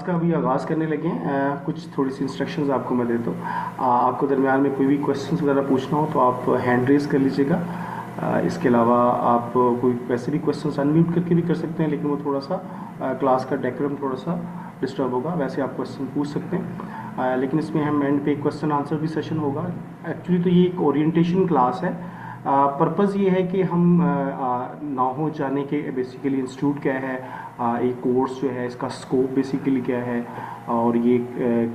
का अभी आगाज़ करने लगे हैं। कुछ थोड़ी सी इंस्ट्रक्शंस आपको मैं देता हूँ। आपको दरमियान में कोई भी क्वेश्चंस वगैरह पूछना हो तो आप हैंड रेज़ कर लीजिएगा। इसके अलावा आप कोई वैसे भी क्वेश्चंस अनम्यूट करके भी कर सकते हैं, लेकिन वो थोड़ा सा क्लास का डेकोरम थोड़ा सा डिस्टर्ब होगा। वैसे आप क्वेश्चन पूछ सकते हैं, लेकिन इसमें हम एंड पे क्वेश्चन आंसर भी सेशन होगा। एक्चुअली तो ये एक ओरिएंटेशन क्लास है। पर्पज़ ये है कि हम नाहो जाने के बेसिकली इंस्टीट्यूट क्या है, एक कोर्स जो है इसका स्कोप बेसिकली क्या है, और ये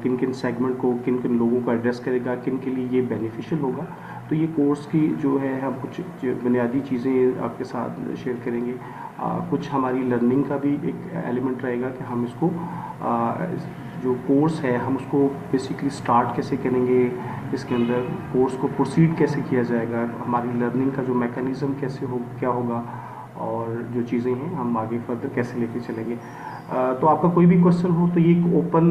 किन किन सेगमेंट को किन किन लोगों को एड्रेस करेगा, किन के लिए ये बेनिफिशियल होगा। तो ये कोर्स की जो है हम कुछ बुनियादी चीज़ें आपके साथ शेयर करेंगे। कुछ हमारी लर्निंग का भी एक एलिमेंट रहेगा कि हम इसको जो कोर्स है हम उसको बेसिकली स्टार्ट कैसे करेंगे, इसके अंदर कोर्स को प्रोसीड कैसे किया जाएगा, हमारी लर्निंग का जो मैकेनिज़्म कैसे हो क्या होगा, और जो चीज़ें हैं हम आगे फर्दर कैसे लेके चलेंगे। तो आपका कोई भी क्वेश्चन हो तो ये एक ओपन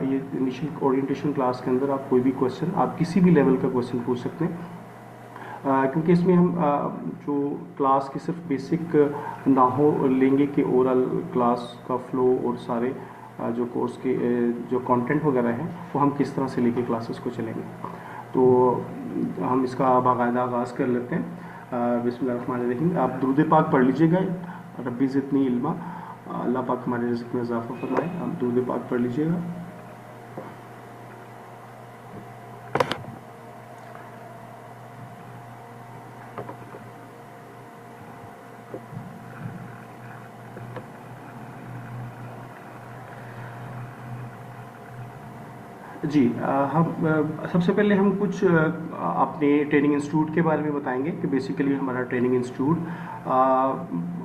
ये इनिशियल ओरिएंटेशन क्लास के अंदर आप कोई भी क्वेश्चन, आप किसी भी लेवल का क्वेश्चन पूछ सकते हैं। क्योंकि इसमें हम जो क्लास की सिर्फ बेसिक ना हो लेंगे कि ओवरऑल क्लास का फ्लो और सारे जो कोर्स के जो कंटेंट वगैरह हैं वो हम किस तरह से लेके क्लासेस को चलेंगे। तो हम इसका बाकायदा आगाज़ कर लेते हैं। बिस्मिल्लाहिर्रहमानिर्रहीम। आप दुरूद पाक पढ़ लीजिएगा। रब्बी ज़िदनी इल्मा, अल्लाह पाक हमारे रिज़्क़ में इजाफ़ा फरमाए। आप दुरूद पाक पढ़ लीजिएगा। जी, हम सबसे पहले हम कुछ अपने ट्रेनिंग इंस्टीट्यूट के बारे में बताएंगे कि बेसिकली हमारा ट्रेनिंग इंस्टीट्यूट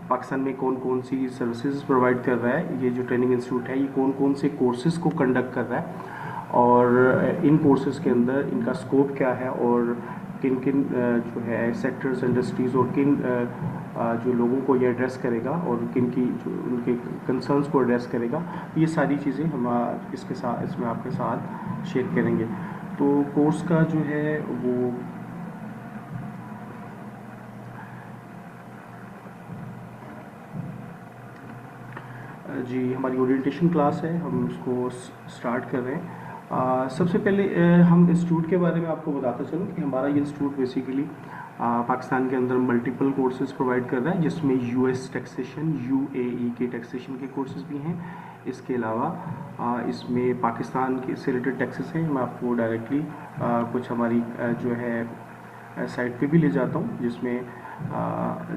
पाकिस्तान में कौन कौन सी सर्विसेज प्रोवाइड कर रहा है। ये जो ट्रेनिंग इंस्टीट्यूट है ये कौन कौन से कोर्सेज़ को कंडक्ट कर रहा है, और इन कोर्सेज़ के अंदर इनका स्कोप क्या है, और किन किन जो है सेक्टर्स, इंडस्ट्रीज़, और किन जो लोगों को ये एड्रेस करेगा, और किन की जो उनके कंसर्न्स को एड्रेस करेगा। ये सारी चीज़ें हम इसमें आपके साथ शेयर करेंगे। तो कोर्स का जो है वो जी हमारी ओरिएंटेशन क्लास है, हम उसको स्टार्ट कर रहे हैं। सबसे पहले हम इंस्टीट्यूट के बारे में आपको बताता चलूँ कि हमारा ये इंस्टीट्यूट बेसिकली पाकिस्तान के अंदर मल्टीपल कोर्सेज प्रोवाइड कर रहा है, जिसमें यूएस टैक्सेशन, यूएई के टैक्सेशन के कोर्सेज भी हैं। इसके अलावा इसमें पाकिस्तान के से रिलेटेड टैक्सेस हैं। मैं आपको डायरेक्टली कुछ हमारी जो है साइट पे भी ले जाता हूँ, जिसमें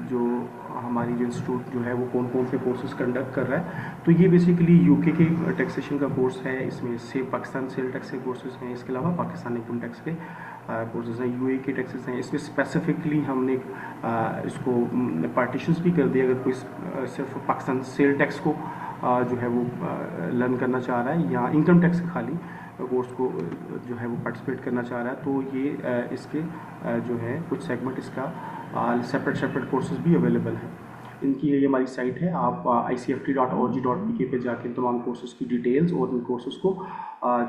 जो हमारी जो इंस्टीट्यूट जो है वो कौन कौन से कोर्सेज कंडक्ट कर रहा है। तो ये बेसिकली यूके के टैक्सेशन का कोर्स है, इसमें से पाकिस्तान सेल टैक्स के कोर्सेज हैं। इसके अलावा पाकिस्तान इनकम टैक्स के कोर्सेज हैं, यूएई के टैक्सेस हैं। इसमें स्पेसिफिकली हमने इसको पार्टीशंस भी कर दिया। अगर कोई सिर्फ पाकिस्तान सेल टैक्स को जो है वो लर्न करना चाह रहा है, या इनकम टैक्स खाली कोर्स को जो है वो पार्टिसिपेट करना चाह रहा है, तो ये इसके जो है कुछ सेगमेंट इसका सेपरेट कोर्सेज भी अवेलेबल हैं। इनकी ये हमारी साइट है, आप icft.org.pk पे जाके तमाम कोर्सेज़ की डिटेल्स और इन कोर्सेज़ को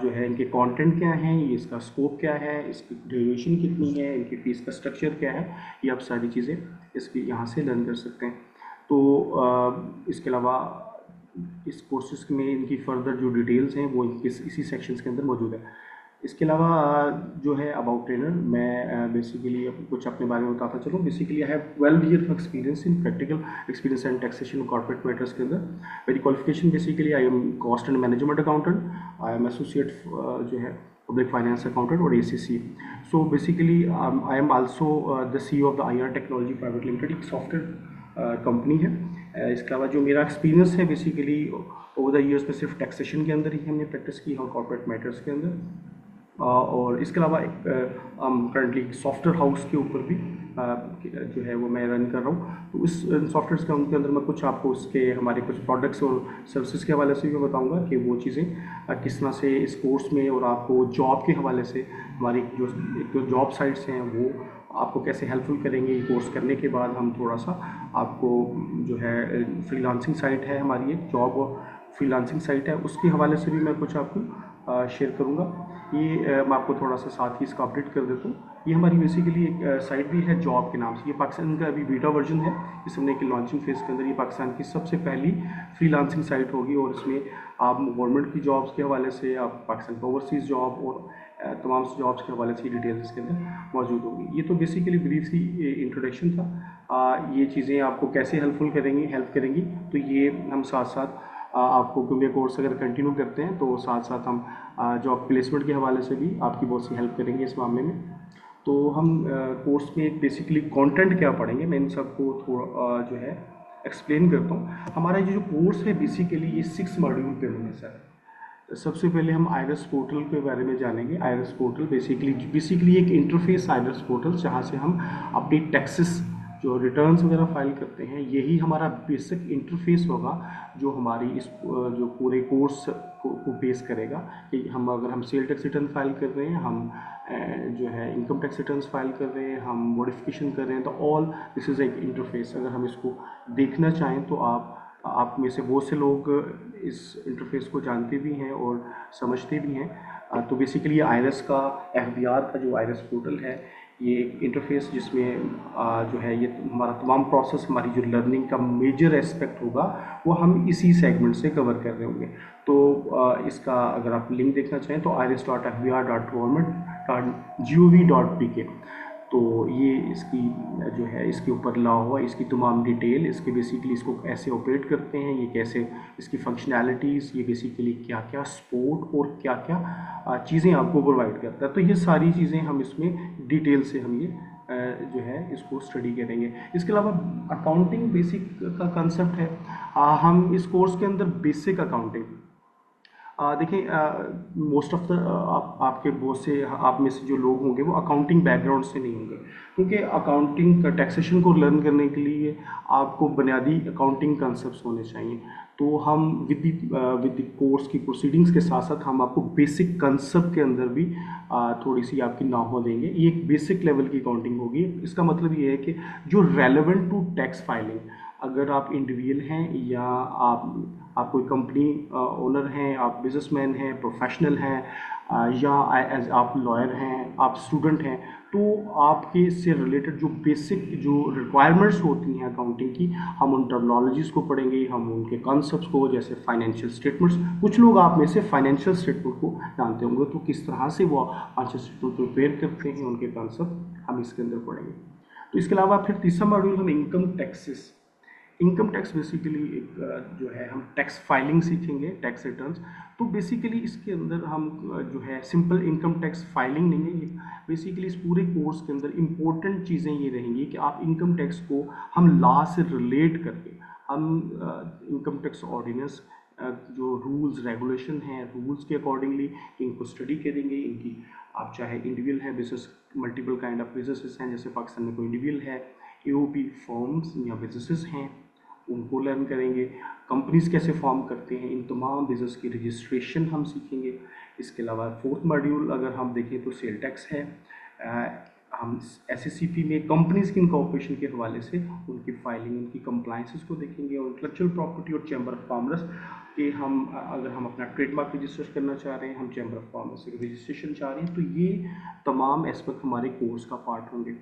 जो है इनके कंटेंट क्या हैं, ये इसका स्कोप क्या है, इसकी ड्यूरेशन कितनी है, इनकी फ़ीस का स्ट्रक्चर क्या है, ये आप सारी चीज़ें इसकी यहाँ से लर्न कर सकते हैं। तो इसके अलावा इस कोर्सेज में इनकी फर्दर जो डिटेल्स हैं वो इसी सेक्शंस के अंदर मौजूद है। इसके अलावा जो है अबाउट ट्रेनर, मैं बेसिकली कुछ अपने बारे में बताता चलूँ। Basically I have 12 year of experience in practical experience and taxation corporate matters के अंदर। मेरी qualification basically I am cost and management accountant, I am associate जो है पब्लिक फाइनेंस अकाउंटेंट और ACC। So basically I am also the CEO of the IR technology private limited, एक software company है। इसके अलावा जो मेरा एक्सपीरियंस है बेसिकली ओवर द ईयर्स में सिर्फ टैक्सेशन के अंदर ही हमने प्रैक्टिस की और कॉर्पोरेट मैटर्स के अंदर, और इसके अलावा करंटली सॉफ्टवेयर हाउस के ऊपर भी जो है वो मैं रन कर रहा हूँ। तो इस सॉफ्टवेयर के अंदर मैं कुछ आपको उसके हमारे कुछ प्रोडक्ट्स और सर्विसेज के हवाले से भी बताऊंगा कि वो चीज़ें किस तरह से इस कोर्स में, और आपको जॉब के हवाले से हमारी जो जॉब साइट्स हैं वो आपको कैसे हेल्पफुल करेंगे। ये कोर्स करने के बाद हम थोड़ा सा आपको जो है फ्रीलांसिंग साइट है हमारी, एक जॉब और फ्रीलांसिंग साइट है, उसके हवाले से भी मैं कुछ आपको शेयर करूँगा। ये मैं आपको थोड़ा सा साथ ही इसका अपडेट कर देता हूँ ये हमारी बेसिकली एक साइट भी है जॉब के नाम से। ये पाकिस्तान का अभी बीटा वर्जन है, इस हमने एक लॉन्चिंग फेज़ के अंदर। ये पाकिस्तान की सबसे पहली फ्रीलांसिंग साइट होगी और इसमें आप गवर्नमेंट की जॉब्स के हवाले से, आप पाकिस्तान का ओवरसीज़ जॉब और तमाम जॉब्स के हवाले से डिटेल्स इसके अंदर मौजूद होगी। ये तो बेसिकली ब्रीफ सी इंट्रोडक्शन था। ये चीज़ें आपको कैसे हेल्प करेंगी, तो ये हम साथ साथ आपको, क्योंकि कोर्स अगर कंटिन्यू करते हैं तो साथ साथ हम जॉब प्लेसमेंट के हवाले से भी आपकी बहुत सी हेल्प करेंगे इस मामले में। तो हम कोर्स में बेसिकली कंटेंट क्या पढ़ेंगे, मैं इन सबको थोड़ा जो है एक्सप्लेन करता हूँ। हमारा ये जो कोर्स है बेसिकली ये 6 मॉड्यूल पे होने सर। सबसे पहले हम आयरस पोर्टल के बारे में जानेंगे। आयरस पोर्टल बेसिकली एक इंटरफेस आयरस पोर्टल, जहाँ से हम अपनी टैक्सेस जो रिटर्न्स वगैरह फाइल करते हैं, यही हमारा बेसिक इंटरफेस होगा जो हमारी इस जो पूरे कोर्स को बेस करेगा। कि अगर हम सेल टैक्स रिटर्न फाइल कर रहे हैं, हम जो है इनकम टैक्स रिटर्न्स फाइल कर रहे हैं, हम मॉडिफिकेशन कर रहे हैं, तो ऑल दिस इज़ एक इंटरफेस। अगर हम इसको देखना चाहें तो आप में से बहुत से लोग इस इंटरफेस को जानते भी हैं और समझते भी हैं। तो बेसिकली आयरस का एफबीआर का जो आयरस पोर्टल है, ये एक इंटरफेस जिसमें जो है ये हमारा तमाम प्रोसेस, हमारी जो लर्निंग का मेजर एस्पेक्ट होगा वो हम इसी सेगमेंट से कवर कर रहे होंगे। तो इसका अगर आप लिंक देखना चाहें तो irs.fbr.government.gov.pk, तो ये इसकी जो है इसके ऊपर ला हुआ इसकी तमाम डिटेल, इसके बेसिकली इसको कैसे ऑपरेट करते हैं, ये कैसे इसकी फंक्शनैलिटीज़, ये बेसिकली क्या क्या सपोर्ट और क्या क्या चीज़ें आपको प्रोवाइड करता है। तो ये सारी चीज़ें हम इसमें डिटेल से हम ये जो है इसको स्टडी करेंगे। इसके अलावा अकाउंटिंग बेसिक का कंसेप्ट है। हम इस कोर्स के अंदर बेसिक अकाउंटिंग देखिए, मोस्ट ऑफ द आपके बहुत से आप में से जो लोग होंगे वो अकाउंटिंग बैकग्राउंड से नहीं होंगे, क्योंकि अकाउंटिंग टैक्सेशन को लर्न करने के लिए आपको बुनियादी अकाउंटिंग कंसेप्ट्स होने चाहिए। तो हम विद द कोर्स की प्रोसीडिंग्स के साथ साथ हम आपको बेसिक कंसेप्ट के अंदर भी थोड़ी सी आपकी नाम देंगे। ये एक बेसिक लेवल की अकाउंटिंग होगी। इसका मतलब ये है कि जो रेलेवेंट टू टैक्स फाइलिंग, अगर आप इंडिविजुअल हैं या आप कोई कंपनी ओनर हैं, आप बिजनेसमैन हैं, प्रोफेशनल हैं, या एज आप लॉयर हैं, आप स्टूडेंट हैं, तो आपके इससे रिलेटेड जो बेसिक जो रिक्वायरमेंट्स होती हैं अकाउंटिंग की, हम उन टर्मिनोलॉजीज़ को पढ़ेंगे, हम उनके कॉन्सेप्ट्स को, जैसे फाइनेंशियल स्टेटमेंट्स। कुछ लोग आप में से फाइनेंशियल स्टेटमेंट को जानते होंगे, तो किस तरह से वो फाइनेंशियल स्टेटमेंट प्रिपेयर करते हैं, उनके कॉन्सेप्ट हम इसके अंदर पढ़ेंगे। तो इसके अलावा फिर तीसरा मॉड्यूल हम इनकम टैक्स बेसिकली एक जो है हम टैक्स फाइलिंग सीखेंगे, टैक्स रिटर्न्स। तो बेसिकली इसके अंदर हम जो है सिंपल इनकम टैक्स फाइलिंग नहीं है, ये बेसिकली इस पूरे कोर्स के अंदर इम्पोर्टेंट चीज़ें ये रहेंगी कि आप इनकम टैक्स को हम लॉ से रिलेट करके हम इनकम टैक्स ऑर्डिनेंस जो रूल्स रेगुलेशन हैं, रूल्स के अकॉर्डिंगली इनको स्टडी करेंगे। इनकी आप चाहे इंडिविजुअल है, business multiple kind of businesses हैं, जैसे पाकिस्तान में कोई इंडिविजुअल है, एओपी फॉर्म्स या बिजनेसेस हैं, उनको लर्न करेंगे। कंपनीज कैसे फॉर्म करते हैं, इन तमाम बिजनेस की रजिस्ट्रेशन हम सीखेंगे। इसके अलावा फोर्थ मॉड्यूल अगर हम देखें तो सेल टैक्स है। हम एसएससीपी में कंपनीज की इनकॉर्पोरेशन के हवाले से उनकी फाइलिंग, उनकी कंप्लाइंसेस को देखेंगे, और इंटेलेक्चुअल प्रॉपर्टी और चैम्बर ऑफ कॉमर्स के हम अगर हम अपना ट्रेडमार्क रजिस्टर करना चाह रहे हैं, हम चैम्बर ऑफ कॉमर्स से रजिस्ट्रेशन चाह रहे हैं, तो ये तमाम एस्पेक्ट हमारे कोर्स का पार्ट होंगे।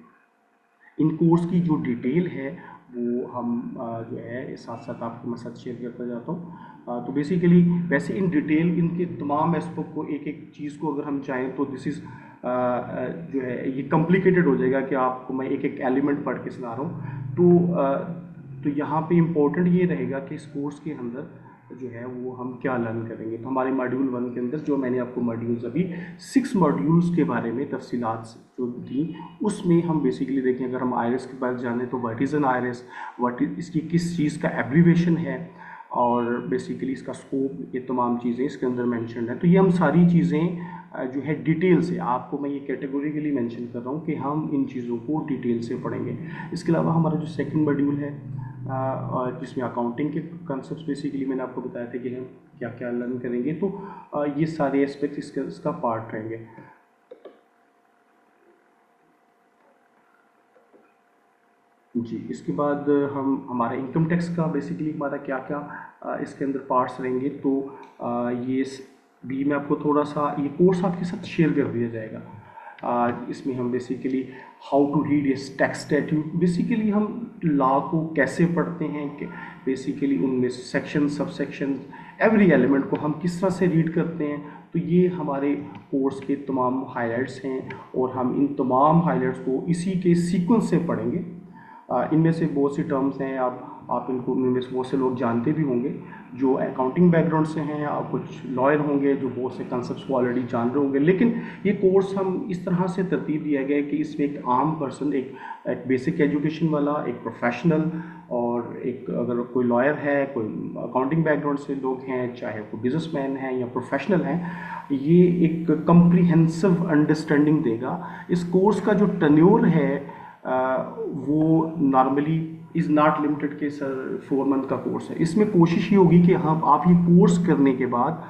इन कोर्स की जो डिटेल है वो हम जो है साथ साथ आपको मैं साथ शेयर करता जाता हूँ। तो बेसिकली वैसे इन डिटेल इनके तमाम एस्पेक्ट को, एक एक चीज़ को अगर हम चाहें तो दिस इज़ जो है ये कॉम्प्लिकेटेड हो जाएगा कि आपको मैं एक एक एलिमेंट पढ़ के सुना रहा हूँ। तो यहाँ पे इम्पोर्टेंट ये रहेगा कि इस कोर्स के अंदर जो है वो हम क्या लर्न करेंगे। तो हमारे मॉड्यूल 1 के अंदर जो मैंने आपको मॉड्यूल्स अभी 6 मॉड्यूल्स के बारे में तफसीलात जो दी, उसमें हम बेसिकली देखें, अगर हम आईआरएस के बारे में जाने तो what is an IRS, what is इसकी किस चीज़ का एब्रीवेशन है, और बेसिकली इसका स्कोप, ये तमाम चीज़ें इसके अंदर मेंशन है। तो ये हम सारी चीज़ें जो है डिटेल से आपको मैं ये कैटेगोरिकली मेंशन कर रहा हूँ कि हम इन चीज़ों को डिटेल से पढ़ेंगे। इसके अलावा हमारा जो सेकंड मॉड्यूल है जिसमें अकाउंटिंग के कंसेप्ट बेसिकली मैंने आपको बताया था कि हम क्या क्या लर्न करेंगे, तो ये सारे एस्पेक्ट इसका पार्ट रहेंगे। जी, इसके बाद हम हमारा इनकम टैक्स का बेसिकली हमारा क्या क्या इसके अंदर पार्ट्स रहेंगे। तो ये भी मैं आपको थोड़ा सा ये कोर्स आपके साथ शेयर कर दिया जाएगा। इसमें हम basically how to read a tax statute, basically हम लॉ को कैसे पढ़ते हैं, कि बेसिकली उनमें section sub section every element को हम किस तरह से रीड करते हैं। तो ये हमारे कोर्स के तमाम हाइलाइट्स हैं और हम इन तमाम हाइलाइट्स को इसी के सीक्वेंस से पढ़ेंगे। इनमें से बहुत सी टर्म्स हैं, आप इनको इनमें से बहुत से लोग जानते भी होंगे जो अकाउंटिंग बैकग्राउंड से हैं, और कुछ लॉयर होंगे जो बहुत से कंसेप्ट को ऑलरेडी जान रहे होंगे। लेकिन ये कोर्स हम इस तरह से तरतीब दिया गया है कि इसमें एक आम पर्सन, एक बेसिक एजुकेशन वाला, एक प्रोफेशनल, और एक अगर कोई लॉयर है, कोई अकाउंटिंग बैकग्राउंड से लोग हैं, चाहे कोई बिजनेसमैन हैं या प्रोफेशनल हैं, ये एक कम्प्रीहेंसिव अंडरस्टैंडिंग देगा। इस कोर्स का जो टन्योर है वो नॉर्मली इज़ नॉट लिमिटेड के सर 4 मंथ का कोर्स है। इसमें कोशिश ये होगी कि हम आप ये कोर्स करने के बाद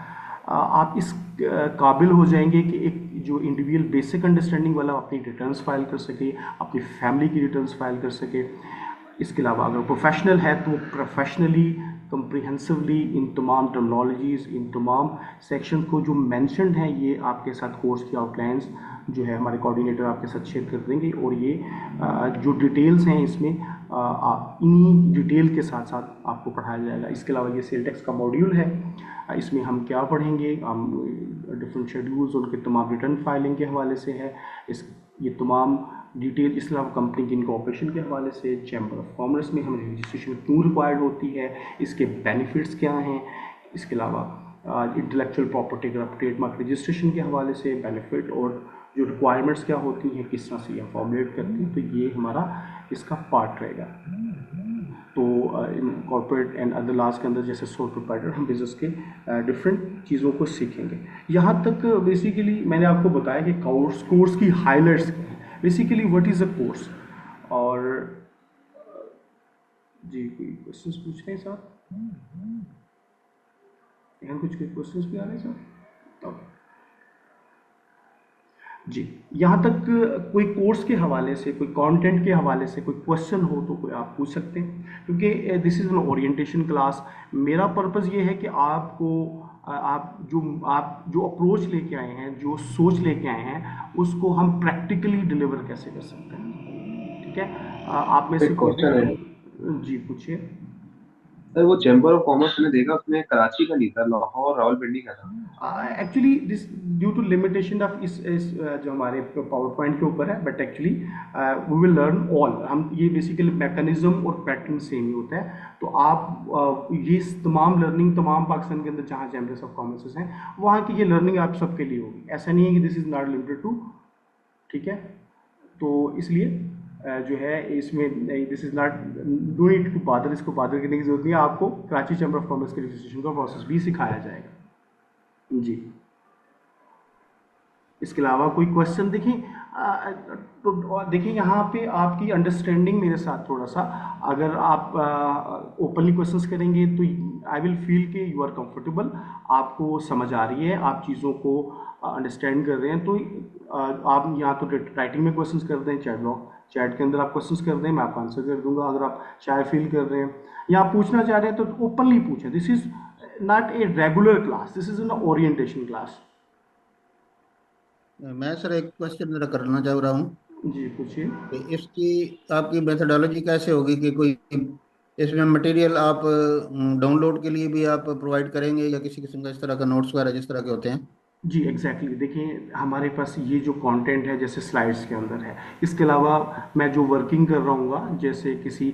आप इस काबिल हो जाएंगे कि एक जो इंडिविजुअल बेसिक अंडरस्टैंडिंग वाला अपनी रिटर्न्स फाइल कर सके, अपनी फैमिली की रिटर्न्स फाइल कर सके। इसके अलावा अगर प्रोफेशनल है तो प्रोफेशनली कम्प्रीहेंसिवली इन तमाम टर्मिनोलॉजीज़, इन तमाम सेक्शन को जो मेंशन्ड हैं, ये आपके साथ कोर्स की आउटलाइंस जो है हमारे कोऑर्डिनेटर आपके साथ शेयर कर देंगे। और ये जो डिटेल्स हैं इसमें इन्हीं डिटेल के साथ साथ आपको पढ़ाया जाएगा। इसके अलावा ये सेल टैक्स का मॉड्यूल है, इसमें हम क्या पढ़ेंगे, हम डिफरेंट शेड्यूल्स, उनके तमाम रिटर्न फाइलिंग के हवाले से है, ये तमाम डिटेल। इसके अलावा कंपनी की इनकॉर्पोरेशन के हवाले से, चैम्बर ऑफ कॉमर्स में हमें रजिस्ट्रेशन क्यों रिक्वायर्ड होती है, इसके बेनिफिट्स क्या हैं। इसके अलावा इंटेलेक्चुअल प्रॉपर्टी अगर आप ट्रेडमार्क रजिस्ट्रेशन के हवाले से बेनिफिट और जो रिक्वायरमेंट्स क्या होती हैं, किस तरह से ये फॉर्मुलेट करती हैं, तो ये हमारा इसका पार्ट रहेगा। तो इन कॉर्पोरेट एंड अदर लॉज के अंदर जैसे सोल प्रोप्राइटर हम बिजनेस के डिफरेंट चीज़ों को सीखेंगे। यहाँ तक बेसिकली मैंने आपको बताया कि कोर्स की हाइलाइट्स क्या है, basically what is a course. और जी कोई क्वेश्चंस पूछ रहे हैं साहब? यहाँ कुछ क्वेश्चंस भी आ रहे हैं साहब? ओके जी, यहाँ तक कोई कोर्स के हवाले से, कोई कंटेंट के हवाले से कोई क्वेश्चन हो तो कोई आप पूछ सकते हैं, क्योंकि this is an orientation class. मेरा पर्पज़ ये है कि आपको आप जो अप्रोच लेके आए हैं, जो सोच लेके आए हैं, उसको हम प्रैक्टिकली डिलीवर कैसे कर सकते हैं। ठीक है, आप में से क्वेश्चन है जी पूछिए। सर। वो चैम्बर ऑफ कॉमर्स मैंने देखा उसमें कराची का नहीं था, लाहौर रावलपिंडी का था। Actually this due to limitation of इस जो हमारे पावर पॉइंट के ऊपर है, but actually we will learn all. हम ये बेसिकली मैकेनिज्म और पैटर्न सेम ही होता है। तो आप ये तमाम लर्निंग तमाम पाकिस्तान के अंदर जहाँ चैम्बर्स ऑफ कॉमर्स हैं, वहाँ की ये लर्निंग आप सबके लिए होगी। ऐसा नहीं है कि this is not limited to, ठीक है। तो इसलिए जो है इसमें this is not do it to bother, इसको बादर करने की जरूरत नहीं है। आपको कराची चैम्बर ऑफ कॉमर्स के रजिस्ट्रेशन का प्रोसेस भी सिखाया जाएगा जी। इसके अलावा कोई क्वेश्चन देखिए, तो देखिए यहाँ पे आपकी अंडरस्टैंडिंग मेरे साथ थोड़ा सा, अगर आप ओपनली क्वेश्चंस करेंगे तो आई विल फील कि यू आर कंफर्टेबल, आपको समझ आ रही है, आप चीज़ों को अंडरस्टैंड कर रहे हैं। तो आप यहाँ तो राइटिंग में क्वेश्चंस कर दें, चैट के अंदर आप क्वेश्चंस कर दें, मैं आपका आंसर कर दूंगा। अगर आप शायद फील कर रहे हैं या आप पूछना चाह रहे हैं तो ओपनली पूछें। This is not a regular class, this is an orientation class. मैं सर एक क्वेश्चन जरा करना चाह रहा हूँ जी पूछिए। कि इसकी आपकी मेथोडोलॉजी कैसे होगी, कि कोई इसमें मटेरियल आप डाउनलोड के लिए भी आप प्रोवाइड करेंगे, या किसी किस्म का इस तरह का नोट्स वगैरह जिस तरह के होते हैं? जी एग्जैक्टली देखिए, हमारे पास ये जो कंटेंट है जैसे स्लाइड्स के अंदर है, इसके अलावा मैं जो वर्किंग कर रहा हूँ जैसे किसी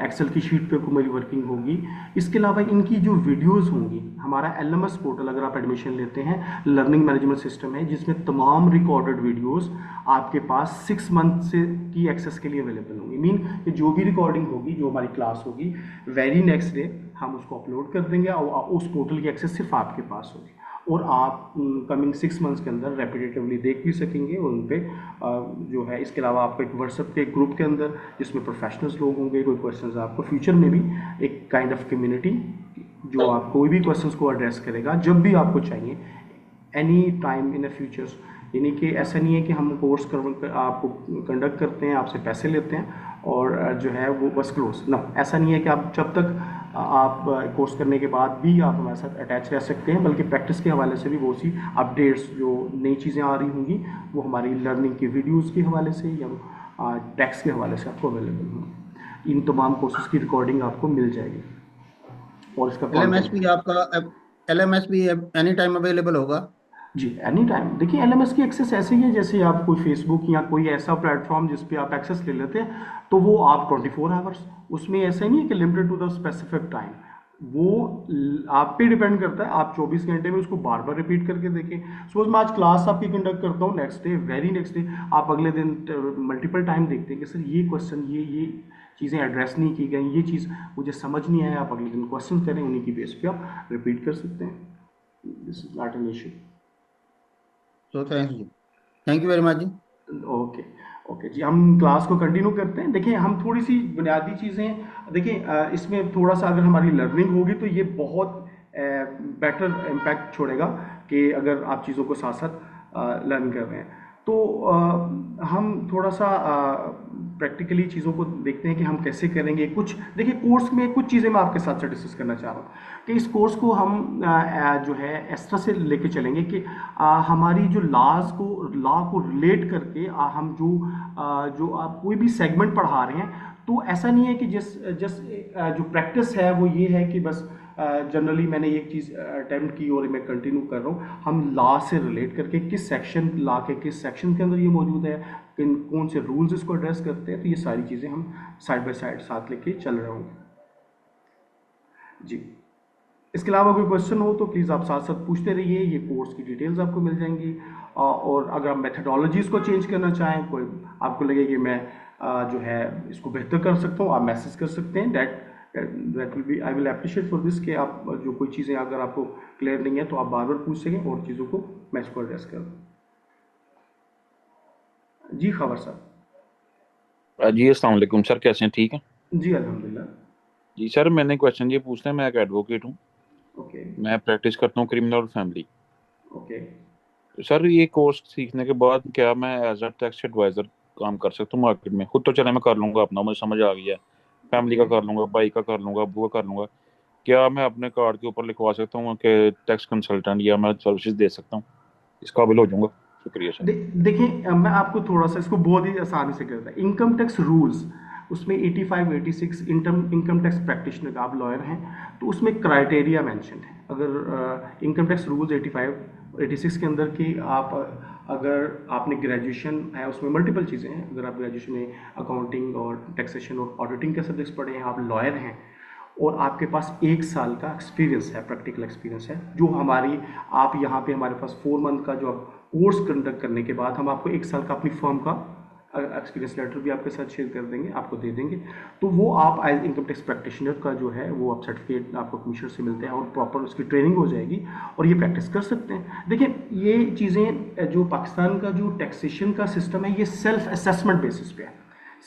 एक्सेल की शीट पे को मेरी वर्किंग होगी, इसके अलावा इनकी जो वीडियोस होंगी, हमारा एलएमएस पोर्टल अगर आप एडमिशन लेते हैं, लर्निंग मैनेजमेंट सिस्टम है जिसमें तमाम रिकॉर्डेड वीडियोस आपके पास 6 मंथ से की एक्सेस के लिए अवेलेबल होंगी। मीन कि जो भी रिकॉर्डिंग होगी, जो हमारी क्लास होगी, वेरी नेक्स्ट डे हम उसको अपलोड कर देंगे और उस पोर्टल की एक्सेस सिर्फ आपके पास होगी, और आप कमिंग 6 मंथ्स के अंदर रेपिटेटिवली देख भी सकेंगे और उन पर जो है। इसके अलावा आपको एक व्हाट्सएप के ग्रुप के अंदर जिसमें प्रोफेशनल्स लोग होंगे, कोई क्वेश्चंस आपको फ्यूचर में भी एक काइंड ऑफ कम्युनिटी जो आप कोई भी क्वेश्चंस को एड्रेस करेगा जब भी आपको चाहिए, any time in the futures. यानी कि ऐसा नहीं है कि हम कोर्स आपको कंडक्ट करते हैं, आपसे पैसे लेते हैं और जो है वो बस क्लोज ना, ऐसा नहीं है कि आप जब तक आप कोर्स करने के बाद भी आप हमारे साथ अटैच रह सकते हैं, बल्कि प्रैक्टिस के हवाले से भी बहुत सी अपडेट्स जो नई चीज़ें आ रही होंगी वो हमारी लर्निंग की वीडियोज़ के हवाले से या टेक्स्ट के हवाले से आपको अवेलेबल होंगी। इन तमाम कोर्सेज़ की रिकॉर्डिंग आपको मिल जाएगी और इसका LMS कॉन्टेंट। भी आपका LMS भी एनी टाइम अवेलेबल होगा? जी, एनी टाइम। देखिए एलएमएस की एक्सेस ऐसे ही है जैसे आप कोई फेसबुक या कोई ऐसा प्लेटफॉर्म जिस पे आप एक्सेस ले लेते हैं, तो वो आप 24 आवर्स, उसमें ऐसा नहीं है कि limited to the specific time. वो आप पे डिपेंड करता है, आप 24 घंटे में उसको बार बार रिपीट करके देखें। सपोज मैं आज क्लास आपकी कंडक्ट करता हूँ, next day very next day आप अगले दिन मल्टीपल टाइम देखते हैं कि सर ये क्वेश्चन ये चीज़ें एड्रेस नहीं की गई, ये चीज़ मुझे समझ नहीं आया, आप अगले दिन क्वेश्चन करें, उन्हीं की बेस पे आप रिपीट कर सकते हैं। This is not an issue. तो thank you, thank you very much जी। ओके। ओके जी, हम क्लास को कंटिन्यू करते हैं। देखिए हम थोड़ी सी बुनियादी चीज़ें, देखिए इसमें थोड़ा सा अगर हमारी लर्निंग होगी तो ये बहुत बेटर इम्पैक्ट छोड़ेगा कि अगर आप चीज़ों को साथ साथ लर्न कर रहे हैं तो हम थोड़ा सा प्रैक्टिकली चीज़ों को देखते हैं कि हम कैसे करेंगे। कुछ देखिए कोर्स में कुछ चीज़ें मैं आपके साथ डिस्कस करना चाह रहा हूँ कि इस कोर्स को हम जो है इस तरह से लेके चलेंगे कि हमारी जो लॉ को रिलेट करके हम जो आप कोई भी सेगमेंट पढ़ा रहे हैं, तो ऐसा नहीं है कि जिस जो प्रैक्टिस है वो ये है कि बस जनरली मैंने एक चीज़ अटेम्प्ट की और मैं कंटिन्यू कर रहा हूँ। हम लॉ से रिलेट करके किस सेक्शन लॉ के किस सेक्शन के अंदर ये मौजूद है, कौन से रूल्स इसको एड्रेस करते हैं, तो ये सारी चीज़ें हम साइड बाय साइड साथ लेके चल रहे होंगे जी। इसके अलावा कोई क्वेश्चन हो तो प्लीज़ आप साथ साथ पूछते रहिए, ये कोर्स की डिटेल्स आपको मिल जाएंगी। और अगर आप मेथडोलॉजीज़ को चेंज करना चाहें, कोई आपको लगे कि मैं जो है इसको बेहतर कर सकता हूँ, आप मैसेज कर सकते हैं। That will be I will appreciate for this कि आप जो कोई चीज़ें अगर आपको क्लियर नहीं है तो आप बार बार पूछ सकें और चीज़ों को मैं इसको एड्रेस कर दूँ। जी खबर साहब। जी अस्सलाम वालेकुम सर, कैसे हैं? ठीक है जी अल्हम्दुलिल्लाह। जी सर। मैंने क्वेश्चन ये पूछना है, मैं एक एडवोकेट हूँ, ओके। मैं प्रैक्टिस करता हूँ क्रिमिनल और फैमिली। ओके। सर ये कोर्स सीखने के बाद क्या मैं एज अ टैक्स एडवाइजर काम कर सकता हूँ मार्केट में? खुद तो चले मैं कर लूंगा अपना, मुझे समझ आ गया, फैमिली का ओके। कर लूंगा, भाई का कर लूंगा, अब्बू का कर लूंगा। क्या मैं अपने कार्ड के ऊपर लिखवा सकता हूँ कि टैक्स कंसल्टेंट, या मैं सर्विसेज दे सकता हूँ, इस काबिल हो जाऊंगा? शुक्रिया सर। देखिए मैं आपको थोड़ा सा इसको बहुत ही आसानी से करता है। इनकम टैक्स रूल्स उसमें 85 86 इनकम टैक्स प्रैक्टिशनर का, आप लॉयर हैं तो उसमें क्राइटेरिया मेंशन है। अगर इनकम टैक्स रूल्स 85 86 के अंदर की आप अगर आपने ग्रेजुएशन है, उसमें मल्टीपल चीज़ें हैं। अगर आप ग्रेजुएशन में अकाउंटिंग और टैक्सेशन और ऑडिटिंग के सब्जेक्ट्स पढ़े हैं, आप लॉयर हैं और आपके पास 1 साल का एक्सपीरियंस है, प्रैक्टिकल एक्सपीरियंस है, जो हमारी आप यहाँ पे हमारे पास 4 मंथ का जो आप कोर्स कंडक्ट करने के बाद हम आपको 1 साल का अपनी फर्म का एक्सपीरियंस लेटर भी आपके साथ शेयर कर देंगे, आपको दे देंगे। तो वो आप एज इनकम टैक्स प्रैक्टिशनर का जो है वो आप सर्टिफिकेट आपको कमीशन से मिलते हैं और प्रॉपर उसकी ट्रेनिंग हो जाएगी और ये प्रैक्टिस कर सकते हैं। देखिए ये चीज़ें जो पाकिस्तान का जो टैक्सेशन का सिस्टम है ये सेल्फ असेसमेंट बेसिस पे है।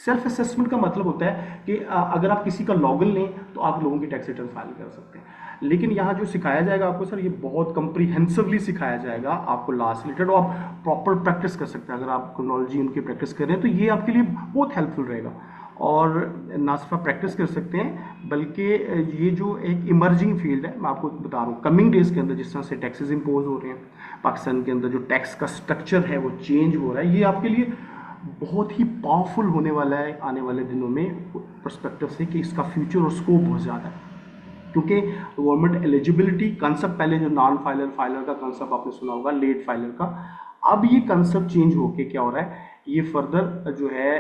सेल्फ असेसमेंट का मतलब होता है कि अगर आप किसी का लॉगिन लें तो आप लोगों की टैक्स रिटर्न फाइल कर सकते हैं, लेकिन यहाँ जो सिखाया जाएगा आपको सर, ये बहुत कंप्रीहेंसिवली सिखाया जाएगा आपको लॉ से रिलेटेड, और आप प्रॉपर प्रैक्टिस कर सकते हैं। अगर आप क्रोनोलॉजी उनकी प्रैक्टिस कर रहे हैं तो ये आपके लिए बहुत हेल्पफुल रहेगा। और ना सिर्फ आप प्रैक्टिस कर सकते हैं बल्कि ये जो एक इमर्जिंग फील्ड है, मैं आपको बता रहा हूँ कमिंग डेज के अंदर जिस तरह से टैक्सेस इम्पोज हो रहे हैं पाकिस्तान के अंदर, जो टैक्स का स्ट्रक्चर है वो चेंज हो रहा है, ये आपके लिए बहुत ही पावरफुल होने वाला है आने वाले दिनों में पर्सपेक्टिव से कि इसका फ्यूचर और स्कोप बहुत ज़्यादा है। क्योंकि गवर्नमेंट एलिजिबिलिटी कंसेप्ट, पहले जो नॉन फाइलर फाइलर का कंसेप्ट आपने सुना होगा, लेट फाइलर का, अब ये कंसेप्ट चेंज होके क्या हो रहा है, ये फर्दर जो है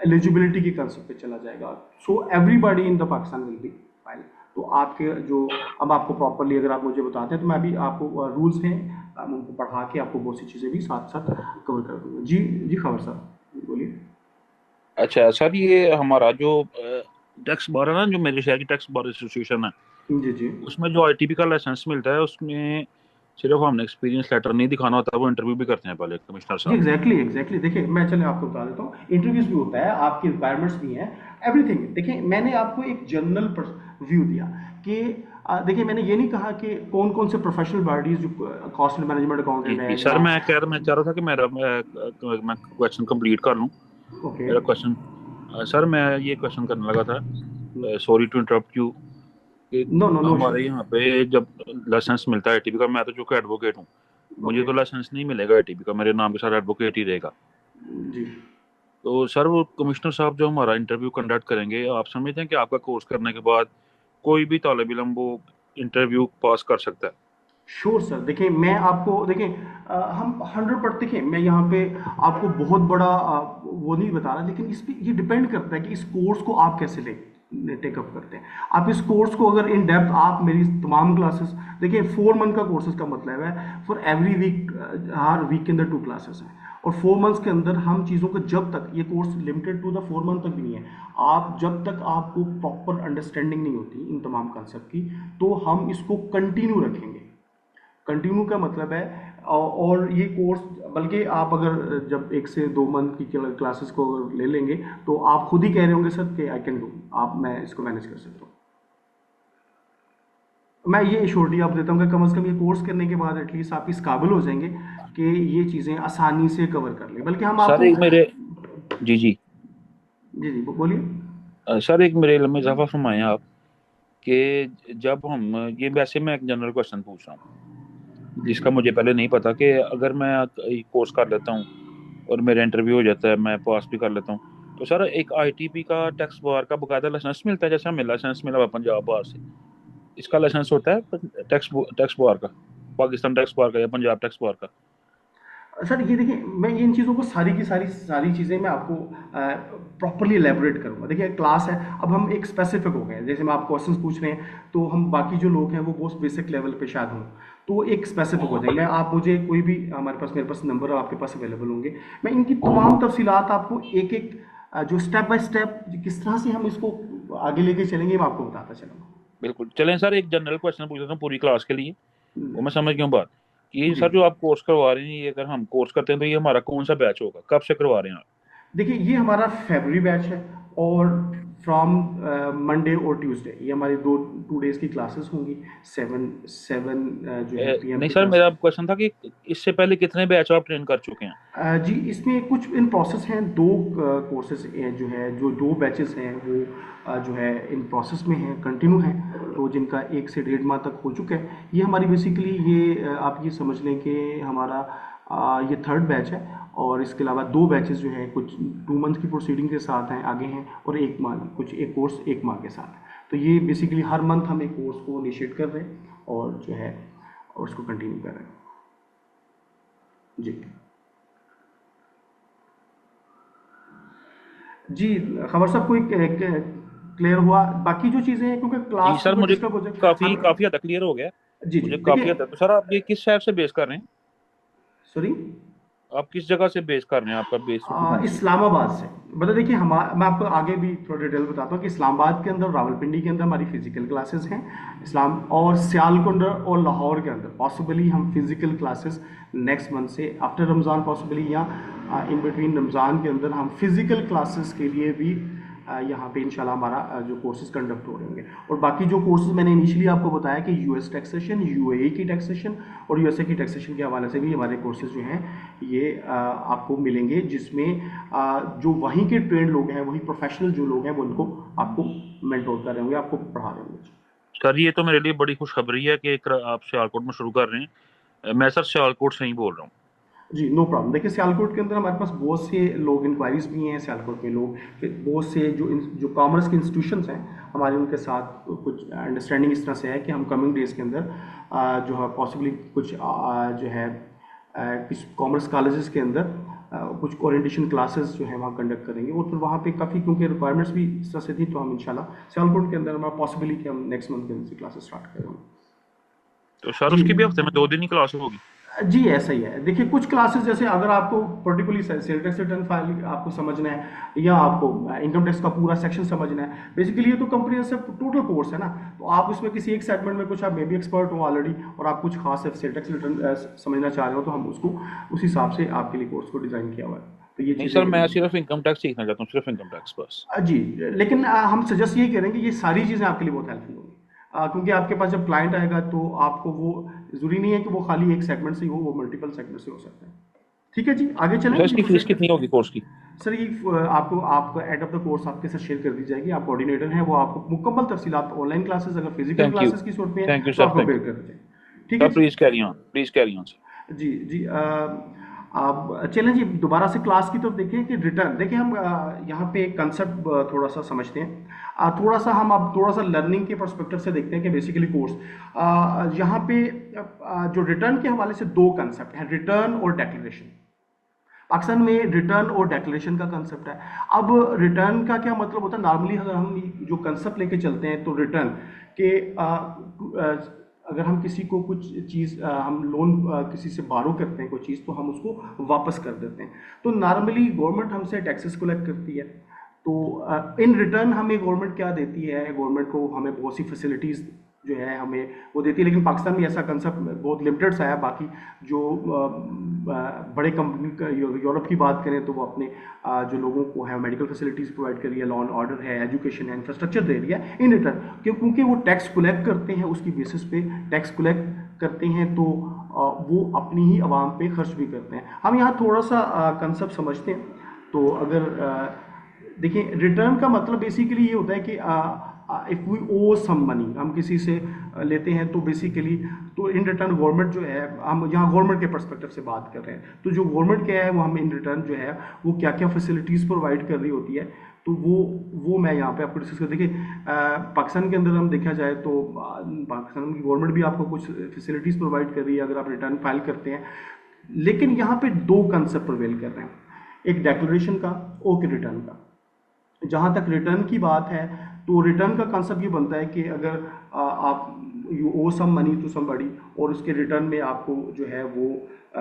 एलिजिबिलिटी के कंसेप्ट पे चला जाएगा। So everybody in the Pakistan will be file. तो आपके जो अब आपको प्रॉपरली अगर आप मुझे बताते हैं तो मैं भी आपको रूल्स हैं उनको पढ़ा के आपको बहुत सी चीज़ें भी साथ साथ कवर कर दूंगा। जी जी खबर साहब बोलिए। अच्छा सर, ये हमारा जो टैक्स बार है ना, जो मेरे शहर की टैक्स बार एसोसिएशन है, जी जी। उसमें जो आईटीपी का लाइसेंस मिलता है उसमें सिर्फ हमने एक्सपीरियंस लेटर नहीं दिखाना होता, वो इंटरव्यू भी करते हैं पहले कमिश्नर जी साहब। एग्जैक्टली। देखिए मैं चले आपको बता देता हूँ, इंटरव्यूज भी होता है, आपकी रिक्वायरमेंट्स भी हैं, एवरीथिंग। देखिए मैंने आपको एक जनरल व्यू दिया कि देखिए मैंने ये नहीं कहा कि कौन कौन से प्रोफेशनल बॉडीज जो कॉस्ट मैनेजमेंट अकाउंटेंट है सर या मैं चाह रहा था कि मैं क्वेश्चन कंप्लीट कर लूँ। ओके। मेरा क्वेश्चन सर, मैं ये क्वेश्चन करने लगा था, सॉरी टू इंटरप्ट यू, कि नो नो नो हमारे यहाँ पे जब लाइसेंस मिलता है एटीपी का, मैं तो चूंकि एडवोकेट हूँ, मुझे ओके तो लाइसेंस नहीं मिलेगा एटीपी का, मेरे नाम के साथ एडवोकेट ही रहेगा। जी। तो सर वो कमिश्नर साहब जो हमारा इंटरव्यू कंडक्ट करेंगे, आप समझते हैं कि आपका कोर्स करने के बाद कोई भी तालिब इल्म वो इंटरव्यू पास कर सकता है? श्योर सर, देखिए मैं आपको देखिए हम 100% देखिए मैं यहाँ पे आपको बहुत बड़ा वो नहीं बता रहा, लेकिन इस पे ये डिपेंड करता है कि इस कोर्स को आप कैसे ले टेकअप करते हैं। आप इस कोर्स को अगर इन डेप्थ आप मेरी तमाम क्लासेस देखिए, 4 मंथ का कोर्सेज का मतलब है फॉर एवरी वीक, हर वीक के अंदर 2 क्लासेस हैं, और 4 मंथ्स के अंदर हम चीज़ों को, जब तक ये course limited to the 4 month तक भी नहीं है, आप जब तक आपको प्रॉपर अंडरस्टैंडिंग नहीं होती इन तमाम कंसेप्ट की, तो हम इसको कंटिन्यू रखेंगे। कंटिन्यू का मतलब है और ये कोर्स, बल्कि आप अगर जब 1 से 2 मंथ की क्लासेस को अगर ले लेंगे, तो आप खुद ही कह रहे होंगे सर कि आई कैन डू, आप मैं इसको मैनेज कर सकता हूँ। मैं ये एश्योरिटी आप देता हूँ कि कम से कम ये कोर्स करने के बाद एटलीस्ट आप इस काबिल हो जाएंगे कि ये चीज़ें आसानी से कवर कर लें। बल्कि हम सर आपको, एक मेरे जी जी जी जी बोलिए। सर एक मेरे इल्म में इजाफा फरमाएं आप कि जब हम, ये वैसे मैं एक जनरल क्वेश्चन पूछ रहा हूँ जी जिसका मुझे पहले नहीं पता, कि अगर मैं कोर्स कर लेता हूँ और मेरा इंटरव्यू हो जाता है, मैं पास भी कर लेता हूँ, तो सर एक आईटीपी का टैक्स बार का बकायदा लाइसेंस मिलता है, जैसे हमें लाइसेंस मिला हुआ पंजाब बार से, इसका लाइसेंस होता है टैक्स टैक्स बार का, पाकिस्तान टैक्स बार का या पंजाब टैक्स बार का? सर ये देखिए, मैं इन चीज़ों को सारी की सारी चीज़ें मैं आपको प्रॉपरली एलेबोरेट करूंगा। देखिए क्लास है, अब हम एक स्पेसिफिक हो गए, जैसे मैं आप क्वेश्चंस पूछ रहे हैं, तो हम बाकी जो लोग हैं वो बहुत बेसिक लेवल पे शायद हों, तो एक स्पेसिफिक हो जाए। मैं आप मुझे कोई भी, मेरे पास नंबर आपके पास अवेलेबल होंगे, मैं इनकी तमाम तफसीलात आपको एक एक जो स्टेप बाय स्टेप किस तरह से हम इसको आगे लेके चलेंगे, मैं आपको बताता चलूँगा। बिल्कुल, चलें सर एक जनरल क्वेश्चन पूछ लेता हूँ पूरी क्लास के लिए, वो मैं समझ गया हूँ बात, कि जी सर जो आप कोर्स करवा रहे हैं, ये अगर हम कोर्स करते हैं तो ये हमारा कौन सा बैच होगा, कब से करवा रहे हैं आप? देखिए, ये हमारा फरवरी बैच है, और फ्रॉम मंडे और ट्यूसडे ये हमारी 2 डेज की क्लासेस होंगी। 7 जो है पीएम नहीं की सर, क्लास। मेरा क्वेश्चन था कि इससे पहले कितने बैच आप ट्रेन कर चुके हैं? जी, इसमें कुछ इन प्रोसेस हैं, 2 कोर्सेज जो है, जो 2 बैचेस हैं वो जो है इन प्रोसेस में हैं, कंटिन्यू हैं, तो जिनका 1 से 1.5 माह तक हो चुका है। ये हमारी बेसिकली ये आप ये समझ लें कि हमारा ये थर्ड बैच है, और इसके अलावा 2 बैचेस जो है कुछ 2 मंथ की प्रोसीडिंग के साथ हैं, आगे हैं, और 1 माह कुछ एक कोर्स 1 माह के साथ है। तो ये बेसिकली हर मंथ हम एक कोर्स को इनिशिएट कर रहे हैं और जो है और उसको कंटिन्यू कर रहे हैं। जी जी, खबर साहब कोई क्लियर हुआ? बाकी जो चीज़ें हैं, क्योंकि जी क्लास सर, को मुझे डिस्टर्ब हो जाए काफी हम। काफी हद तक क्लियर हो गया, जी जी मुझे काफी देखिए, हद तक। तो सर आप ये किस शहर से बेस कर रहे हैं? सॉरी, आप किस जगह से बेस कर रहे हैं, आपका बेस सिटी कौन सी है? इस्लामाबाद से। मतलब देखिए, हम मैं आपको आगे भी थोड़ा डिटेल बताता हूँ कि इस्लामाबाद के अंदर, रावलपिंडी के अंदर हमारी फिजिकल क्लासेस हैं, इस्लाम और सियालकोट और लाहौर के अंदर पॉसिबली हम फिजिकल क्लासेस नेक्स्ट मंथ से आफ्टर रमज़ान पॉसिबली, या इन बिटवीन रमज़ान के अंदर हम फिजिकल क्लासेस के लिए भी यहाँ पे इंशाल्लाह हमारा जो कोर्सेज कंडक्ट हो रहे होंगे। और बाकी जो कोर्सेज मैंने इनिशियली आपको बताया कि यूएस टैक्सेशन, यूएई की टैक्सेशन और यूएसए की टैक्सेशन के हवाले से भी हमारे कोर्सेज जो हैं ये आपको मिलेंगे, जिसमें जो वहीं के ट्रेंड लोग हैं, वही प्रोफेशनल जो लोग हैं, वो उनको आपको मेंटोर कर रहे होंगे, आपको पढ़ा रहे होंगे। सर ये तो मेरे लिए बड़ी खुशखबरी है कि आप सियालकोट में शुरू कर रहे हैं। मैं सर सियालकोट से ही बोल रहा हूँ। जी, नो प्रॉब्लम। देखिए, सियालकोट के अंदर हमारे पास बहुत से लोग, इंक्वायरीज भी हैं सियालकोट में लोग, फिर बहुत से जो कॉमर्स के इंस्टीट्यूशंस हैं हमारे, उनके साथ कुछ अंडरस्टैंडिंग इस तरह से है कि हम कमिंग डेज के अंदर जो है पॉसिबली कुछ जो है कुछ कॉमर्स कॉलेजेस के अंदर कुछ ओरिएंटेशन क्लासेस जो है वहाँ कंडक्ट करेंगे, और फिर वहाँ पे काफ़ी, क्योंकि रिक्वायरमेंट्स भी इस तरह से थी, तो हम इंशाल्लाह सियालकोट के अंदर हमारा पॉसिबली कि हम नेक्स्ट मंथ के अंदर से क्लासेस स्टार्ट करेंगे। तो सर जी उसकी भी हफ्ते में 2 दिन ही क्लास होगी? जी, ऐसा ही है। देखिए, कुछ क्लासेस जैसे अगर आपको particularly cell tax return file आपको समझना है, या आपको इनकम टैक्स का पूरा सेक्शन समझना है, बेसिकली ये तो कंप्रिहेंसिव टोटल कोर्स है ना, तो आप उसमें किसी एक सेगमेंट में कुछ, आप मे बी एक्सपर्ट हो ऑलरेडी, और आप कुछ खास सेल टैक्स रिटर्न समझना चाह रहे हो, तो हम उसको उस हिसाब से आपके लिए कोर्स को डिज़ाइन किया हुआ है। तो ये नहीं सर, मैं चीज़ें सिर्फ इनकम टैक्स सीखना चाहता हूँ, सिर्फ इनकम टैक्स बस। जी, लेकिन हम सजेस्ट यही करेंगे, ये सारी चीज़ें आपके लिए बहुत हेल्पफुल होंगी, क्योंकि आपके पास जब क्लाइंट आएगा तो आपको वो ज़रूरी नहीं है कि वो खाली एक सेगमेंट से ही हो, वो मल्टीपल सेगमेंट से हो सकता है। ठीक है जी, आगे तो चलें, सर जी इसकी फीस प्रोसीड कितनी करें। होगी कोर्स की? सर ये आपको एंड ऑफ द कोर्स आपके साथ शेयर कर दी जाएगी। आप कोऑर्डिनेटर हैं, वो आपको मुकम्मल तफसीलात ऑनलाइन क्लासेस अगर फिजिकल थैंक यू, क्लासेस की सूरत में है थैंक यू तो सर, आपको थैंक पेड यू कर देते हैं। ठीक है सर। जी। Please carry on sir. जी जी आप चलें जी दोबारा से क्लास की तरफ देखें कि रिटर्न देखिए हम यहाँ पे एक कंसेप्ट थोड़ा सा समझते हैं। थोड़ा सा हम अब थोड़ा सा लर्निंग के पर्सपेक्टिव से देखते हैं कि बेसिकली कोर्स यहाँ पे जो रिटर्न के हवाले से दो कंसेप्ट हैं, रिटर्न और डेक्लेरेशन। पाकिस्तान में रिटर्न और डेक्लेरेशन का कंसेप्ट है। अब रिटर्न का क्या मतलब होता है, नॉर्मली अगर हम जो कंसेप्ट लेके चलते हैं तो रिटर्न के अगर हम किसी को कुछ चीज़ हम लोन किसी से बारो करते हैं कोई चीज़ तो हम उसको वापस कर देते हैं। तो नॉर्मली गवर्नमेंट हमसे टैक्सेस कलेक्ट करती है, तो इन रिटर्न हमें गवर्नमेंट क्या देती है, गवर्नमेंट को हमें बहुत सी फैसिलिटीज़ जो है हमें वो देती है। लेकिन पाकिस्तान में ऐसा कंसेप्ट बहुत लिमिटेड सा है। बाकी जो बड़े कंपनी का यूरोप की बात करें तो वो अपने जो लोगों को है मेडिकल फैसिलिटीज़ प्रोवाइड कर रही है, लॉ एंड ऑर्डर है, एजुकेशन है, इंफ्रास्ट्रक्चर दे रही है इन रिटर्न। क्योंकि वो टैक्स कलेक्ट करते हैं, उसकी बेसिस पे टैक्स कलेक्ट करते हैं तो वो अपनी ही आवाम पे खर्च भी करते हैं। हम यहाँ थोड़ा सा कंसेप्ट समझते हैं। तो अगर देखिए रिटर्न का मतलब बेसिकली ये होता है कि if we owe some money, हम किसी से लेते हैं तो बेसिकली तो इन रिटर्न गवर्नमेंट जो है, हम यहाँ गवर्नमेंट के पर्सपेक्टिव से बात कर रहे हैं, तो जो गवर्नमेंट क्या है वो हमें इन रिटर्न जो है वो क्या क्या फैसिलिटीज़ प्रोवाइड कर रही होती है, तो वो मैं यहाँ पे आपको डिस्कस कर। देखिए पाकिस्तान के अंदर हम देखा जाए तो पाकिस्तान की गवर्नमेंट भी आपको कुछ फैसिलिटीज़ प्रोवाइड कर रही है अगर आप रिटर्न फाइल करते हैं। लेकिन यहाँ पे दो कंसेप्ट प्रिवेल कर रहे हैं, एक डेक्लेरेशन का और एक रिटर्न का। जहाँ तक रिटर्न की बात है तो रिटर्न का कंसेप्ट ये बनता है कि अगर आप you owe some money to somebody और उसके रिटर्न में आपको जो है वो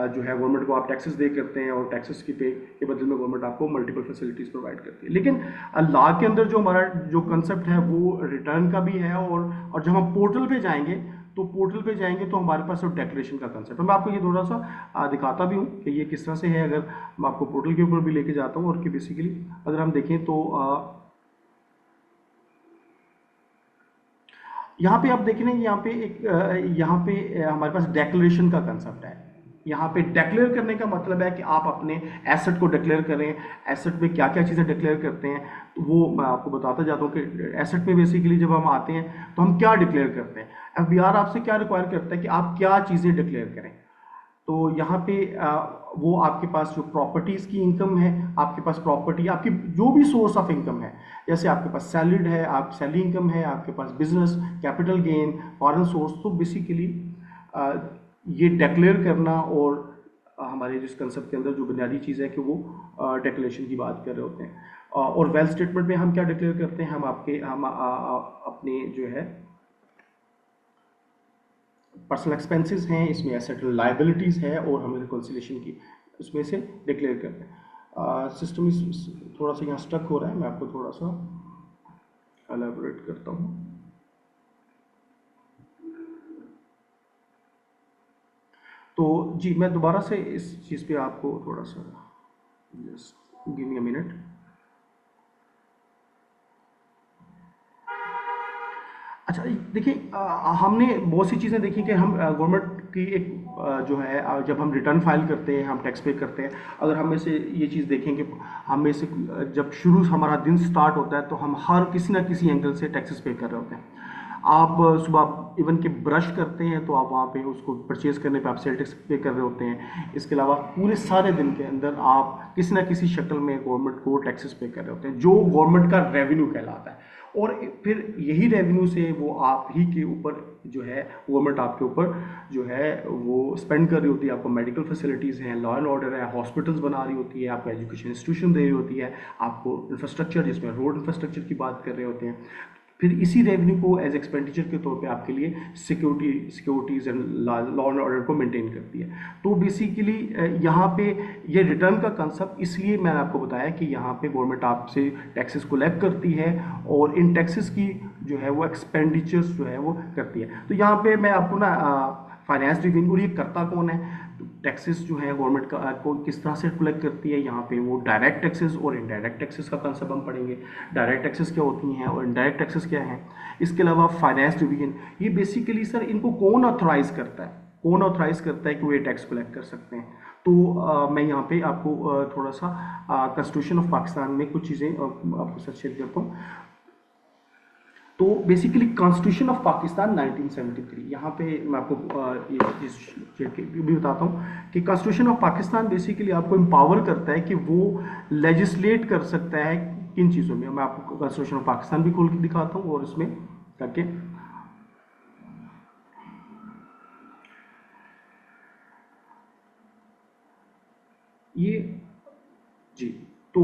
जो है गवर्नमेंट को आप टैक्सेस दे करते हैं और टैक्सेस की पे के बदले में गवर्नमेंट आपको मल्टीपल फैसिलिटीज़ प्रोवाइड करती है। लेकिन लॉ के अंदर जो हमारा जो कंसेप्ट है वो रिटर्न का भी है और जब हम पोर्टल पे जाएंगे तो हमारे पास तो डेक्लेरेशन का कंसेप्ट है। मैं आपको ये थोड़ा सा दिखाता भी हूँ कि ये किस तरह से है। अगर मैं आपको पोर्टल के ऊपर भी लेके जाता हूँ और कि बेसिकली अगर हम देखें तो यहाँ पे आप देख रहे हैं यहाँ पे हमारे पास डेक्लेरेशन का कंसेप्ट है। यहाँ पे डिक्लेयर करने का मतलब है कि आप अपने एसेट को डिक्लेयर करें। एसेट में क्या क्या चीज़ें डिक्लेयर करते हैं तो वो मैं आपको बताता जाता हूँ कि एसेट में बेसिकली जब हम आते हैं तो हम क्या डिक्लेयर करते हैं। एफबीआर आपसे क्या रिक्वायर करता है कि आप क्या चीज़ें डिक्लेयर करें। तो यहाँ पे वो आपके पास जो प्रॉपर्टीज़ की इनकम है, आपके पास प्रॉपर्टी आपकी जो भी सोर्स ऑफ इनकम है, जैसे आपके पास सैलरीड है, आप सैलरी इनकम है, आपके पास business, capital gain, foreign source, तो बेसिकली ये डिक्लेयर करना और हमारे जिस कंसेप्ट के अंदर जो बुनियादी चीज़ है कि वो डिक्लेरेशन की बात कर रहे होते हैं। और वेल्थ स्टेटमेंट में हम क्या डिक्लेयर करते हैं, हम अपने जो है पर्सनल एक्सपेंसेस हैं, इसमें एसेट लायबिलिटीज़ है और हमें रिकॉन्सिलेशन की उसमें से डिक्लेयर करते हैं। सिस्टम थोड़ा सा यहाँ स्टक हो रहा है, मैं आपको थोड़ा सा एलैबोरेट करता हूँ। तो जी मैं दोबारा से इस चीज़ पे आपको थोड़ा सा just give me a minute. अच्छा देखिए हमने बहुत सी चीज़ें देखी कि हम गवर्नमेंट की एक जो है जब हम रिटर्न फाइल करते हैं, हम टैक्स पे करते हैं, अगर हम में से ये चीज़ देखें कि हम में से जब शुरू हमारा दिन स्टार्ट होता है तो हम हर किसी ना किसी एंगल से टैक्सेस पे कर रहे होते हैं। आप सुबह इवन के ब्रश करते हैं तो आप वहाँ पे उसको परचेज़ करने पे आप सेल टैक्स पे कर रहे होते हैं। इसके अलावा पूरे सारे दिन के अंदर आप किसी ना किसी शक्ल में गवर्नमेंट को टैक्सेस पे कर रहे होते हैं, जो गवर्नमेंट का रेवेन्यू कहलाता है। और फिर यही रेवेन्यू से वो आप ही के ऊपर जो है गवर्नमेंट आपके ऊपर जो है वो स्पेंड कर रही होती है। आपको मेडिकल फैसिलिटीज़ हैं, लॉ एंड ऑर्डर है, हॉस्पिटल्स बना रही होती है, आपको एजुकेशन इंस्टीट्यूशन दे रही होती है, आपको इंफ्रास्ट्रक्चर जिसमें रोड इंफ्रास्ट्रक्चर की बात कर रहे होते हैं। फिर इसी रेवेन्यू को एज एक्सपेंडिचर के तौर पे आपके लिए securities and law and order को मेंटेन करती है। तो बेसिकली यहाँ पे ये रिटर्न का कंसेप्ट इसलिए मैंने आपको बताया कि यहाँ पे गवर्नमेंट आपसे टैक्सेस कलेक्ट करती है और इन टैक्सेस की जो है वो एक्सपेंडिचर्स जो है वो करती है। तो यहाँ पे मैं आपको ना फाइनेंस रिवेन्यू, और ये करता कौन है, टैक्सेस जो है गवर्नमेंट का को किस तरह से कलेक्ट करती है। यहाँ पे वो डायरेक्ट टैक्सेस और इनडायरेक्ट टैक्सेस का कंसेप्ट हम पढ़ेंगे। डायरेक्ट टैक्सेस क्या होती हैं और इनडायरेक्ट टैक्सेस क्या हैं। इसके अलावा फाइनेंस डिवीजन, ये बेसिकली सर इनको कौन ऑथराइज करता है कि वो ये टैक्स कलेक्ट कर सकते हैं। तो मैं यहाँ पे आपको थोड़ा सा कॉन्स्टिट्यूशन ऑफ पाकिस्तान में कुछ चीज़ें आपके साथ शेयर करता हूँ। तो बेसिकली कॉन्स्टिट्यूशन ऑफ पाकिस्तान 1973, यहाँ पे मैं आपको ये भी बताता हूँ कि कॉन्स्टिट्यूशन ऑफ पाकिस्तान बेसिकली आपको एम्पावर करता है कि वो लेजिस्लेट कर सकता है किन चीज़ों में। मैं आपको कॉन्स्टिट्यूशन ऑफ पाकिस्तान भी खोल के दिखाता हूँ और इसमें करके ये जी। तो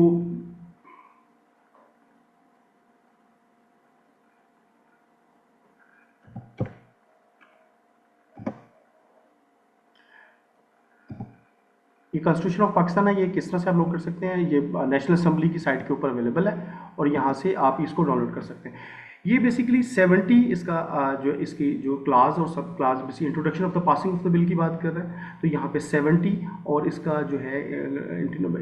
ये कॉन्स्टिट्यूशन ऑफ पाकिस्तान है, ये किस तरह से आप लोग कर सकते हैं, ये नेशनल असेंबली की साइट के ऊपर अवेलेबल है और यहाँ से आप इसको डाउनलोड कर सकते हैं। ये बेसिकली 70 इसका जो इसकी जो क्लास और सब class basic introduction of the passing of the bill की बात कर रहे हैं, तो यहाँ पे 70 और इसका जो है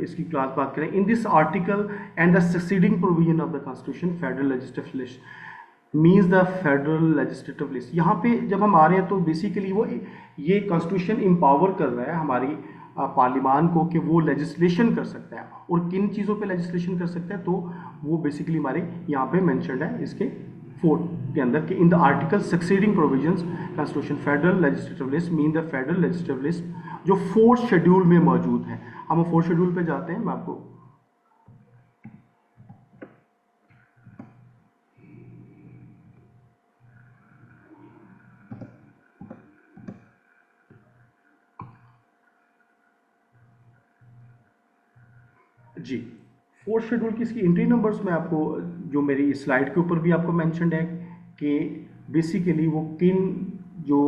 इसकी क्लास बात करें, in this article and the succeeding provision of the constitution federal legislative list means the federal legislative list. यहाँ पे जब हम आ रहे हैं तो बेसिकली वो ये कॉन्स्टिट्यूशन एम्पावर कर रहा है हमारी पार्लियामान को कि वो लेजिस्लेशन कर सकता है। और किन चीज़ों पे लेजिस्लेशन कर सकता है, तो वो बेसिकली हमारे यहाँ पे मेंशन्ड है इसके 4 के अंदर कि in the article succeeding provisions constitution federal legislative list mean the federal legislative list, जो 4th शेड्यूल में मौजूद है। हम 4th शेड्यूल पे जाते हैं, मैं आपको जी 4th शेड्यूल की इसकी एंट्री नंबर्स में आपको जो मेरी स्लाइड के ऊपर भी आपको मेंशन्ड है कि बेसिकली वो किन जो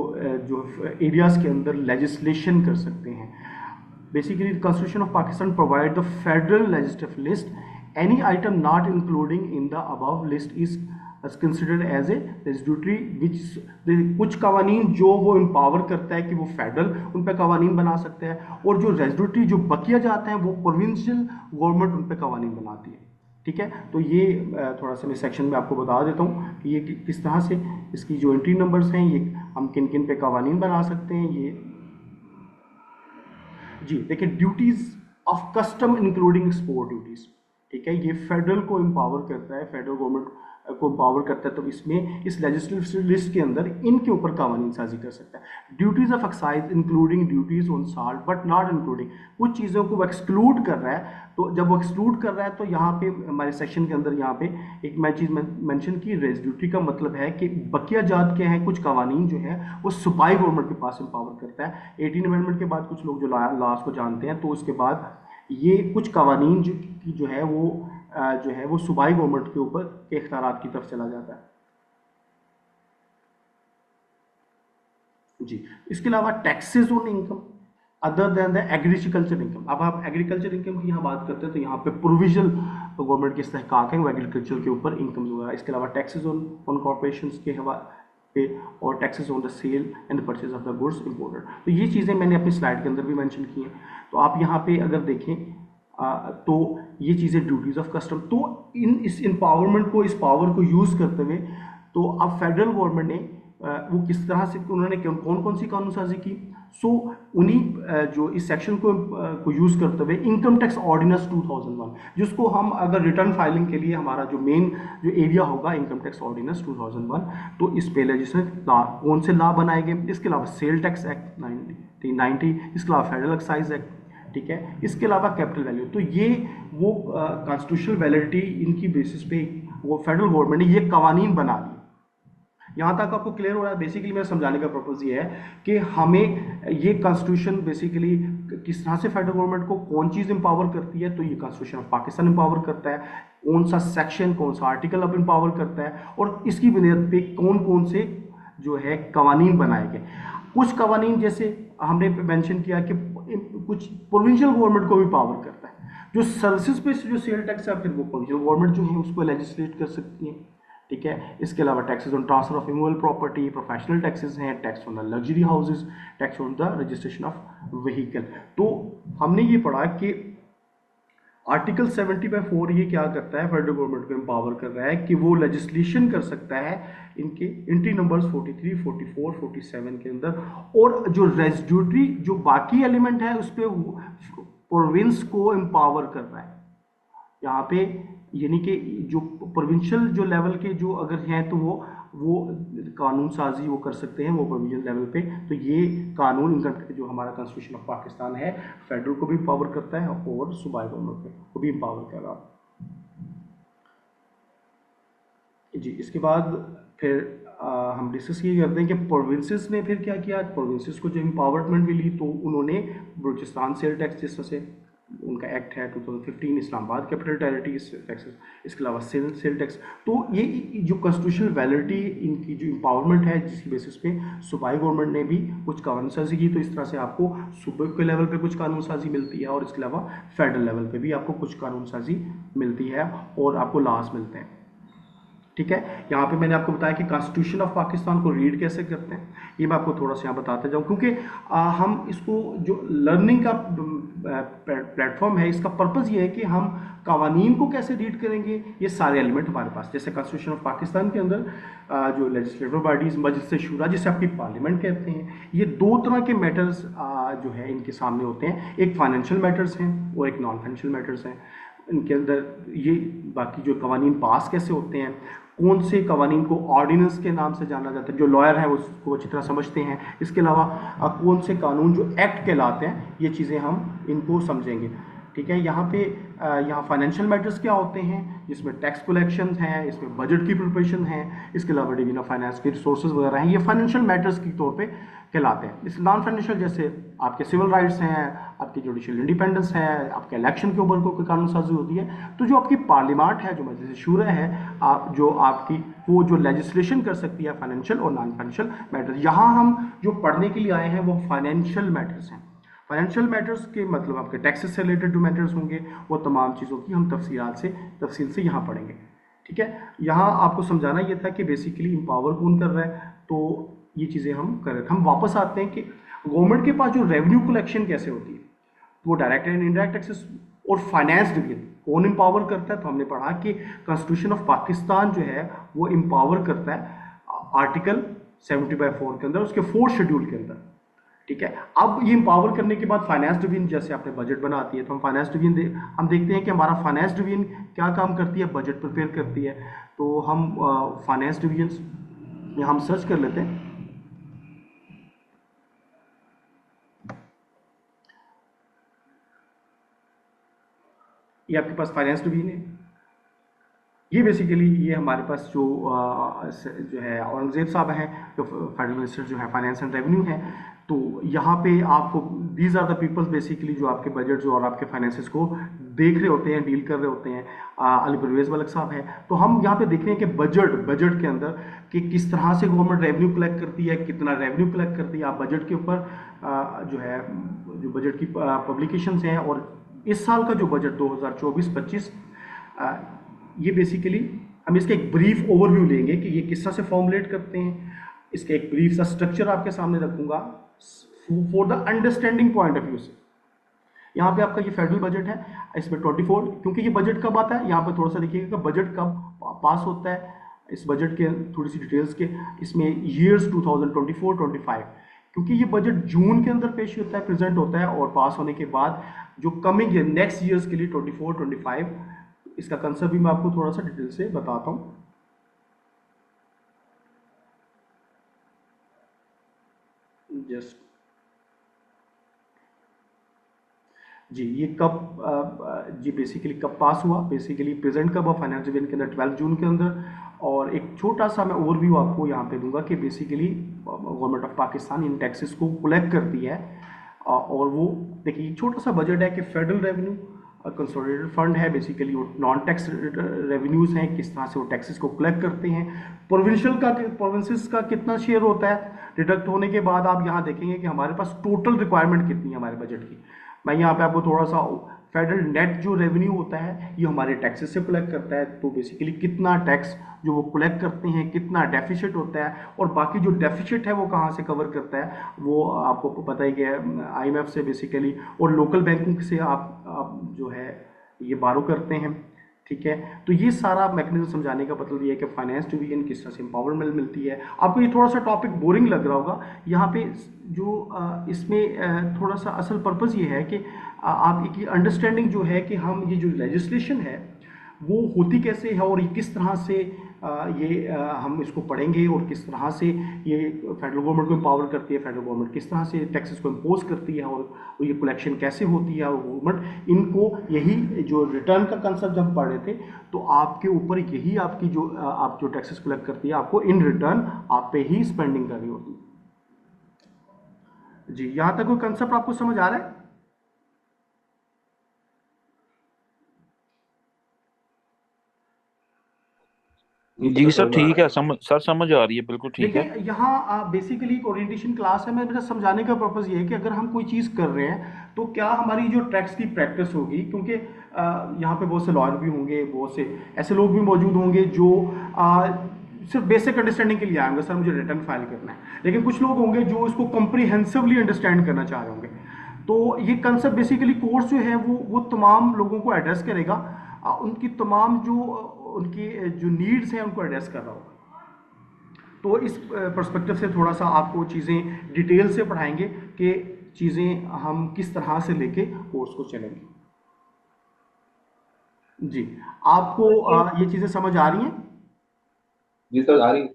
एरियाज के अंदर लेजिस्लेशन कर सकते हैं। Basically constitution of Pakistan provide the federal legislative list any item not including in the above list is considered as a residuary which, कुछ कवानीन जो वो एम्पावर करता है कि वो फेडरल उन पर कवानीन बना सकते हैं, और जो रेजिड्यूटरी जो बकिया जाते हैं वो प्रोविंशियल गवर्नमेंट उन पर कवानीन बनाती है। ठीक है, तो ये थोड़ा सा मैं सेक्शन में आपको बता देता हूँ कि ये किस तरह से इसकी जो एंट्री नंबर्स हैं, ये हम किन किन पे कवानीन बना सकते हैं। ये जी देखिए, duties of custom including export duties. ठीक है, ये फेडरल को एम्पावर करता है, फेडरल गवर्नमेंट को एम्पावर करता है, तो इसमें इस लेजिस्लेटिव लिस्ट के अंदर इनके ऊपर कानूनी साजी कर सकता है। Duties of excise including duties on salt but not including, कुछ चीज़ों को वो एक्सक्लूड कर रहा है। तो जब वो एक्सक्लूड कर रहा है तो यहाँ पे हमारे सेक्शन के अंदर यहाँ पे एक मैं चीज़ मेंशन की, रेजिड्यूटरी का मतलब है कि बकिया जात के हैं कुछ कवानीन जो है वो सूबाई गवर्नमेंट के पास एम्पावर करता है। 18 अमेंडमेंट के बाद कुछ लोग जो लॉज को जानते हैं, तो उसके बाद ये कुछ कवानीन जो है वो सूबाई गवर्नमेंट के ऊपर के इख्तियारात की तरफ चला जाता है। जी, इसके अलावा taxes on income other than the agriculture income. अब आप एग्रीकल्चर इनकम की यहाँ बात करते हैं तो यहाँ पे प्रोविजनल गवर्नमेंट के इस्तेहकाक हैं वो एग्रीकल्चर के ऊपर इनकम वगैरह। इसके अलावा टैक्सेस ऑन कॉर्पोरेशन के पे और taxes on the sale and the purchase of the goods imported. तो ये चीज़ें मैंने अपनी स्लाइड के अंदर भी मेंशन की हैं। तो आप यहाँ पे अगर देखें तो ये चीज़ें ड्यूटीज़ ऑफ कस्टम, तो इस एम्पावरमेंट को, इस पावर को यूज़ करते हुए तो अब फेडरल गवर्नमेंट ने वो किस तरह से, उन्होंने कौन कौन सी कानून साजी की। सो उन्हीं जो इस सेक्शन को यूज़ करते हुए इनकम टैक्स ऑर्डिनेंस 2001, जिसको हम अगर रिटर्न फाइलिंग के लिए हमारा जो मेन जो एरिया होगा इनकम टैक्स ऑर्डिनेंस 2001, तो इस पे लेजिस्लेशन कौन से लॉ बनाए गए। इसके अलावा सेल टैक्स एक्ट 1990, इसके अलावा फेडरल एक्साइज एक्ट, ठीक है, इसके अलावा कैपिटल वैल्यू। तो ये वो कॉन्स्टिट्यूशनल वैलिडिटी इनकी बेसिस पे वो फेडरल गवर्नमेंट ने ये कवानीन बना दी। यहाँ तक आपको क्लियर हो रहा है। बेसिकली मेरा समझाने का पर्पज़ ये है कि हमें ये कॉन्स्टिट्यूशन बेसिकली किस तरह से फेडरल गवर्नमेंट को कौन चीज़ एम्पावर करती है। तो ये कॉन्स्टिट्यूशन ऑफ पाकिस्तान एम्पावर करता है, कौन सा सेक्शन, कौन सा आर्टिकल अब एम्पावर करता है, और इसकी बुनियाद पे कौन कौन से जो है कवानीन बनाए गए। कुछ कवानीन जैसे हमने मेंशन किया कि कुछ प्रोविंशियल गवर्नमेंट को भी पावर करता है। जो सर्विसेज पे जो सेल टैक्स है, फिर वो प्रोविंशियल गवर्नमेंट जो है उसको लेजिस्लेट कर सकती है। ठीक है, इसके अलावा taxes on transfer of immovable property, professional taxes हैं, tax on the luxury houses, tax on the registration of vehicle. तो हमने ये पढ़ा कि आर्टिकल 70/4 ये क्या करता है, फेडरल गवर्नमेंट को एम्पावर कर रहा है कि वो लेजिस्लेशन कर सकता है इनके एंट्री नंबर्स 43, 44, 47 के अंदर, और जो रेजिड्यूटरी जो बाकी एलिमेंट है उस पर प्रोविंस को एम्पावर कर रहा है यहाँ पे। यानी कि जो प्रोविंशियल जो लेवल के जो अगर हैं तो वो कानून साजी वो कर सकते हैं वो प्रोविजन लेवल पे। तो ये कानून इनका जो हमारा कॉन्स्टिट्यूशन ऑफ पाकिस्तान है फेडरल को भी एम्पावर करता है और सूबाई गवर्नमेंट को भी एम्पावर कर रहा है जी। इसके बाद फिर हम डिस्कस ये करते हैं कि प्रोविंसेस ने फिर क्या किया। प्रोविंसेस को जो एम्पावरमेंट मिली तो उन्होंने बलूचिस्तान सेल टैक्स जिस तरह से उनका एक्ट है 2015, इस्लामाबाद कैपिटल टेरिटरी टैक्सेस, इसके अलावा सेल टैक्स। तो ये जो कॉन्स्टिट्यूशनल वैलिडिटी इनकी जो एम्पावरमेंट है जिसकी बेसिस पे सूबाई गवर्नमेंट ने भी कुछ कानून साजी की, तो इस तरह से आपको सूबे के लेवल पे कुछ कानून साजी मिलती है और इसके अलावा फेडरल लेवल पे भी आपको कुछ कानून साजी मिलती है और आपको लॉज मिलते हैं। ठीक है, यहाँ पे मैंने आपको बताया कि कॉन्स्टिट्यूशन ऑफ पाकिस्तान को रीड कैसे करते हैं, ये मैं आपको थोड़ा सा यहाँ बताते जाऊँ, क्योंकि हम इसको जो लर्निंग का प्लेटफॉर्म है इसका पर्पज़ ये है कि हम कवानीन को कैसे रीड करेंगे। ये सारे एलिमेंट हमारे पास, जैसे कॉन्स्टिट्यूशन ऑफ पाकिस्तान के अंदर जो लेजिस्लेटिव बॉडीज मजलिस शूरा जिसे आपकी पार्लियामेंट कहते हैं, ये दो तरह के मैटर्स जो है इनके सामने होते हैं। एक फाइनेंशियल मैटर्स हैं और एक नॉन फाइनेंशियल मैटर्स हैं। इनके अंदर ये बाकी जो कवानीन पास कैसे होते हैं, कौन से कवानीन को ऑर्डिनेंस के नाम से जाना जाता है, जो लॉयर है उसको अच्छी तरह समझते हैं। इसके अलावा कौन से कानून जो एक्ट कहलाते हैं, ये चीज़ें हम इनको समझेंगे। ठीक है, यहाँ पे यहाँ फाइनेंशियल मैटर्स क्या होते हैं, जिसमें टैक्स कलेक्शन हैं, इसमें बजट की प्रिपरेशन है, इसके अलावा डिवीजन ऑफ फाइनेंस के रिसोर्सेज वगैरह हैं, ये फाइनेंशियल मैटर्स के तौर पे कहलाते हैं। इस नॉन फाइनेंशियल जैसे आपके सिविल राइट्स हैं, आपकी जुडिशियल इंडिपेंडेंस है, आपके इलेक्शन के ऊपर कोई कानून साजी होती है, तो जो आपकी पार्लियामेंट है, जो मजलिस शूरा है, जो आपकी वो जो लेजिस्लेशन कर सकती है फाइनेंशियल और नॉन फाइनेंशियल मैटर्स। यहाँ हम जो पढ़ने के लिए आए हैं वो फाइनेंशियल मैटर्स हैं। फाइनेंशियल मैटर्स के मतलब आपके टैक्सेस से रिलेटेड जो मैटर्स होंगे वो तमाम चीज़ों की हम तफसील से यहाँ पढ़ेंगे। ठीक है, यहाँ आपको समझाना ये था कि बेसिकली एम्पावर कौन कर रहा है, तो ये चीज़ें हम कर रहे हैं। हम वापस आते हैं कि गवर्नमेंट के पास जो रेवेन्यू कलेक्शन कैसे होती है, वो डायरेक्ट एंड इनडायरेक्ट टैक्सेस और फाइनेंस डिवीजन कौन एम्पावर करता है। तो हमने पढ़ा कि कॉन्स्टिट्यूशन ऑफ पाकिस्तान जो है वो एम्पावर करता है आर्टिकल 70/4 के अंदर, उसके 4th शेड्यूल के अंदर। ठीक है, अब ये एम्पावर करने के बाद फाइनेंस डिवीजन जैसे आपने बजट बनाती है, तो हम फाइनेंस डिवीजन हम देखते हैं कि हमारा फाइनेंस डिवीजन क्या काम करती है, बजट प्रिपेयर करती है। तो हम फाइनेंस डिवीजन हम सर्च कर लेते हैं। ये आपके पास फाइनेंस डिवीजन है। ये बेसिकली ये हमारे पास जो है औरंगजेब साहब हैं, जो फेडरल मिनिस्टर जो है फाइनेंस एंड रेवेन्यू है। तो यहाँ पे आपको these are the peoples basically जो आपके बजट और आपके फाइनेंसेस को देख रहे होते हैं, डील कर रहे होते हैं। अली परवेज मलिक साहब हैं। तो हम यहाँ पे देख रहे हैं कि बजट के अंदर कि किस तरह से गवर्नमेंट रेवेन्यू कलेक्ट करती है, कितना रेवेन्यू कलेक्ट करती है। आप बजट के ऊपर जो है जो बजट की पब्लिकेशंस हैं, और इस साल का जो बजट 2024-25 ये बेसिकली हम इसके एक ब्रीफ ओवरव्यू लेंगे कि ये किस तरह से फॉर्मुलेट करते हैं। इसका एक ब्रीफ सा स्ट्रक्चर आपके सामने रखूंगा for the understanding point of view से। यहाँ पे आपका ये फेडरल बजट है, इसमें 24, क्योंकि ये बजट कब आता है यहाँ पे थोड़ा सा देखिएगा बजट कब पास होता है। इस बजट के थोड़ी सी डिटेल्स के इसमें ईयर्स 2024-25, क्योंकि ये बजट जून के अंदर पेश होता है, प्रेजेंट होता है, और पास होने के बाद जो कमिंग ईयर नेक्स्ट ईयर्स के लिए 24-25 इसका कंसेप्ट भी मैं आपको थोड़ा सा डिटेल से बताता हूँ। जस्ट जी ये कब जी बेसिकली कब पास हुआ, बेसिकली प्रेजेंट कब हुआ फाइनेंस डिवीजन के अंदर 12 जून के अंदर। और एक छोटा सा मैं ओवरव्यू आपको यहाँ पे दूंगा कि basically government of Pakistan in taxes को कलेक्ट करती है। और वो देखिए छोटा सा बजट है कि फेडरल रेवेन्यू कंसोलिडेटेड फंड है, बेसिकली वो नॉन टैक्स रेवेन्यूज़ हैं, किस तरह से वो टैक्सेस को कलेक्ट करते हैं। प्रोविंसेस का कितना शेयर होता है डिडक्ट होने के बाद। आप यहाँ देखेंगे कि हमारे पास टोटल रिक्वायरमेंट कितनी है हमारे बजट की। मैं यहाँ पे आपको थोड़ा सा फेडरल नेट जो रेवेन्यू होता है ये हमारे टैक्सेस से कलेक्ट करता है, तो बेसिकली कितना टैक्स जो वो कलेक्ट करते हैं, कितना डेफिसिट होता है, और बाकी जो डेफिसिट है वो कहाँ से कवर करता है वो आपको पता ही है IMF से बेसिकली, और लोकल बैंकिंग से आप जो है ये बारो करते हैं, ठीक है। तो ये सारा मैकेनिज्म समझाने का मतलब ये है कि फाइनेंस डिवीजन किस तरह से एम्पावरमेंट मिलती है। आपको ये थोड़ा सा टॉपिक बोरिंग लग रहा होगा, यहाँ पे जो इसमें थोड़ा सा असल पर्पज़ ये है कि आप एक अंडरस्टैंडिंग जो है कि हम ये जो लेजिस्लेशन है वो होती कैसे है और ये किस तरह से हम इसको पढ़ेंगे और किस तरह से ये फेडरल गवर्नमेंट को एम्पावर करती है, फेडरल गवर्नमेंट किस तरह से टैक्सेस को इम्पोज करती है और ये कलेक्शन कैसे होती है और गवर्नमेंट इनको, यही जो रिटर्न का कंसेप्ट जब पढ़ रहे थे तो आपके ऊपर यही आपकी जो आप जो टैक्सेस कलेक्ट करती है आपको इन रिटर्न आप पे ही स्पेंडिंग करनी होती है। जी, यहाँ तक कोई कंसेप्ट आपको समझ आ रहा है? जी सर ठीक है, समझ आ रही है, बिल्कुल ठीक है। देखिए यहाँ बेसिकली एक ओरिएंटेशन क्लास है, मेरा समझाने का पर्पज़ ये है कि अगर हम कोई चीज़ कर रहे हैं तो क्या हमारी जो टैक्स की प्रैक्टिस होगी, क्योंकि यहाँ पे बहुत से लॉयर भी होंगे, बहुत से ऐसे लोग भी मौजूद होंगे जो सिर्फ बेसिक अंडरस्टैंडिंग के लिए आएंगे, सर मुझे रिटर्न फाइल करना है, लेकिन कुछ लोग होंगे जो इसको कॉम्प्रिहेंसिवली अंडरस्टैंड करना चाह रहे होंगे। तो ये कंसेप्ट बेसिकली कोर्स जो है वो तमाम लोगों को एड्रेस करेगा, उनकी तमाम जो उनकी जो नीड्स हैं उनको एड्रेस कर रहा होगा। तो इस पर्सपेक्टिव से थोड़ा सा आपको चीज़ें डिटेल से पढ़ाएंगे कि चीज़ें हम किस तरह से लेके कोर्स को चलेंगे। जी, आपको ये चीज़ें समझ आ रही हैं? जी सर, आ रही है।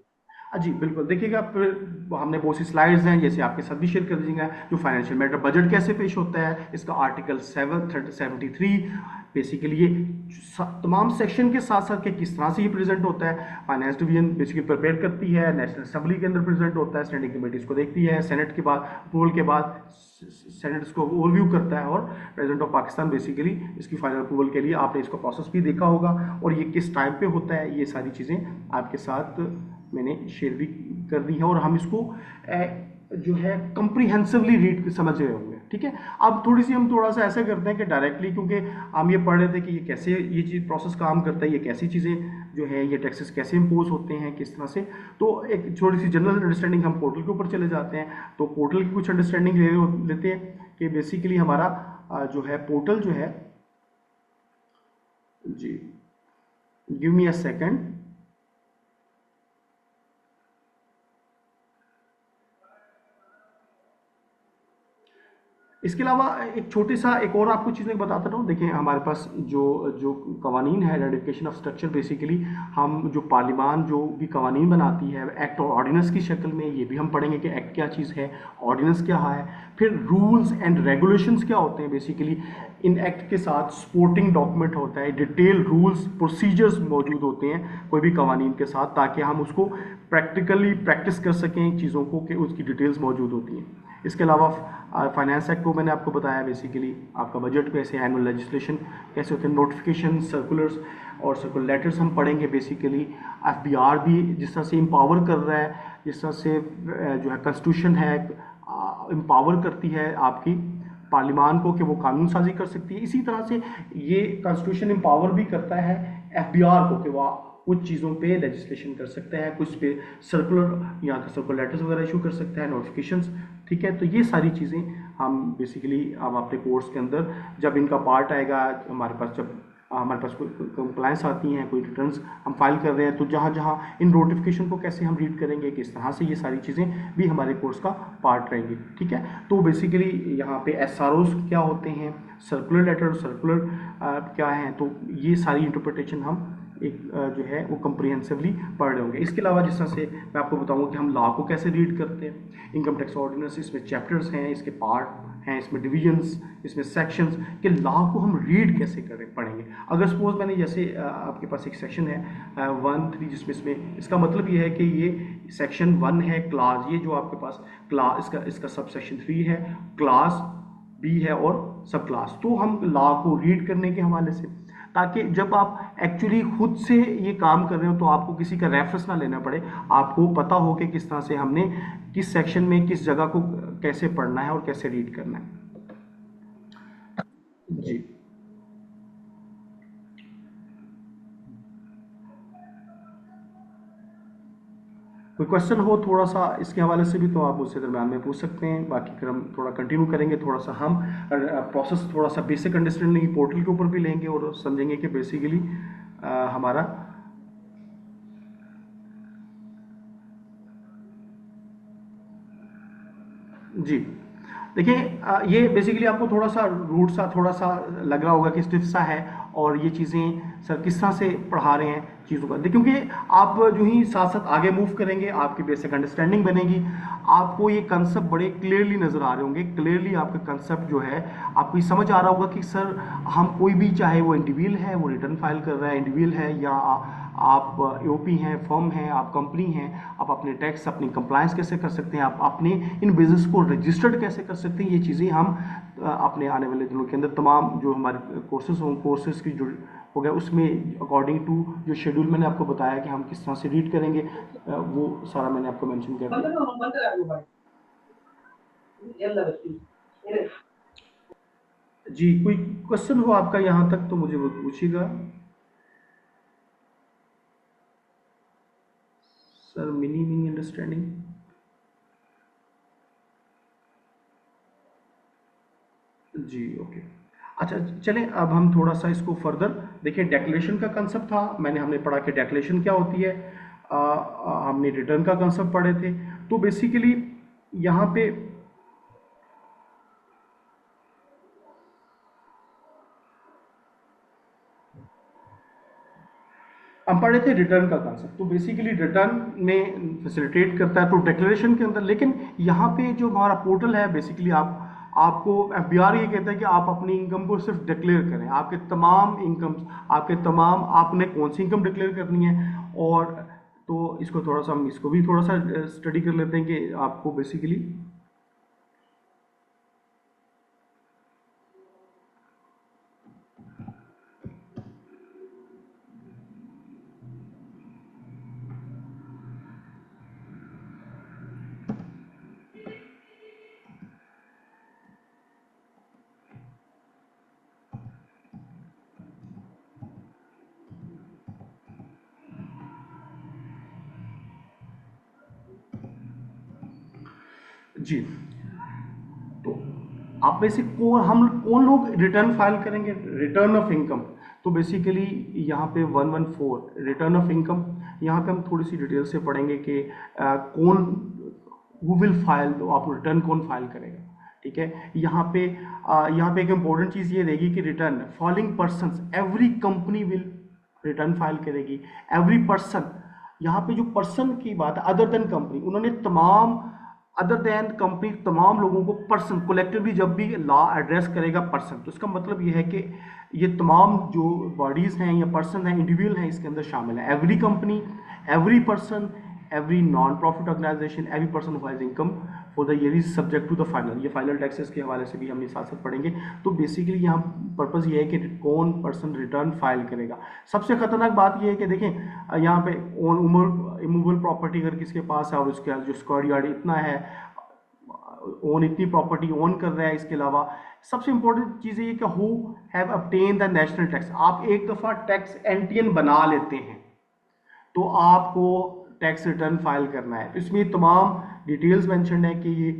जी बिल्कुल, देखिएगा फिर हमने बहुत सी स्लाइड्स हैं, जैसे आपके साथ भी शेयर कर दीजिएगा, जो फाइनेंशियल मैटर बजट कैसे पेश होता है, इसका आर्टिकल 73 बेसिकली ये तमाम सेक्शन के साथ साथ के किस तरह से ये प्रेजेंट होता है। फाइनेंस डिवीजन बेसिकली प्रिपेयर करती है, नेशनल असेंबली के अंदर प्रेजेंट होता है, स्टैंडिंग कमेटी इसको देखती है, सेनेट के बाद अप्रूवल के बाद सेनेट इसको ओवरव्यू करता है और प्रेसिडेंट ऑफ पाकिस्तान बेसिकली इसकी फाइनल अप्रूवल के लिए, आपने इसका प्रोसेस भी देखा होगा और ये किस टाइम पे होता है, ये सारी चीज़ें आपके साथ मैंने शेयर भी कर दी है और हम इसको जो है कंप्रीहेंसिवली रीड समझ रहे होंगे, ठीक है। अब हम थोड़ा सा ऐसा करते हैं कि डायरेक्टली, क्योंकि हम ये पढ़ रहे थे कि ये कैसे ये चीज़ प्रोसेस काम करता है, ये कैसी चीज़ें जो है ये टैक्सेस कैसे इम्पोज होते हैं किस तरह से, तो एक थोड़ी सी जनरल अंडरस्टैंडिंग हम पोर्टल के ऊपर चले जाते हैं। तो पोर्टल की कुछ अंडरस्टैंडिंग लेते हैं कि बेसिकली हमारा जो है पोर्टल जो है, जी गिव मी अ सेकेंड। इसके अलावा एक छोटे सा एक और आपको चीज़ें बताता रहूँ। देखिए हमारे पास जो जो कवानीन है, रेडिफिकेशन ऑफ स्ट्रक्चर, बेसिकली हम जो पार्लियामान जो भी कवानीन बनाती है एक्ट और ऑर्डिनेंस की शक्ल में, ये भी हम पढ़ेंगे कि एक्ट क्या चीज़ है, ऑर्डिनेंस क्या है, फिर रूल्स एंड रेगुलेशंस क्या होते हैं। बेसिकली इन एक्ट के साथ सपोर्टिंग डॉक्यूमेंट होता है, डिटेल रूल्स प्रोसीजर्स मौजूद होते हैं कोई भी कवानीन के साथ, ताकि हम उसको प्रैक्टिकली प्रैक्टिस कर सकें चीज़ों को, कि उसकी डिटेल्स मौजूद होती हैं। इसके अलावा फाइनेंस एक्ट को मैंने आपको बताया, बेसिकली आपका बजट कैसे, एनुअल लेजिस्लेशन कैसे होते हैं, नोटिफिकेशन, सर्कुलर्स और सर्कुलर लेटर्स हम पढ़ेंगे। बेसिकली एफबीआर भी जिस तरह से एम्पावर कर रहा है, जिस तरह से जो है कॉन्स्टिट्यूशन है एम्पावर करती है आपकी पार्लियामान को कि वो कानून साजी कर सकती है, इसी तरह से ये कॉन्स्टिट्यूशन एम्पावर भी करता है एफबीआर को कि वह कुछ चीज़ों पे लेजिस्लेशन कर सकते हैं, कुछ पे सर्कुलर या सर्कुलर लेटर्स वगैरह इशू कर सकते हैं, नोटिफिकेशंस, ठीक है। तो ये सारी चीज़ें हम बेसिकली अब अपने कोर्स के अंदर जब इनका पार्ट आएगा, हमारे पास जब हमारे पास कोई कंप्लायंस आती हैं, कोई रिटर्न्स हम फाइल कर रहे हैं, तो जहाँ जहाँ इन नोटिफिकेशन को कैसे हम रीड करेंगे, किस तरह से, ये सारी चीज़ें भी हमारे कोर्स का पार्ट रहेंगी, ठीक है। तो बेसिकली यहाँ पे एसआरओज क्या होते हैं, सर्कुलर लेटर, सर्कुलर क्या हैं, तो ये सारी इंटरप्रिटेशन हम एक जो है वो कंप्रीहेंसिवली पढ़ रहे होंगे। इसके अलावा जिस तरह से मैं आपको बताऊंगा कि हम लॉ को कैसे रीड करते हैं, इनकम टैक्स ऑर्डिनेंस, इसमें चैप्टर्स हैं, इसके पार्ट हैं, इसमें डिविजन्स, इसमें सेक्शंस, कि लॉ को हम रीड कैसे करें पढ़ेंगे। अगर सपोज मैंने जैसे आपके पास एक सेक्शन है 1(3), जिसमें इसमें इसका मतलब ये है कि ये सेक्शन 1 है क्लास, ये जो आपके पास क्लास इसका सब सेक्शन 3 है, क्लास बी है और सब क्लास। तो हम लॉ को रीड करने के हवाले से, ताकि जब आप एक्चुअली खुद से ये काम कर रहे हो तो आपको किसी का रेफरेंस ना लेना पड़े, आपको पता हो कि किस तरह से हमने किस सेक्शन में किस जगह को कैसे पढ़ना है और कैसे रीड करना है। जी कोई क्वेश्चन हो थोड़ा सा इसके हवाले से भी तो आप मुझसे दरम्यान में पूछ सकते हैं। बाकी फिर हम थोड़ा कंटिन्यू करेंगे, थोड़ा सा हम प्रोसेस थोड़ा सा बेसिक अंडरस्टैंडिंग पोर्टल के ऊपर भी लेंगे और समझेंगे कि बेसिकली हमारा जी देखिए, ये बेसिकली आपको थोड़ा सा रूट सा थोड़ा सा लग रहा होगा कि स्टिफ सा है और ये चीज़ें सर किस तरह से पढ़ा रहे हैं चीज़ों का, क्योंकि आप जो ही साथ साथ आगे मूव करेंगे आपकी बेसिक अंडरस्टैंडिंग बनेगी, आपको ये कंसेप्ट बड़े क्लियरली नज़र आ रहे होंगे। क्लियरली आपका कंसेप्ट जो है आपको ये समझ आ रहा होगा कि सर हम कोई भी, चाहे वो इंडिविजुअल है वो रिटर्न फाइल कर रहा है इंडिविजुअल है, या आप एओपी हैं, फर्म हैं, आप कंपनी हैं, आप अपने टैक्स अपनी कंप्लायंस कैसे कर सकते हैं, आप अपने इन बिजनेस को रजिस्टर्ड कैसे कर सकते हैं, ये चीज़ें हम अपने आने वाले दिनों के अंदर तमाम जो हमारे कोर्सेज की जो हो गया उसमें अकॉर्डिंग टू जो शेड्यूल मैंने आपको बताया कि हम किस तरह से रीड करेंगे, वो सारा मैंने आपको मेंशन कर दिया। जी कोई क्वेश्चन हो आपका यहाँ तक तो मुझे वो पूछिएगा। सर मीनिंग अंडरस्टैंडिंग जी ओके। अच्छा चलें अब हम थोड़ा सा इसको फर्दर देखिए। डेक्लेरेशन का कंसेप्ट था, हमने पढ़ा कि डेक्लेरेशन क्या होती है, हमने रिटर्न का कंसेप्ट पढ़े थे। तो बेसिकली यहाँ पे हम पढ़े थे रिटर्न का कंसेप्ट। तो बेसिकली रिटर्न में फैसिलिटेट करता है तो डिक्लेरेशन के अंदर, लेकिन यहाँ पे जो हमारा पोर्टल है बेसिकली आपको एफबीआर ये कहता है कि आप अपनी इनकम को सिर्फ डिक्लेयर करें, आपके तमाम इनकम्स, आपके तमाम आपने कौन सी इनकम डिक्लेयर करनी है। और तो इसको थोड़ा सा हम इसको भी थोड़ा सा स्टडी कर लेते हैं कि आपको बेसिकली जी। तो आप में से कौन लोग रिटर्न फाइल करेंगे, रिटर्न ऑफ इनकम। तो बेसिकली यहाँ पे 114 रिटर्न ऑफ इनकम, यहाँ पे हम थोड़ी सी डिटेल से पढ़ेंगे कि कौन हु विल फाइल, तो आप रिटर्न कौन फाइल करेगा। ठीक है, यहाँ पे एक इम्पोर्टेंट चीज़ ये रहेगी कि return following persons, every company will return file करेगी। एवरी पर्सन, यहाँ पे जो पर्सन की बात है अदर देन कंपनी, उन्होंने तमाम अदर देन कंपनी तमाम लोगों को पर्सन कोलेक्टिवली जब भी लॉ एड्रेस करेगा पर्सन, तो इसका मतलब ये है कि ये तमाम जो बॉडीज हैं या पर्सन हैं इंडिविजुअल हैं इसके अंदर शामिल है। Every company, every person, every non profit organisation, every person who has income for the year is subject to the final, ये फाइनल टैक्सेस के हवाले से भी हम साथ साथ पढ़ेंगे। तो बेसिकली यहाँ पर्पज़ ये है कि कौन पर्सन रिटर्न फाइल करेगा। सबसे खतरनाक बात ये है कि देखें यहाँ पे इमूवेबल प्रॉपर्टी अगर किसके पास है और उसके जो स्क्वायर यार्ड इतना है, ओन इतनी प्रॉपर्टी ओन कर रहा है, इसके अलावा सबसे इंपॉर्टेंट चीज़ ये कि who have obtain the national tax. आप एक दफ़ा टैक्स एनटीएन बना लेते हैं तो आपको टैक्स रिटर्न फाइल करना है। तो इसमें तमाम डिटेल्स मेंशन है कि ये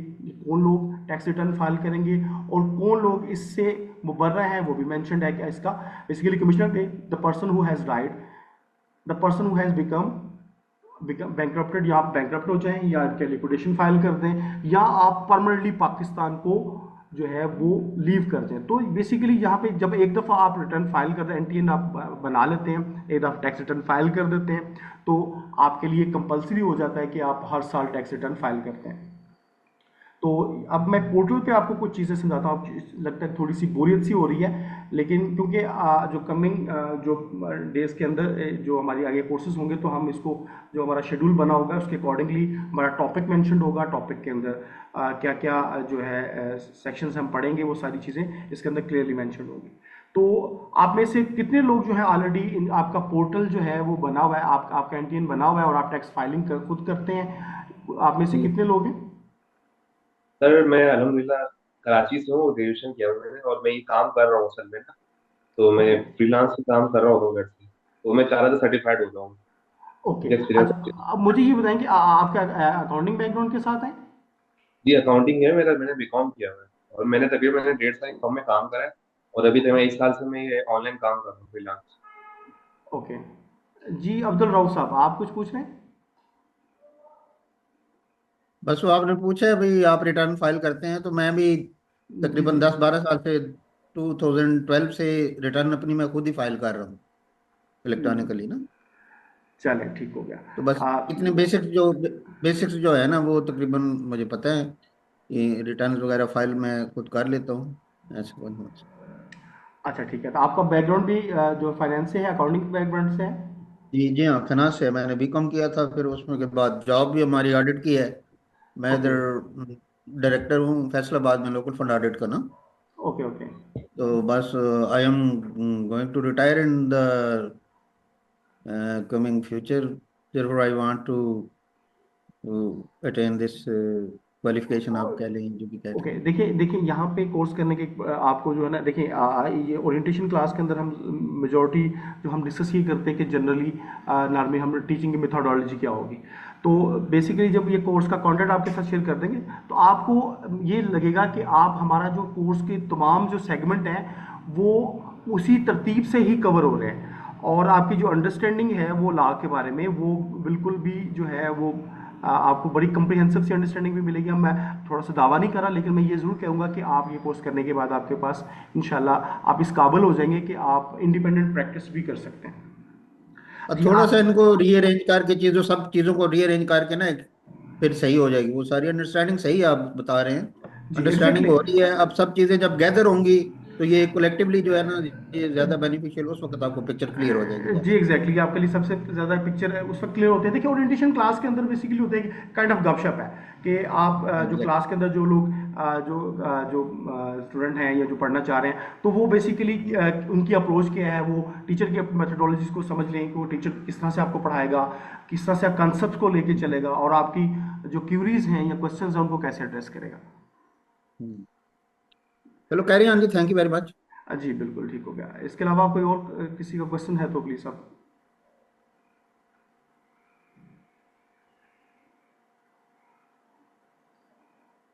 कौन लोग टैक्स रिटर्न फाइल करेंगे और कौन लोग इससे मुबर्रा हैं, वो भी मेंशन है कि इसका बेसिकली कमिश्नर पे the person who has right, the person who has become bankrupted, या आप बैंकरप्ट हो जाएं या इनके लिक्विडेशन फाइल कर दें या आप परमानेंटली पाकिस्तान को जो है वो लीव कर दें। तो बेसिकली यहाँ पे जब एक दफ़ा आप रिटर्न फाइल कर रहे हैं, एनटीएन आप बना लेते हैं, एक दफ़ा टैक्स रिटर्न फाइल कर देते हैं, तो आपके लिए कंपलसरी हो जाता है कि आप हर साल टैक्स रिटर्न फाइल करते हैं। तो अब मैं पोर्टल पे आपको कुछ चीज़ें समझाता हूँ। आपको लगता है थोड़ी सी बोरियत सी हो रही है, लेकिन क्योंकि जो कमिंग जो डेज के अंदर जो हमारी आगे कोर्सेज होंगे तो हम इसको जो हमारा शेड्यूल बना होगा उसके अकॉर्डिंगली हमारा टॉपिक मेंशन होगा। टॉपिक के अंदर क्या क्या जो है सेक्शंस हम पढ़ेंगे वो सारी चीज़ें इसके अंदर क्लियरली मेंशन होंगी। तो आप में से कितने लोग जो है ऑलरेडी आपका पोर्टल जो है वो बना हुआ है, आपका एनटीएन बना हुआ है और आप टैक्स फाइलिंग खुद करते हैं, आप में से कितने लोग हैं? सर मैं अल्हम्दुलिल्लाह कराची से हूँ, ग्रेजुएशन किया हुआ मैंने और मैं ये काम कर रहा हूँ असल में ना, तो मैं फ्रीलांस से काम कर रहा हूँ घर से, तो मैं चाह रहा था सर्टिफाइड हो जाऊँ। ओके। एक्सपीरियंस। अच्छा, अब मुझे ये बताएं कि आपका अकाउंटिंग बैकग्राउंड के साथ है? जी अकाउंटिंग है मेरा, मैंने बीकॉम किया हुआ है और मैंने तकरीबन मैंने 1.5 साल फॉर्म में काम करा है। और अभी तक मैं 1 साल से मैं ये ऑनलाइन काम कर रहा हूँ फ्रीलांस। ओके। जी अब्दुल राउफ साहब, आप कुछ पूछ रहे हैं? बस वो आपने पूछा है भाई, आप रिटर्न फाइल करते हैं, तो मैं भी जी तकरीबन जी। 10-12 साल से 2012 से रिटर्न अपनी मैं खुद ही फाइल कर रहा हूँ हम्म, इलेक्ट्रॉनिकली ना। चलें, ठीक हो गया। तो बस आ, इतने बेसिक्स जो है ना वो तकरीबन मुझे पता है। ये रिटर्न वगैरह फाइल मैं खुद कर लेता हूँ, ऐसे कोई नहीं। अच्छा ठीक है, तो आपका बैकग्राउंड भी जो फाइनेंस से है, अकाउंटिंग बैकग्राउंड से है? जी जी हाँ, फिनांस से मैंने बीकॉम किया था, फिर उसमें के बाद जॉब भी हमारी ऑडिट की है। मैं ओके इधर डायरेक्टर हूँ फैसलाबाद में लोकल फंड ऑडिट का ना। ओके। ओके। तो बस I am going to retire in the coming future, therefore I want to attain this qualification, आप कह लें जो भी कह लें। ओके, देखिए देखिए, यहाँ पे कोर्स करने के आपको जो है ना, देखिए ये ओरिएंटेशन क्लास के अंदर हम मेजॉरिटी जो हम डिस्कस ये करते हैं कि जनरली नॉर्मली हम टीचिंग की मेथोडोलॉजी क्या होगी। तो बेसिकली जब ये कोर्स का कंटेंट आपके साथ शेयर कर देंगे तो आपको ये लगेगा कि आप हमारा जो कोर्स के तमाम जो सेगमेंट हैं वो उसी तरतीब से ही कवर हो रहे हैं, और आपकी जो अंडरस्टैंडिंग है वो लॉ के बारे में वो बिल्कुल भी जो है वो आपको बड़ी कम्प्रिहेंसिव सी अंडरस्टैंडिंग भी मिलेगी। मैं थोड़ा सा दावा नहीं कर रहा, लेकिन मैं ये ज़रूर कहूँगा कि आप ये कोर्स करने के बाद आपके पास इंशाल्लाह आप इस काबिल हो जाएंगे कि आप इंडिपेंडेंट प्रैक्टिस भी कर सकते हैं। और जी थोड़ा सा आप। इनको रीअरेंज करके चीज़ों सब चीज़ों को रीअरेंज करके ना फिर सही हो जाएगी वो सारी अंडरस्टैंडिंग। सही आप बता रहे हैं, जी अंडरस्टैंडिंग एग्जैक्टली। हो रही है। अब सब चीज़ें जब गैदर होंगी तो ये कलेक्टिवली जो है ना, ये ज़्यादा बेनिफिशियल, उस वक्त आपको पिक्चर क्लियर हो जाएगी जी ज़्यादा। एग्जैक्टली, आपके लिए सबसे ज़्यादा पिक्चर है उस वक्त क्लियर होते हैं। देखिए ओरिएंटेशन क्लास के अंदर बेसिकली होता है काइंड ऑफ गपशप है कि आप जो एग्जैक्ट। क्लास के अंदर जो लोग जो स्टूडेंट हैं या जो पढ़ना चाह रहे हैं तो वो बेसिकली उनकी अप्रोच क्या है, वो टीचर की मेथडोलॉजीज को समझ लें कि वो टीचर किस तरह से आपको पढ़ाएगा, किस तरह से आप कंसेप्ट को लेके चलेगा, और आपकी जो क्यूरीज हैं या क्वेश्चंस हैं उनको कैसे एड्रेस करेगा। चलो कैरी ऑन जी, थैंक यू वेरी मच। जी बिल्कुल, ठीक हो गया। इसके अलावा कोई और किसी का क्वेश्चन है तो प्लीज़ आप।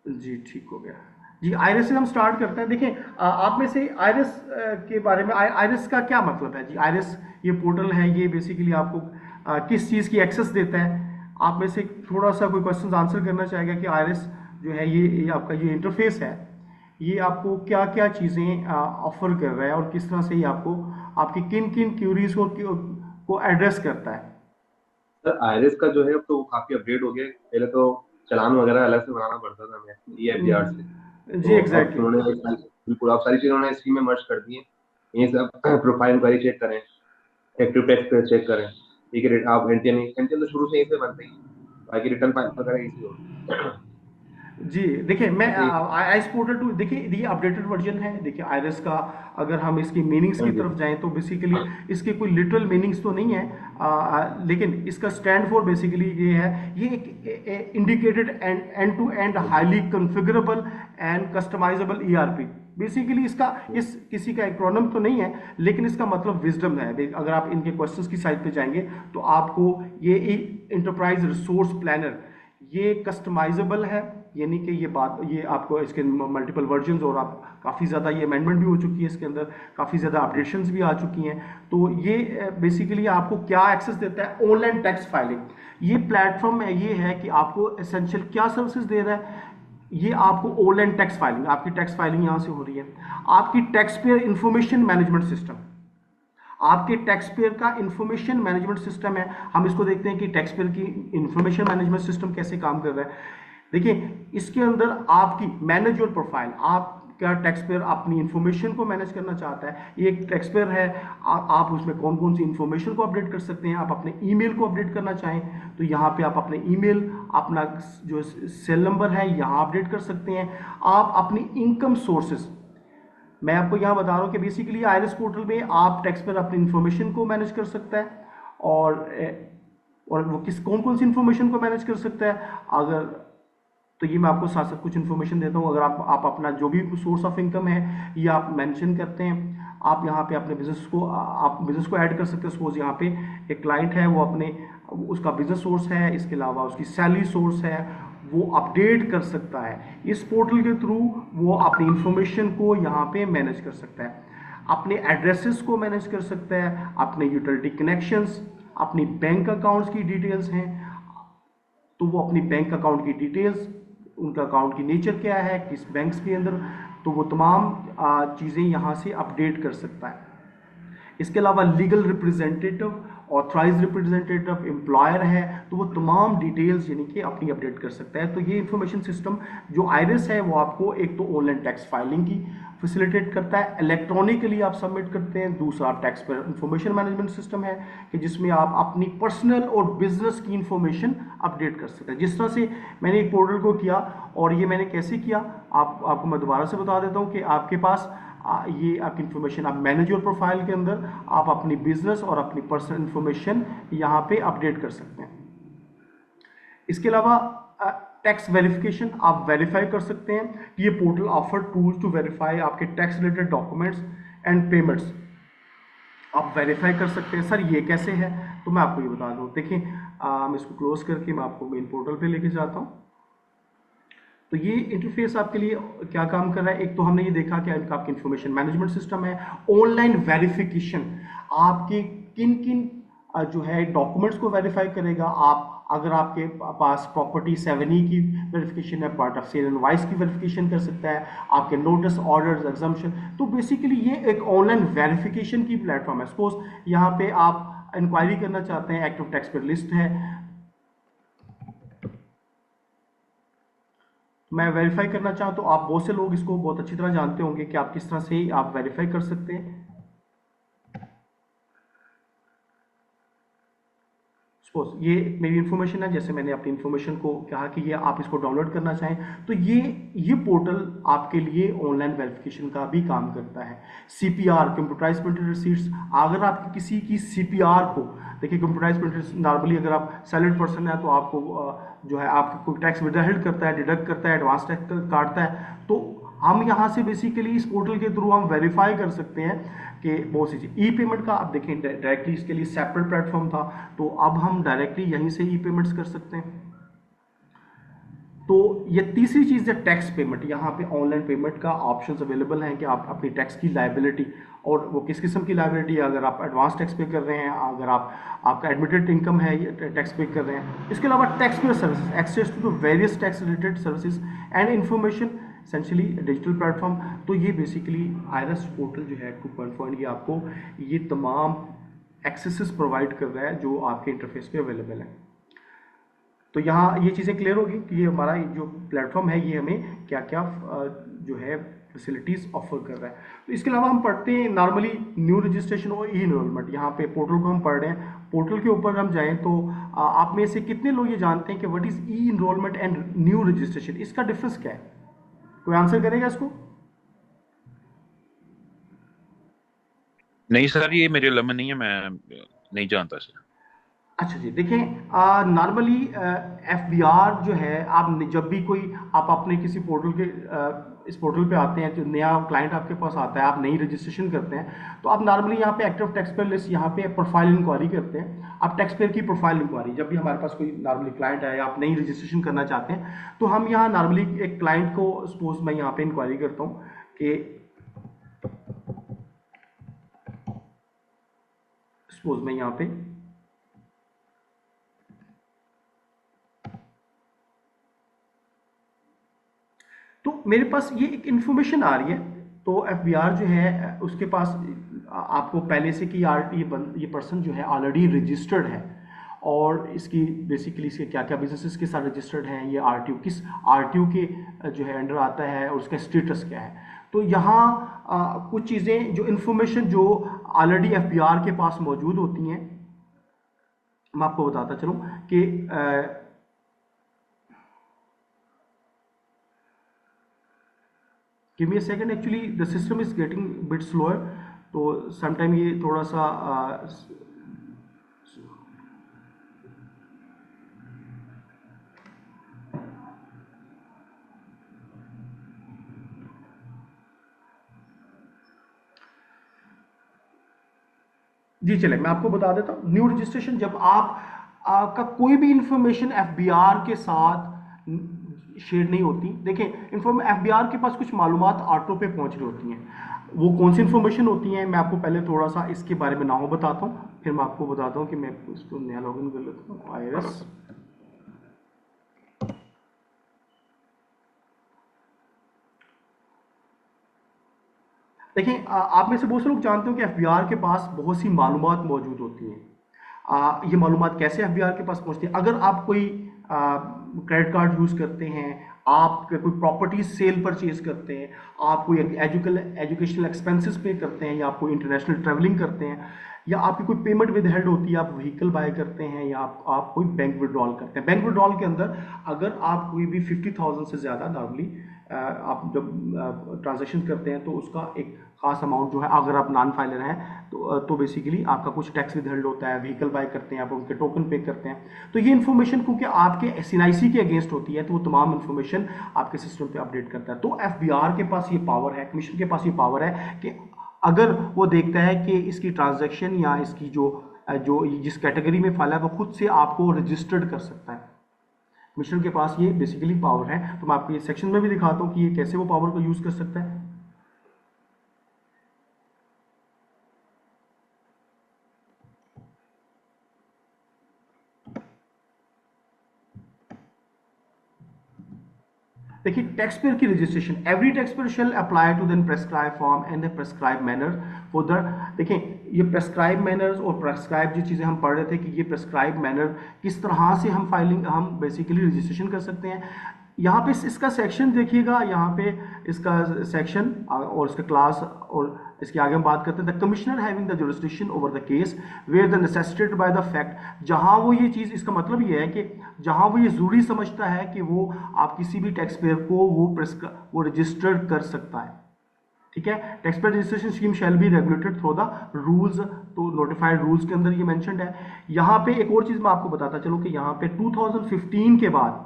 जी ठीक हो गया। जी आइरिस से हम स्टार्ट करते हैं। देखिए आप में से आइरिस के बारे में, आइरिस का क्या मतलब है? जी आइरिस ये पोर्टल है, ये बेसिकली आपको किस चीज़ की एक्सेस देता है? आप में से थोड़ा सा कोई क्वेश्चन आंसर करना चाहेगा कि आइरिस जो है ये आपका ये इंटरफेस है, ये आपको क्या क्या चीज़ें ऑफर कर रहा है और किस तरह से ये आपको आपकी किन किन क्यूरीज को एड्रेस करता है? सर आईरिस का जो है अब तो वो काफी अपडेट हो गया है। पहले तो चालान वगैरह अलग से बनाना पड़ता था हमें EIPR से। जी तो अब एग्जैक्टली। उन्होंने बिल्कुल आप सारी चीजें उन्होंने इसी में मर्ज कर दी है। ये सब प्रोफाइल इंक्वायरी चेक करें, एक्टिव टैक्स चेक करें, ठीक है। आप एनटीएन एनटीएन तो शुरू से यहीं से बनते ही है, बाकी रिटर्न फाइल वगैरह यहीं से होगी। जी देखिए, मैं बाकी आइस पोर्टल टू, देखिए ये अपडेटेड वर्जन है। देखिए आइरिस का अगर हम इसकी मीनिंग्स हाँ की जी। तरफ जाएं तो बेसिकली इसके कोई लिटरल मीनिंग्स तो नहीं है, लेकिन इसका स्टैंड फॉर बेसिकली ये है, ये एक indicated end to end highly configurable and customisable ERP। Basically इसका इस किसी का एक्रोनिम तो नहीं है, लेकिन इसका मतलब विजडम है। अगर आप इनके क्वेश्चंस की साइड पे जाएंगे तो आपको ये इंटरप्राइज रिसोर्स प्लानर ये कस्टमाइजेबल है, यानी कि ये बात ये आपको इसके मल्टीपल वर्जन्स और आप काफ़ी ज़्यादा ये अमेंडमेंट भी हो चुकी है, इसके अंदर काफ़ी ज़्यादा अपडेशंस भी आ चुकी हैं। तो ये बेसिकली आपको क्या एक्सेस देता है? Online tax filing. ये प्लेटफॉर्म है, ये है कि आपको एसेंशियल क्या सर्विसेज दे रहा है? ये आपको ऑनलाइन टैक्स फाइलिंग, आपकी टैक्स फाइलिंग यहाँ से हो रही है। आपकी tax payer information management system, आपके टैक्स पेयर का इंफॉर्मेशन मैनेजमेंट सिस्टम है। हम इसको देखते हैं कि टैक्स पेयर की इंफॉर्मेशन मैनेजमेंट सिस्टम कैसे काम कर रहा है। देखिए इसके अंदर आपकी मैनेज योर प्रोफाइल, आप क्या टैक्स पेयर अपनी इंफॉर्मेशन को मैनेज करना चाहता है, ये एक टैक्स पेयर है। आप उसमें कौन कौन सी इंफॉर्मेशन को अपडेट कर सकते हैं। आप अपने ईमेल को अपडेट करना चाहें तो यहाँ पे आप अपने ईमेल, अपना जो सेल नंबर है यहाँ अपडेट कर सकते हैं। आप अपनी इनकम सोर्सेज, मैं आपको यहाँ बता रहा हूँ कि बेसिकली आईरिस पोर्टल में आप टैक्स पर अपनी इंफॉर्मेशन को मैनेज कर सकता है, और वो किस कौन कौन सी इंफॉर्मेशन को मैनेज कर सकता है। अगर तो ये मैं आपको साथ साथ कुछ इन्फॉर्मेशन देता हूँ। अगर आप अपना जो भी सोर्स ऑफ इनकम है ये आप मेंशन करते हैं, आप यहाँ पे अपने बिजनेस को आप बिजनेस को ऐड कर सकते हैं। सपोज यहाँ पे एक क्लाइंट है, वो अपने उसका बिजनेस सोर्स है, इसके अलावा उसकी सैलरी सोर्स है, वो अपडेट कर सकता है। इस पोर्टल के थ्रू वो अपनी इंफॉर्मेशन को यहाँ पे मैनेज कर सकता है, अपने एड्रेसेस को मैनेज कर सकता है, अपने यूटिलिटी कनेक्शंस, अपनी बैंक अकाउंट्स की डिटेल्स हैं तो वो अपनी बैंक अकाउंट की डिटेल्स, उनका अकाउंट की नेचर क्या है, किस बैंक्स के अंदर, तो वो तमाम चीज़ें यहाँ से अपडेट कर सकता है। इसके अलावा legal representative, authorise representative, employer है, तो वो तमाम डिटेल्स यानी कि अपनी अपडेट कर सकता है। तो ये इंफॉर्मेशन सिस्टम जो आइरिस है वो आपको एक तो ऑनलाइन टैक्स फाइलिंग की फैसिलिटेट करता है, इलेक्ट्रॉनिकली आप सबमिट करते हैं। दूसरा टैक्स पर इंफॉर्मेशन मैनेजमेंट सिस्टम है कि जिसमें आप अपनी पर्सनल और बिजनेस की इंफॉर्मेशन अपडेट कर सकते हैं। जिस तरह से मैंने एक पोर्टल को किया और ये मैंने कैसे किया आपको मैं दोबारा से बता देता हूँ कि आपके पास ये आपकी इंफॉर्मेशन आप मैनेज योर प्रोफाइल के अंदर आप अपनी बिजनेस और अपनी पर्सनल इंफॉर्मेशन यहाँ पे अपडेट कर सकते हैं। इसके अलावा टैक्स वेरिफिकेशन आप वेरीफाई कर सकते हैं। ये portal offer tools to verify आपके tax related documents and payments आप वेरीफाई कर सकते हैं। सर ये कैसे है, तो मैं आपको ये बता दूँ। देखिए मैं इसको क्लोज करके मैं आपको मेन पोर्टल पे लेके जाता हूँ। तो ये इंटरफेस आपके लिए क्या काम कर रहा है, एक तो हमने ये देखा कि आपकी इंफॉर्मेशन मैनेजमेंट सिस्टम है, ऑनलाइन वेरिफिकेशन आपके किन किन जो है डॉक्यूमेंट्स को वेरीफाई करेगा। आप अगर आपके पास प्रॉपर्टी 7E की वेरिफिकेशन है, part of sale and vice की वेरिफिकेशन कर सकता है, आपके नोटिस, ऑर्डर्स, एग्जम्पशन। तो बेसिकली ये एक ऑनलाइन वेरिफिकेशन की प्लेटफॉर्म है। सपोज यहाँ पे आप इंक्वायरी करना चाहते हैं, एक्टिव टैक्स पेयर लिस्ट है, मैं वेरीफाई करना चाहूँ तो आप बहुत से लोग इसको बहुत अच्छी तरह जानते होंगे कि आप किस तरह से आप वेरीफाई कर सकते हैं। सपोज ये मेरी इन्फॉर्मेशन है, जैसे मैंने अपनी इन्फॉर्मेशन को कहा कि ये आप इसको डाउनलोड करना चाहें तो ये पोर्टल आपके लिए ऑनलाइन वेरिफिकेशन का भी काम करता है। सीपीआर, कंप्यूटराइज प्रिंटेड रिसीट्स, अगर आप किसी की सीपीआर को देखिए, कंप्यूटराइज प्रिंटेड नॉर्मली अगर आप सैलरीड पर्सन है तो आपको जो है आपको टैक्स विदहेल्ड करता है, डिडक्ट करता है, एडवांस टैक्स काटता है। तो हम यहाँ से बेसिकली इस पोर्टल के थ्रू हम वेरीफाई कर सकते हैं कि बहुत सी चीज़। ई पेमेंट का आप देखें डायरेक्टली इसके लिए सेपरेट प्लेटफॉर्म था, तो अब हम डायरेक्टली यहीं से ई पेमेंट्स कर सकते हैं। तो ये तीसरी चीज़ है टैक्स पेमेंट। यहाँ पे ऑनलाइन पेमेंट का ऑप्शंस अवेलेबल हैं कि आप अपनी टैक्स की लायबिलिटी, और वो किस किस्म की लायबिलिटी है, अगर आप एडवांस टैक्स पे कर रहे हैं, अगर आपका एडमिटेड इनकम है टैक्स पे कर रहे हैं। इसके अलावा tax payer service, access to various tax related services and information, essentially digital platform. तो ये बेसिकली आइरिस पोर्टल जो है 2.1 ये आपको ये तमाम एक्सेसेस प्रोवाइड कर रहा है जो आपके इंटरफेस पे अवेलेबल है। तो यहाँ ये चीज़ें क्लियर होगी कि ये हमारा जो प्लेटफॉर्म है ये हमें क्या क्या जो है फैसिलिटीज़ ऑफर कर रहा है। तो इसके अलावा हम पढ़ते हैं नॉर्मली न्यू रजिस्ट्रेशन और ई इनरोलमेंट। यहाँ पे पोर्टल को हम पढ़ रहे हैं, पोर्टल के ऊपर हम जाएं तो आप में से कितने लोग ये जानते हैं कि what is e enrolment and new registration, इसका डिफरेंस क्या है? कोई आंसर करेगा इसको? नहीं सर, ये मेरे इल्म में नहीं है, मैं नहीं जानता सर। अच्छा जी, देखें नॉर्मली एफबीआर जो है, आप जब भी कोई आप अपने किसी पोर्टल के इस पोर्टल पे आते हैं, जो नया क्लाइंट आपके पास आता है, आप नई रजिस्ट्रेशन करते हैं, तो आप नॉर्मली यहाँ पे एक्टिव टैक्स पेयर लिस्ट, यहाँ पे प्रोफाइल इंक्वायरी करते हैं। आप टैक्स पेयर की प्रोफाइल इंक्वायरी, जब भी हमारे पास कोई नॉर्मली क्लाइंट है, आप नई रजिस्ट्रेशन करना चाहते हैं, तो हम यहाँ नॉर्मली एक क्लाइंट को सपोज मैं यहाँ पे इंक्वायरी करता हूँ कि सपोज मैं यहाँ पे तो मेरे पास ये एक इंफॉर्मेशन आ रही है, तो एफबीआर जो है उसके पास आपको पहले से कि ये पर्सन जो है ऑलरेडी रजिस्टर्ड है, और इसकी बेसिकली इसके क्या क्या बिजनेसेस के साथ रजिस्टर्ड हैं, ये आरटीओ किस आरटीओ के जो है अंडर आता है और उसका स्टेटस क्या है। तो यहाँ कुछ चीज़ें जो इंफॉर्मेशन जो ऑलरेडी एफबीआर के पास मौजूद होती हैं, मैं आपको बताता चलूँ कि give me a second, actually the system is getting bit slower, तो sometime ये थोड़ा सा जी चले मैं आपको बता देता हूँ। न्यू रजिस्ट्रेशन, जब आप का कोई भी इंफॉर्मेशन एफबीआर के साथ शेयर नहीं होती। देखें, एफबीआर के पास कुछ मालूमात आरटीओ पे पहुंच रही होती हैं। वो कौन सी इंफॉर्मेशन होती हैं, मैं आपको पहले थोड़ा सा इसके बारे में नाम बताता हूँ, फिर मैं आपको बताता हूँ कि मैं इसको नया लॉगिन कर लेता हूँ। आईआरएस, देखिए आप में से बहुत से लोग जानते हो कि एफबीआर के पास बहुत सी मालूमात मौजूद होती हैं। ये मालूमात कैसे एफबीआर के पास पहुंचती है? अगर आप कोई क्रेडिट कार्ड यूज़ करते हैं, आप कोई प्रॉपर्टी सेल परचेज करते हैं, आप कोई एजुकेशनल एक्सपेंसेस पे करते हैं, या आप कोई इंटरनेशनल ट्रैवलिंग करते हैं, या आपकी कोई पेमेंट विद हेल्ड होती है, आप व्हीकल बाय करते हैं, या आप कोई बैंक विड्रॉल करते हैं। बैंक विड्रॉल के अंदर अगर आप कोई भी 50,000 से ज़्यादा नॉर्मली आप जब ट्रांजेक्शन करते हैं तो उसका एक खास अमाउंट जो है, अगर आप नॉन फाइलर हैं तो बेसिकली आपका कुछ टैक्स विद हेल्ड होता है। व्हीकल बाय करते हैं, आप उनके टोकन पे करते हैं, तो ये इन्फॉर्मेशन क्योंकि आपके एसएनआईसी के अगेंस्ट होती है, तो वो तमाम इन्फॉर्मेशन आपके सिस्टम पे अपडेट करता है। तो एफबीआर के पास ये पावर है, कमीशन के पास ये पावर है कि अगर वो देखता है कि इसकी ट्रांजैक्शन या इसकी जो जिस कैटेगरी में फाइल है वो खुद से आपको रजिस्टर्ड कर सकता है। कमीशन के पास ये बेसिकली पावर है। तो मैं आपको ये सेक्शन में भी दिखाता हूँ कि ये कैसे वो पावर को यूज कर सकता है। देखिए, टैक्स पेयर की registration, every tax payer shall apply to then prescribe form and the prescribe manner for the, देखें ये प्रेस्क्राइब मैनर्स और प्रेस्क्राइब जो चीज़ें हम पढ़ रहे थे कि ये प्रेस्क्राइब मैनर किस तरह से हम बेसिकली रजिस्ट्रेशन कर सकते हैं। यहाँ पे इसका सेक्शन देखिएगा, यहाँ पे इसका सेक्शन और इसका क्लास, और इसके आगे हम बात करते हैं the commissioner having the jurisdiction over the case where the necessitated by the fact. जहाँ वो ये चीज़, इसका मतलब ये है कि जहाँ वो ये ज़रूरी समझता है कि वो आप किसी भी टैक्स पेयर को वो रजिस्टर्ड कर सकता है। ठीक है, tax payer registration scheme shall be regulated through the rules, तो नोटिफाइड रूल्स के अंदर ये मेंशन्ड है। यहाँ पे एक और चीज़ मैं आपको बताता चलूँ कि यहाँ पे 2015 के बाद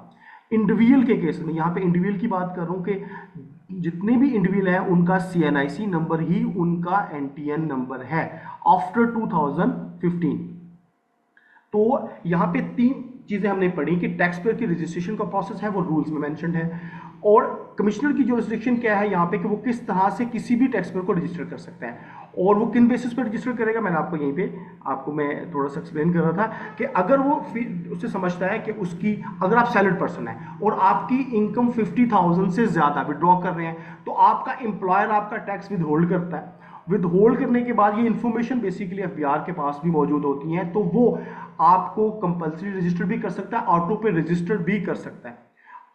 इंडिविजुअल के केस में, यहाँ पे इंडिविजुअल की बात कर रहा हूँ कि जितने भी इंडिविजुअल हैं उनका सीएनआईसी नंबर ही उनका एनटीएन नंबर है आफ्टर 2015। तो यहाँ पे 3 चीजें हमने पढ़ी कि टैक्स पेयर की रजिस्ट्रेशन का प्रोसेस है, वो रूल्स में मेंशन्ड है, और कमिश्नर की जुरिस्डिक्शन क्या है यहाँ पे कि वो किस तरह से किसी भी टैक्स पेयर को रजिस्टर कर सकता है, और वो किन बेसिस पर रजिस्टर करेगा। मैंने आपको यहीं पे आपको मैं थोड़ा सा एक्सप्लेन कर रहा था कि अगर वो उससे समझता है कि उसकी, अगर आप सैलरीड पर्सन है और आपकी इनकम 50,000 से ज्यादा विड्रॉ कर रहे हैं, तो आपका एम्प्लॉयर आपका टैक्स विद होल्ड करता है। विद होल्ड करने के बाद ये इन्फॉर्मेशन बेसिकली एफबीआर के पास भी मौजूद होती है, तो वो आपको कंपल्सरी रजिस्टर भी कर सकता है, ऑटो पे रजिस्टर भी कर सकता है।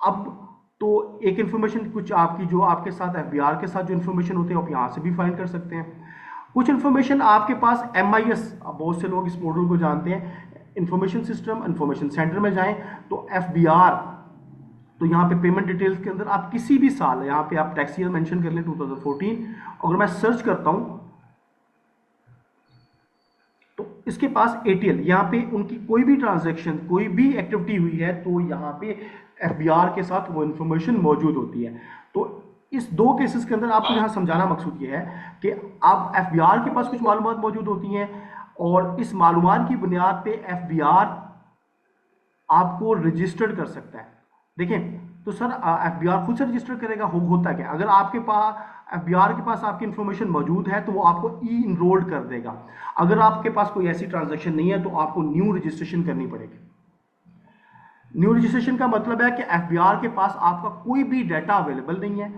अब तो एक इन्फॉर्मेशन कुछ आपकी जो आपके साथ एफबीआर के साथ जो इन्फॉर्मेशन होती है आप यहाँ से भी फाइंड कर सकते हैं। कुछ इन्फॉर्मेशन आपके पास MIS, बहुत से लोग इस पोर्टल को जानते हैं, इंफॉर्मेशन सिस्टम इंफॉर्मेशन सेंटर में जाएं तो एफबीआर, तो यहाँ पे पेमेंट डिटेल्स के अंदर आप किसी भी साल, यहाँ पे आप टैक्स ईयर मेंशन कर लें 2014, अगर मैं सर्च करता हूँ तो इसके पास ATL, यहाँ पे उनकी कोई भी ट्रांजैक्शन, कोई भी एक्टिविटी हुई है तो यहाँ पे एफबीआर के साथ वो इन्फॉर्मेशन मौजूद होती है। तो इस 2 केसेस के अंदर आपको यहाँ समझाना मकसूद ये है कि आप एफबीआर के पास कुछ मालूमात मौजूद होती हैं, और इस मालूमात की बुनियाद पे एफबीआर आपको रजिस्टर्ड कर सकता है। देखें, तो सर एफबीआर खुद से रजिस्टर करेगा, होता क्या, अगर आपके पास एफबीआर के पास आपकी इंफॉर्मेशन मौजूद है तो वो आपको इनरोल्ड कर देगा। अगर आपके पास कोई ऐसी ट्रांजैक्शन नहीं है तो आपको न्यू रजिस्ट्रेशन करनी पड़ेगी। न्यू रजिस्ट्रेशन का मतलब है कि एफबीआर के पास आपका कोई भी डाटा अवेलेबल नहीं है,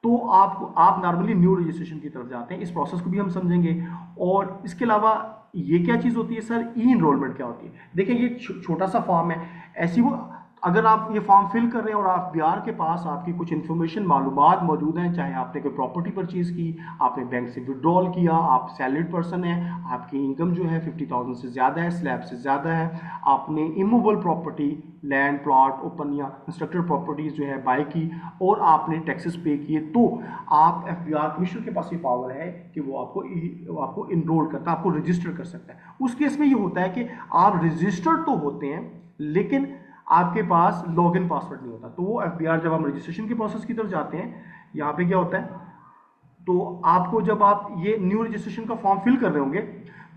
तो आप नॉर्मली न्यू रजिस्ट्रेशन की तरफ जाते हैं। इस प्रोसेस को भी हम समझेंगे। और इसके अलावा ये क्या चीज़ होती है सर, ई इनरोलमेंट क्या होती है? देखिए, ये छोटा सा फॉर्म है, ऐसी वो अगर आप ये फॉर्म फिल कर रहे हैं और आप एफबीआर के पास आपकी कुछ इन्फॉर्मेशन मालूमात मौजूद हैं, चाहे आपने कोई प्रॉपर्टी परचेज की, आपने बैंक से विड्रॉल किया, आप सैलरीड पर्सन हैं, आपकी इनकम जो है 50,000 से ज़्यादा है, स्लैब से ज़्यादा है, आपने immovable property, land plot, open या कंस्ट्रक्टेड प्रॉपर्टीज जो है बाय की, और आपने टैक्सेस पे किए, तो आप एफबीआर कमिश्नर के पास ये पावर है कि वो आपको इनरोल करता है, आपको रजिस्टर कर सकता है। उस केस में ये होता है कि आप रजिस्टर्ड तो होते हैं लेकिन आपके पास लॉगिन पासवर्ड नहीं होता। तो वो एफबीआर, जब हम रजिस्ट्रेशन के प्रोसेस की तरफ जाते हैं, यहाँ पे क्या होता है, तो आपको जब आप ये न्यू रजिस्ट्रेशन का फॉर्म फिल कर रहे होंगे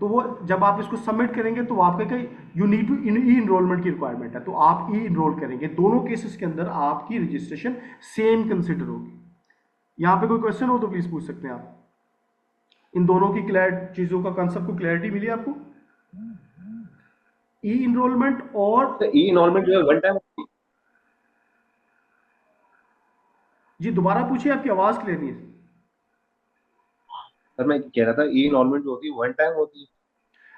तो वो जब आप इसको सबमिट करेंगे तो आपका क्या you need to e enrolment की रिक्वायरमेंट है, तो आप ई इनरोल करेंगे। दोनों केसेस के अंदर आपकी रजिस्ट्रेशन सेम कंसिडर होगी। यहाँ पे कोई क्वेश्चन हो तो प्लीज पूछ सकते हैं आप। इन दोनों की चीजों का कंसेप्ट को क्लैरिटी मिली आपको? ई इनरोलमेंट और ई इनरोलमेंट जो है वन टाइम। जी दोबारा पूछिए, आपकी आवाज क्लियर नहीं है सर। मैं कह रहा था ई इनरोलमेंट जो होती है वन टाइम होती है।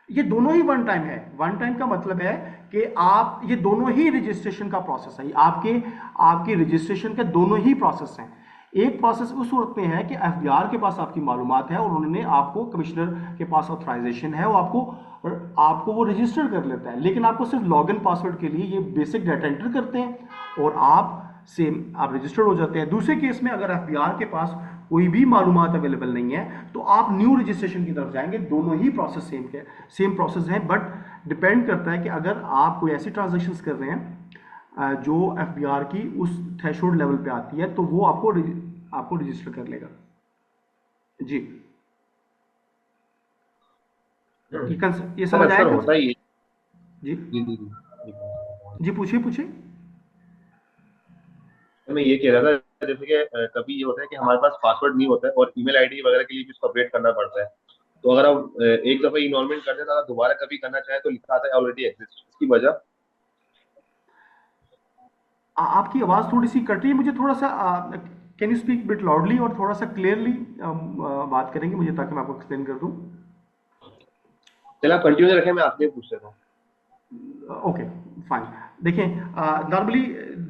ये दोनों ही वन टाइम है। वन टाइम का मतलब है कि आप ये दोनों ही रजिस्ट्रेशन का प्रोसेस है, आपके रजिस्ट्रेशन के दोनों ही प्रोसेस हैं। एक प्रोसेस उस सूरत में है कि एफबीआर के पास आपकी मालूमात है और उन्होंने आपको, कमिश्नर के पास ऑथराइजेशन है, वो आपको वो रजिस्टर कर लेता है, लेकिन आपको सिर्फ लॉगिन पासवर्ड के लिए ये बेसिक डाटा एंटर करते हैं और आप रजिस्टर्ड हो जाते हैं। दूसरे केस में अगर एफबीआर के पास कोई भी मालूमात अवेलेबल नहीं है तो आप न्यू रजिस्ट्रेशन की तरफ जाएंगे। दोनों ही प्रोसेस सेम प्रोसेस है, बट डिपेंड करता है कि अगर आप कोई ऐसी ट्रांजेक्शन्स कर रहे हैं जो एफबीआर की उस थ्रेशोल्ड लेवल पे आती है तो वो आपको रजिस्टर कर लेगा। जी ये समझ आया? होता ही है। जी जी जी जी पूछिए। मैं ये कह रहा था जैसे कि कभी ये होता है कि हमारे पास पासवर्ड नहीं होता है और ईमेल आईडी वगैरह के लिए भी उसको अपडेट करना पड़ता है। तो अगर आप एक दफा इनरोलमेंट कर दें तो अगर दोबारा कभी करना चाहे तो लिखा आता है ऑलरेडी एग्जिस्ट। इसकी वजह? आपकी आवाज थोड़ी सी कट रही है मुझे, थोड़ा सा can you speak bit loudly और थोड़ा सा क्लियरली बात करेंगे मुझे, ताकि मैं आपको एक्सप्लेन कर दूं। चलो आप कंटिन्यू रखें, मैं आपसे पूछ लेता हूँ। Okay fine. देखिए नॉर्मली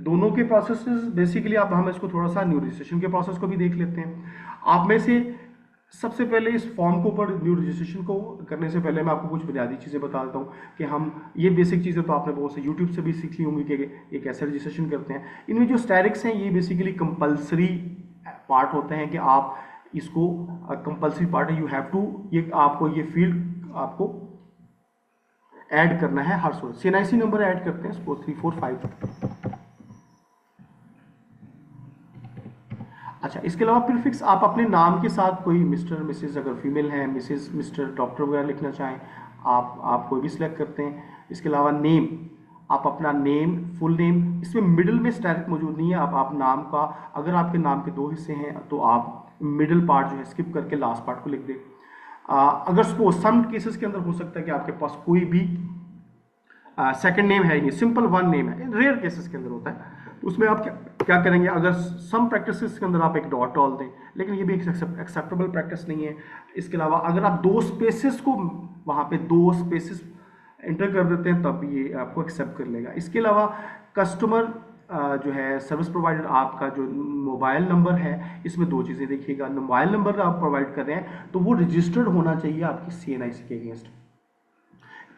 दोनों के प्रोसेसेस बेसिकली हम इसको थोड़ा सा न्यू रजिस्ट्रेशन के प्रोसेस को भी देख लेते हैं। आप में से सबसे पहले इस फॉर्म के ऊपर न्यू रजिस्ट्रेशन को करने से पहले मैं आपको कुछ बुनियादी चीज़ें बता देता हूँ कि हम ये बेसिक चीज़ें तो आपने बहुत से यूट्यूब से भी सीख ली होंगी कि एक ऐसे रजिस्ट्रेशन करते हैं। इनमें जो स्टैरिक्स हैं ये बेसिकली कंपलसरी पार्ट होते हैं कि आप इसको कंपलसरी पार्ट है, यू हैव टू, ये आपको ये फील्ड आपको ऐड करना है हर सूरत। CNIC नंबर ऐड करते हैं, सपोज 345। अच्छा, इसके अलावा प्रीफिक्स आप अपने नाम के साथ कोई मिस्टर मिसेस, अगर फीमेल है मिसेस मिस्टर डॉक्टर वगैरह लिखना चाहें आप कोई भी सिलेक्ट करते हैं। इसके अलावा नेम, आप अपना नेम, फुल नेम, इसमें मिडिल में स्टैरिक मौजूद नहीं है। आप नाम का, अगर आपके नाम के 2 हिस्से हैं तो आप मिडिल पार्ट जो है स्किप करके लास्ट पार्ट को लिख दें। अगर सपोज सम केसेस के अंदर हो सकता है कि आपके पास कोई भी सेकंड नेम है नहीं, सिंपल वन नेम है, रेयर केसेस के अंदर होता है, तो उसमें आप क्या करेंगे, अगर सम प्रैक्टिसेस के अंदर आप एक डॉट डाल दें, लेकिन ये भी एक एक्सेप्टेबल प्रैक्टिस नहीं है। इसके अलावा अगर आप 2 स्पेसेस को वहाँ पे 2 स्पेसेस एंटर कर देते हैं तब ये आपको एक्सेप्ट कर लेगा। इसके अलावा कस्टमर जो है सर्विस प्रोवाइडर, आपका जो मोबाइल नंबर है, इसमें 2 चीज़ें देखिएगा। मोबाइल नंबर आप प्रोवाइड कर रहे हैं तो वो रजिस्टर्ड होना चाहिए आपकी CNIC के अगेंस्ट।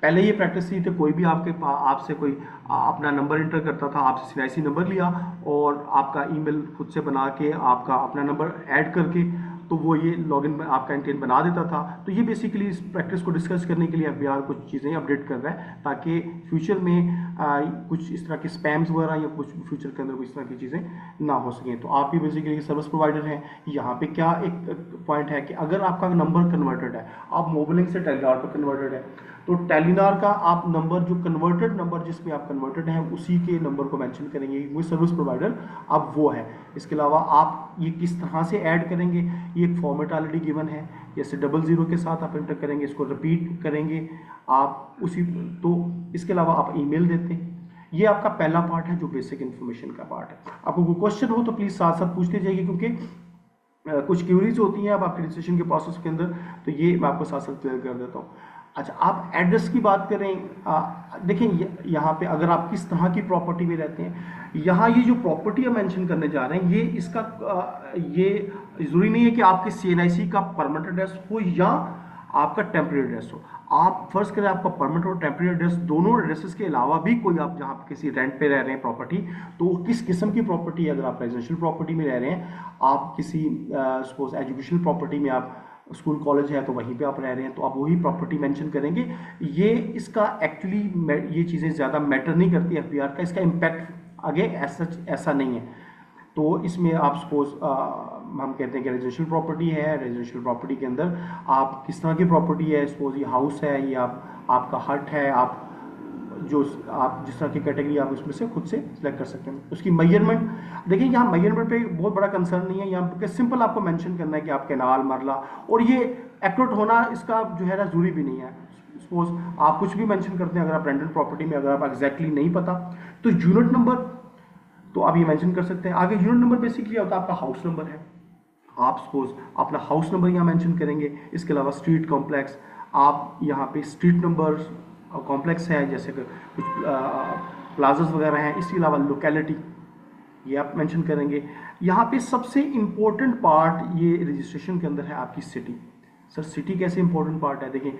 पहले ये प्रैक्टिस थी तो कोई भी आपसे कोई अपना नंबर इंटर करता था, आपसे CNIC नंबर लिया और आपका ईमेल खुद से बना के आपका अपना नंबर ऐड करके तो वो ये लॉगिन में आपका इंटेंट बना देता था। तो ये बेसिकली इस प्रैक्टिस को डिस्कस करने के लिए एफबीआर कुछ चीज़ें अपडेट कर रहा है ताकि फ्यूचर में कुछ इस तरह के स्पैम्स वगैरह या कुछ फ्यूचर के अंदर कुछ इस तरह की चीज़ें ना हो सकें। तो आप भी बेसिकली सर्विस प्रोवाइडर हैं। यहाँ पे क्या एक पॉइंट है कि अगर आपका नंबर कन्वर्टेड है, आप मोबाइलिंग से टेलीनॉर पर कन्वर्टेड है, तो टेलीनॉर का आप नंबर जो कन्वर्टेड नंबर जिसमें आप कन्वर्टेड हैं उसी के नंबर को मेंशन करेंगे, वो सर्विस प्रोवाइडर अब वो है। इसके अलावा आप ये किस तरह से ऐड करेंगे, ये एक फॉर्मेट ऑलरेडी गिवन है, जैसे 00 के साथ आप एंटर करेंगे, इसको रिपीट करेंगे आप उसी। तो इसके अलावा आप ईमेल देते हैं। ये आपका पहला पार्ट है जो बेसिक इन्फॉर्मेशन का पार्ट है। आपको कोई क्वेश्चन हो तो प्लीज़ साथ साथ पूछते जाइए, क्योंकि कुछ क्यूरीज होती हैं अब आपके रजिस्ट्रेशन के प्रोसेस के अंदर, तो ये मैं आपको साथ साथ क्लियर कर देता हूँ। अच्छा, आप एड्रेस की बात करें, देखें यहाँ पे अगर आप किस तरह की प्रॉपर्टी में रहते हैं, यहाँ ये जो प्रॉपर्टी हम मेंशन करने जा रहे हैं ये इसका ये ज़रूरी नहीं है कि आपके CNIC का परमानेंट एड्रेस हो या आपका टेम्परेरी एड्रेस हो। आप फर्ज करें आपका परमानेंट और टेम्परेरी एड्रेस, दोनों एड्रेसेस के अलावा भी कोई आप जहाँ पे किसी रेंट पे रह रहे हैं प्रॉपर्टी, तो किस किस्म की प्रॉपर्टी, अगर आप रेजिडेंशियल प्रॉपर्टी में रह रहे हैं, आप किसी सपोज एजुकेशनल प्रॉपर्टी में, आप स्कूल कॉलेज है तो वहीं पे आप रह रहे हैं, तो आप वही प्रॉपर्टी मेंशन करेंगे। ये इसका एक्चुअली ये चीज़ें ज़्यादा मैटर नहीं करती एफबीआर का, इसका इम्पैक्ट आगे ऐसा नहीं है। तो इसमें आप सपोज हम कहते हैं कि रेजिडेंशियल प्रॉपर्टी है, रेजिडेंशियल प्रॉपर्टी के अंदर आप किस तरह की प्रॉपर्टी है, सपोज ये हाउस है, ये आपका हट है, आप जिस तरह की कैटेगरी आप उसमें से खुद से सिलेक्ट कर सकते हैं। उसकी मेजरमेंट देखिए, यहाँ मेजरमेंट पे बहुत बड़ा कंसर्न नहीं है, यहाँ पे सिंपल आपको मेंशन करना है कि आप कैनाल मरला, और ये एक्यूरेट होना इसका जो है ना जरूरी भी नहीं है। सपोज आप कुछ भी मेंशन करते हैं, अगर आप रेंटल प्रॉपर्टी में अगर आप एग्जैक्टली नहीं पता तो यूनिट नंबर तो आप ये मेंशन कर सकते हैं। आगे यूनिट नंबर बेसिकली होता है आपका हाउस नंबर है, आप सपोज अपना हाउस नंबर यहाँ मेंशन करेंगे। इसके अलावा स्ट्रीट कॉम्प्लेक्स, आप यहाँ पे स्ट्रीट नंबर कॉम्प्लेक्स है, जैसे कि कुछ प्लाजास वगैरह हैं। इसके अलावा लोकेलिटी ये आप मेंशन करेंगे। यहाँ पे सबसे इम्पोर्टेंट पार्ट ये रजिस्ट्रेशन के अंदर है आपकी सिटी। सर सिटी कैसे इम्पोर्टेंट पार्ट है? देखिए,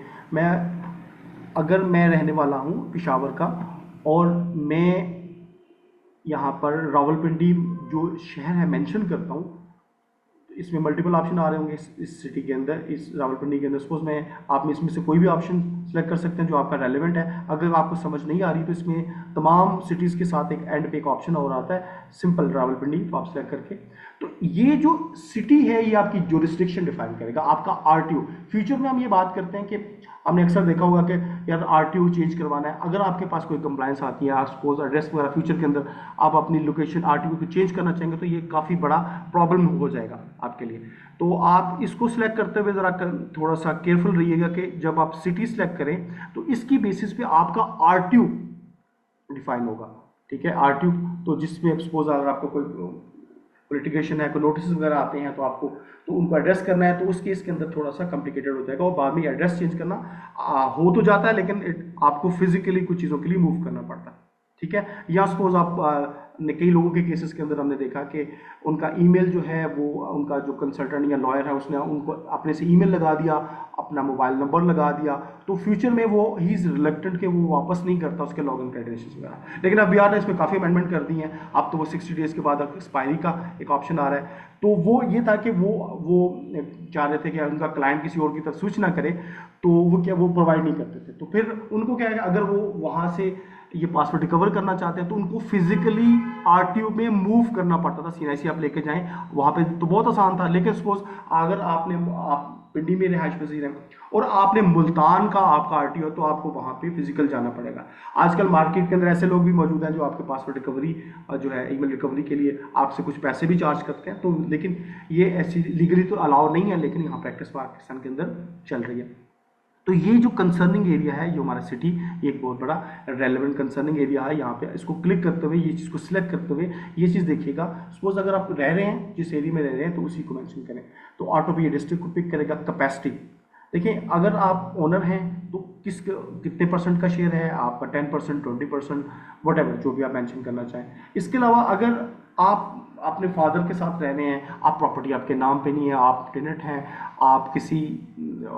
अगर मैं रहने वाला हूँ पेशावर का और मैं यहाँ पर रावलपिंडी जो शहर है मेंशन करता हूँ, इसमें मल्टीपल ऑप्शन आ रहे होंगे इस सिटी के अंदर, इस रावलपिंडी के अंदर। सपोज आप में इसमें से कोई भी ऑप्शन सेलेक्ट कर सकते हैं जो आपका रेलेवेंट है। अगर आपको समझ नहीं आ रही तो इसमें तमाम सिटीज़ के साथ एक एंड पे एक ऑप्शन और आता है सिंपल रावलपिंडी, तो आप सेलेक्ट करके, तो ये जो सिटी है ये आपकी जुरिस्डिक्शन डिफाइन करेगा, आपका आरटीओ। फ्यूचर में हम ये बात करते हैं कि हमने अक्सर देखा होगा कि यार आरटीओ चेंज करवाना है, अगर आपके पास कोई कंप्लायंस आती है, आप सपोज एड्रेस वगैरह फ्यूचर के अंदर आप अपनी लोकेशन आरटीओ को चेंज करना चाहेंगे तो ये काफ़ी बड़ा प्रॉब्लम हो जाएगा आपके लिए। तो आप इसको सिलेक्ट करते हुए ज़रा थोड़ा सा केयरफुल रहिएगा कि जब आप सिटी सिलेक्ट करें तो इसकी बेसिस पे आपका आरटीओ डिफाइन होगा, ठीक है। आरटीओ तो जिसमें सपोज अगर आपको कोई लिटिगेशन है, कोई नोटिस वगैरह आते हैं तो आपको तो उनको एड्रेस करना है, तो उस केस के अंदर थोड़ा सा कॉम्प्लिकेटेड हो जाएगा और बाद में एड्रेस चेंज करना हो तो जाता है, लेकिन आपको फिजिकली कुछ चीज़ों के लिए मूव करना पड़ता है, ठीक है। या सपोज आप कई लोगों के केसेस के अंदर हमने देखा कि उनका ईमेल जो है वो उनका जो कंसल्टेंट या लॉयर है उसने उनको अपने से ईमेल लगा दिया, अपना मोबाइल नंबर लगा दिया, तो फ्यूचर में वो ही इज़ रिलेक्टेंट कि वो वापस नहीं करता उसके लॉगिन क्रेडेंशियल्स वगैरह। लेकिन अब बिहार ने इसमें काफ़ी अमेंडमेंट कर दी हैं, अब तो वो 60 डेज़ के बाद एक्सपायरी का एक ऑप्शन आ रहा है। तो वो ये था कि वो चाह रहे थे कि उनका क्लाइंट किसी और की तरफ स्विच ना करे, तो वो प्रोवाइड नहीं करते थे। तो फिर उनको क्या है, अगर वो वहाँ से ये पासवर्ड रिकवर करना चाहते हैं तो उनको फिजिकली आरटीओ में मूव करना पड़ता था। सीएनआईसी आप लेके जाएं वहाँ पे तो बहुत आसान था, लेकिन सपोज अगर आप पिंडी में रिहाइश पजीर हैं और आपने मुल्तान का आपका आरटीओ, तो आपको वहाँ पे फिजिकल जाना पड़ेगा। आजकल मार्केट के अंदर ऐसे लोग भी मौजूद हैं जो आपके पासवर्ड रिकवरी जो है ईमेल रिकवरी के लिए आपसे कुछ पैसे भी चार्ज करते हैं, तो लेकिन ये ऐसी लीगली तो अलाउ नहीं है, लेकिन यहाँ प्रैक्टिस पाकिस्तान के अंदर चल रही है। तो ये जो कंसर्निंग एरिया है, ये हमारा सिटी, ये एक बहुत बड़ा रेलेवेंट कंसर्निंग एरिया है। यहाँ पे इसको क्लिक करते हुए, ये चीज़ को सिलेक्ट करते हुए ये चीज़ देखिएगा। सपोज अगर आप रह रहे हैं जिस एरिया में रह रहे हैं तो उसी को मेंशन करें, तो ऑटो पे ये डिस्ट्रिक्ट को पिक करेगा। कैपेसिटी देखिए, अगर आप ओनर हैं तो कितने परसेंट का शेयर है आपका, 10%, 20%, वट जो भी आप मेंशन करना चाहें। इसके अलावा अगर आप अपने फादर के साथ रह रहे हैं, आप प्रॉपर्टी आपके नाम पे नहीं है, आप टेनेंट हैं, आप किसी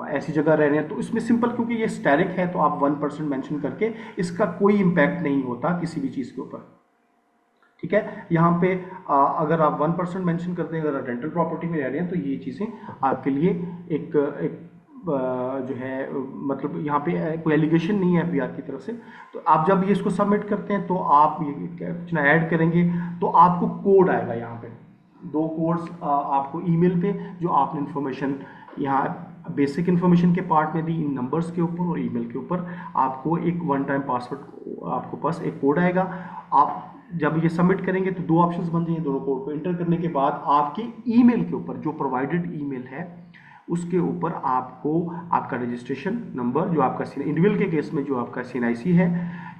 ऐसी जगह रह रहे हैं, तो इसमें सिंपल क्योंकि ये स्टैरिक है तो आप 1% मेंशन करके इसका कोई इम्पैक्ट नहीं होता किसी भी चीज़ के ऊपर, ठीक है। यहाँ पे अगर आप 1% मेंशन करते हैं, अगर रेंटल प्रॉपर्टी में रह रहे हैं, तो ये चीज़ें आपके लिए एक जो है मतलब यहाँ पे कोई एलिगेशन नहीं है एफबीआर की तरफ से। तो आप जब ये इसको सबमिट करते हैं तो आप ये ऐड करेंगे तो आपको कोड आएगा। यहाँ पे 2 कोड्स आपको ईमेल पे जो आपने इन्फॉर्मेशन यहाँ बेसिक इन्फॉर्मेशन के पार्ट में दी, इन नंबर्स के ऊपर और ईमेल के ऊपर आपको एक 1 टाइम पासवर्ड आपको पास एक कोड आएगा। आप जब ये सबमिट करेंगे तो 2 ऑप्शंस बन जाएंगे। दोनों कोड को एंटर करने के बाद आपके ईमेल के ऊपर जो प्रोवाइडेड ईमेल है उसके ऊपर आपको आपका रजिस्ट्रेशन नंबर, जो आपका इंडिविजुअल के केस में जो आपका सीएनआईसी है,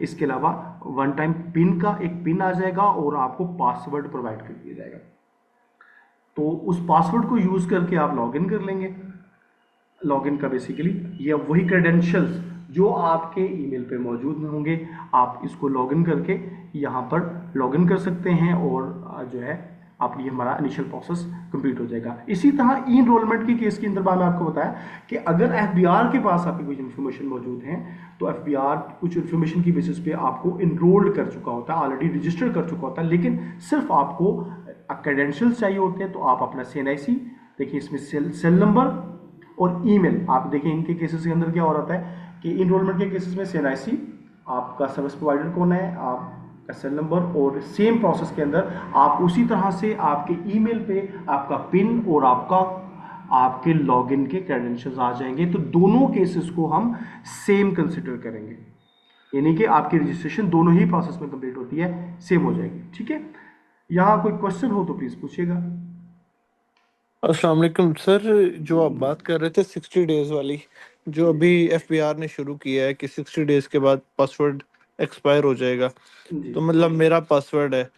इसके अलावा 1 टाइम पिन का एक पिन आ जाएगा और आपको पासवर्ड प्रोवाइड कर दिया जाएगा। तो उस पासवर्ड को यूज़ करके आप लॉगिन कर लेंगे। लॉगिन का बेसिकली ये वही क्रेडेंशियल्स जो आपके ईमेल पे मौजूद होंगे, आप इसको लॉगिन करके यहाँ पर लॉगिन कर सकते हैं और जो है आप ये हमारा इनिशियल प्रोसेस कंप्लीट हो जाएगा। इसी तरह ई इनरोलमेंट की केस के अंदर मैंने आपको बताया कि अगर एफबीआर के पास आपकी कुछ इन्फॉर्मेशन मौजूद है तो एफबीआर कुछ इन्फॉर्मेशन की बेसिस पे आपको इनरोल्ड कर चुका होता है, ऑलरेडी रजिस्टर्ड कर चुका होता है, लेकिन सिर्फ आपको क्रेडेंशियल्स चाहिए होते हैं। तो आप अपना सीएनआईसी देखिए, इसमें सेल नंबर और ईमेल, आप देखिए इनके केसेस के अंदर क्या हो रहा है कि इनरोलमेंट के केसेस में सीएनआईसी, आपका सर्विस प्रोवाइडर कौन है, आप SL नंबर, और सेम प्रोसेस के अंदर आप उसी तरह से आपके ईमेल पे आपका पिन और आपके लॉगिन के क्रेडेंशियल्स आ जाएंगे। तो दोनों केसेस को हम सेम कंसिडर करेंगे, यानी कि आपकी रजिस्ट्रेशन दोनों ही प्रोसेस में कंप्लीट होती है, सेम हो जाएगी। ठीक है, यहाँ कोई क्वेश्चन हो तो प्लीज पूछिएगा। अस्सलाम वालेकुम सर, जो आप बात कर रहे थे 60 डेज वाली, जो अभी FBI ने शुरू किया है कि 60 डेज के बाद पासवर्ड एक्सपायर हो जाएगा, जी तो मतलब मेरा पासवर्ड है,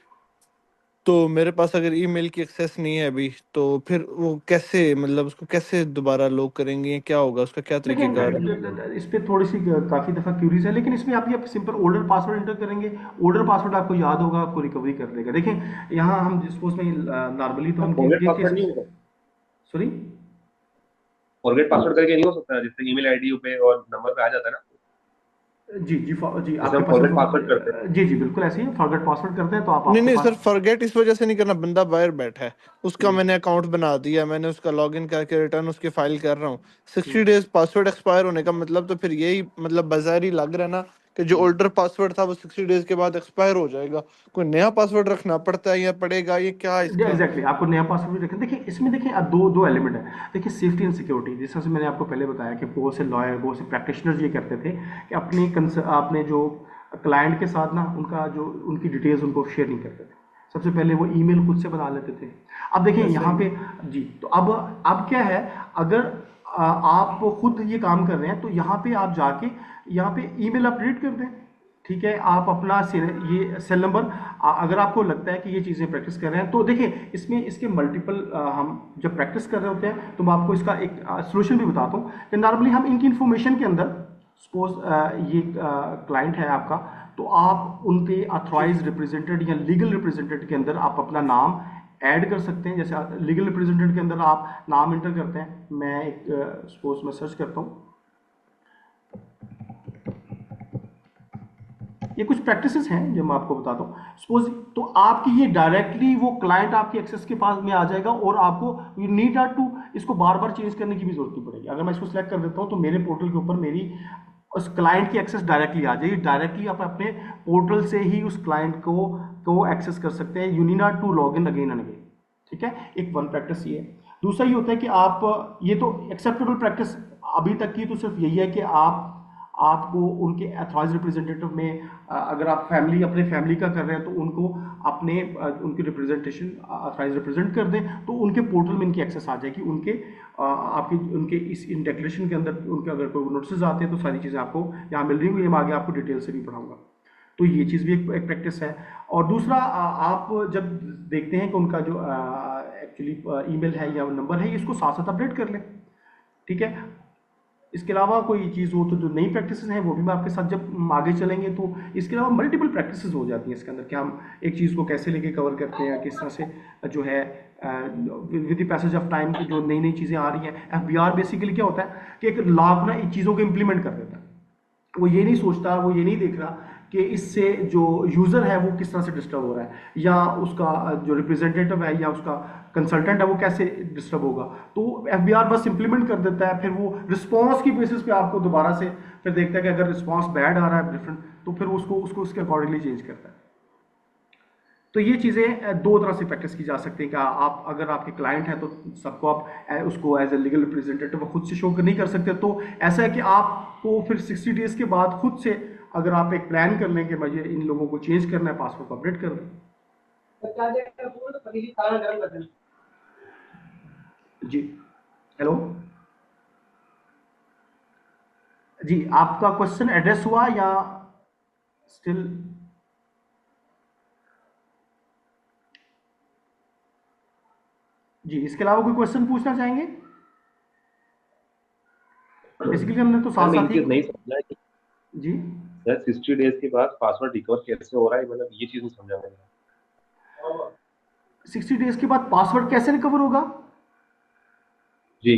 तो मेरे पास अगर ईमेल की एक्सेस नहीं है अभी, तो फिर वो कैसे, मतलब उसको कैसे दोबारा लॉग करेंगे, क्या होगा, उसका क्या तरीकेकार है? लेकिन इस पे थोड़ी सी काफ़ी दफ़ा क्यूरीज है, लेकिन इसमें आप ये सिंपल ओल्डर पासवर्ड एंटर करेंगे, ओल्डर पासवर्ड आपको याद होगा, आपको रिकवरी कर देगा। देखें यहाँ हम सपोज में नॉर्मली तो हम फॉरगेट पासवर्ड नहीं होगा, सॉरी फॉरगेट पासवर्ड करके नहीं हो सकता, जैसे ईमेल आईडी पे और नंबर पे आ जाता है ना, जी जी जी जैसे आपके हम पास फॉरगेट पासवर्ड करते हैं। जी जी बिल्कुल ऐसे ही फॉरगेट पासवर्ड करते हैं, तो आप नहीं आपके नहीं पास सर, फॉरगेट इस वजह से नहीं करना, बंदा बाहर बैठा है, उसका जी मैंने अकाउंट बना दिया, मैंने उसका लॉगिन करके रिटर्न उसकी फाइल कर रहा हूँ, 60 हम्म, डेज पासवर्ड एक्सपायर होने का मतलब तो फिर यही मतलब बाज़ार ही लग रहा है ना, कि जो हम्म। ओल्डर पासवर्ड था वो 60 डेज के बाद एक्सपायर हो जाएगा, कोई नया पासवर्ड रखना पड़ता है या पड़ेगा, ये क्या है इसका? एग्जैक्टली आपको नया पासवर्ड भी रखें। देखिए इसमें देखिए अब दो दो एलिमेंट है। देखिए सेफ्टी एंड सिक्योरिटी, जिस तरह से मैंने आपको पहले बताया कि बहुत से लॉयर, बहुत से प्रैक्टिशनर्स ये करते थे कि अपने जो क्लाइंट के साथ ना उनका जो उनकी डिटेल्स उनको शेयर नहीं करते थे। सबसे पहले वो ईमेल खुद से बना लेते थे। अब देखिए यहाँ पे जी, तो अब क्या है, अगर आप खुद ये काम कर रहे हैं तो यहाँ पे आप जाके यहाँ पे ईमेल अपडेट कर दें। ठीक है, आप अपना ये सेल नंबर, अगर आपको लगता है कि ये चीज़ें प्रैक्टिस कर रहे हैं तो देखिए इसमें इसके मल्टीपल, हम जब प्रैक्टिस कर रहे होते हैं तो मैं आपको इसका एक सोल्यूशन भी बताता हूँ कि नॉर्मली हम इनकी इन्फॉर्मेशन के अंदर सपोज ये क्लाइंट है आपका, तो आप उनके अथॉराइज रिप्रेजेंटेड या लीगल रिप्रेजेंटेड के अंदर आप अपना नाम ऐड कर सकते हैं। जैसे लीगल रिप्रेजेंटेड के अंदर आप नाम एंटर करते हैं, मैं एक सपोज मैं सर्च करता हूँ, ये कुछ प्रैक्टिसेस हैं जो मैं आपको बताता हूँ। सपोज तो आपकी ये डायरेक्टली वो क्लाइंट आपके एक्सेस के पास में आ जाएगा, और आपको यू नीड नॉट टू इसको बार बार चेंज करने की भी जरूरत नहीं पड़ेगी। अगर मैं इसको सिलेक्ट कर देता हूँ तो मेरे पोर्टल के ऊपर मेरी उस क्लाइंट की एक्सेस डायरेक्टली आ जाएगी। डायरेक्टली आप अपने पोर्टल से ही उस क्लाइंट को एक्सेस कर सकते हैं, you need not to log in again and again. ठीक है, एक वन प्रैक्टिस ये है। दूसरा ये होता है कि आप, ये तो एक्सेप्टेबल प्रैक्टिस अभी तक की तो सिर्फ यही है कि आपको उनके अथॉराइज रिप्रेजेंटेटिव में, अगर आप फैमिली अपने फैमिली का कर रहे हैं तो उनको अपने उनकी रिप्रेजेंटेशन अथॉराइज रिप्रेजेंट कर दें, तो उनके पोर्टल में इनकी एक्सेस आ जाएगी। उनके इस इन डिक्लेरेशन के अंदर उनके अगर कोई नोटिस आते हैं तो सारी चीज़ें आपको यहाँ मिल रही होंगी। मैं आगे आपको डिटेल से भी पढ़ाऊँगा। तो ये चीज़ भी एक प्रैक्टिस है। और दूसरा, आप जब देखते हैं कि उनका जो एक्चुअली ईमेल है या नंबर है, इसको साथ साथ अपडेट कर लें। ठीक है, इसके अलावा कोई चीज़ हो तो जो नई प्रैक्टिसेस हैं वो भी मैं आपके साथ जब आगे चलेंगे तो इसके अलावा मल्टीपल प्रैक्टिसेस हो जाती हैं इसके अंदर, कि हम एक चीज़ को कैसे लेके कवर करते हैं, किस तरह से जो है with the passage of time की जो नई नई चीज़ें आ रही हैं। FBI बेसिकली क्या होता है कि एक लॉ ना इन चीज़ों को इम्प्लीमेंट कर देता है। वो ये नहीं सोचता, वो ये नहीं देख रहा कि इससे जो यूज़र है वो किस तरह से डिस्टर्ब हो रहा है, या उसका जो रिप्रेजेंटेटिव है या उसका कंसल्टेंट है वो कैसे डिस्टर्ब होगा। तो FBI बस इंप्लीमेंट कर देता है, फिर वो रिस्पांस की बेसिस पे आपको दोबारा से फिर देखता है कि अगर रिस्पांस बैड आ रहा है डिफरेंट, तो फिर उसको उसके अकॉर्डिंगली चेंज करता है। तो ये चीज़ें दो तरह से प्रैक्टिस की जा सकती है कि आप अगर आपके क्लाइंट हैं तो सबको आप उसको एज ए लीगल रिप्रेजेंटेटिव खुद से शो नहीं कर सकते। तो ऐसा है कि आपको फिर 60 डेज के बाद खुद से अगर आप एक प्लान कर लें कि मुझे इन लोगों को चेंज करना है, पासवर्ड को अपडेट कर दें। जी हेलो जी, आपका क्वेश्चन एड्रेस हुआ या स्टिल? जी, इसके अलावा कोई क्वेश्चन पूछना चाहेंगे? बेसिकली हमने तो साथ साथ ही नहीं समझा है कि जी सर 60 डेज के बाद पासवर्ड रिकवर कैसे हो रहा है, मतलब ये चीज नहीं समझा मैंने। 60 डेज के बाद पासवर्ड कैसे रिकवर होगा? जी,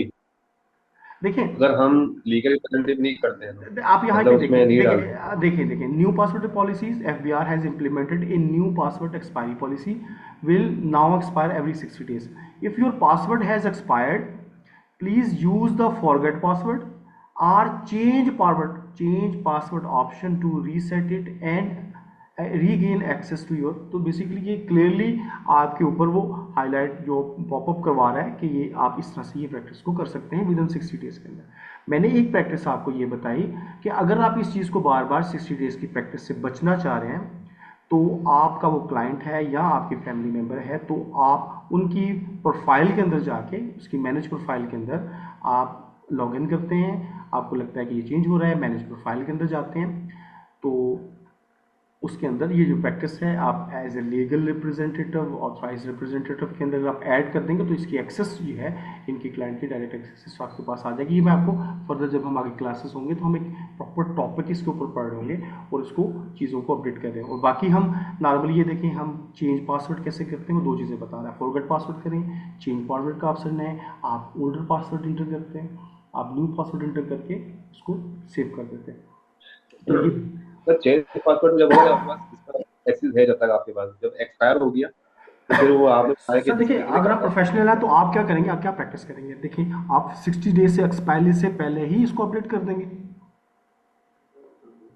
देखिए अगर हम लीगल रिप्रेजेंटेटिव नहीं करते हैं तो आप यहाँ मतलब पे उसमें नहीं डालते। देखिए new password policies, FBI has implemented a new password expiry policy will now expire every 60 days. If your password has expired, please use the forget password or change password option to reset it and regain access to your. तो basically ये clearly आपके ऊपर वो highlight जो popup करवा रहा है कि ये आप इस तरह से ये प्रैक्टिस को कर सकते हैं विद इन 60 डेज के अंदर। मैंने एक प्रैक्टिस आपको ये बताई कि अगर आप इस चीज़ को बार बार 60 डेज की प्रैक्टिस से बचना चाह रहे हैं, तो आपका वो क्लाइंट है या आपके फैमिली मेम्बर है, तो आप उनकी प्रोफाइल के अंदर जाके उसकी मैनेज प्रोफाइल के अंदर आप लॉग इन करते हैं, आपको लगता है कि ये चेंज हो रहा है, मैनेज प्रोफाइल के अंदर जाते हैं, तो उसके अंदर ये जो प्रैक्टिस है आप as a legal representative authorise representative के अंदर आप ऐड कर देंगे, तो इसकी एक्सेस जो है इनकी क्लाइंट की डायरेक्ट एक्सेस आपके पास आ जाएगी। ये मैं आपको फर्दर जब हम आगे क्लासेस होंगे तो हम एक प्रॉपर टॉपिक इसके ऊपर पढ़ लेंगे और इसको चीज़ों को अपडेट कर रहे हैं। और बाकी हम नॉर्मली ये देखें हम चेंज पासवर्ड कैसे करते हैं, वो 2 चीज़ें बता रहा है। फॉरगेट पासवर्ड करें, चेंज पासवर्ड का ऑप्शन है, आप ओल्डर पासवर्ड इंटर करते हैं, आप न्यू पासवर्ड इंटर करके उसको सेव कर देते हैं। तो ये सर चेंज पासवर्ड जब होगा आपके पास इसका एक्सेस है, जब तक आपके पास, जब एक्सपायर हो गया तो फिर वो आपने बताया कि सर देखिए, अगर आप प्रोफेशनल है तो आप क्या करेंगे, आप क्या प्रैक्टिस करेंगे, देखिए आप 60 डेज से एक्सपायरी से पहले ही इसको अपडेट कर देंगे।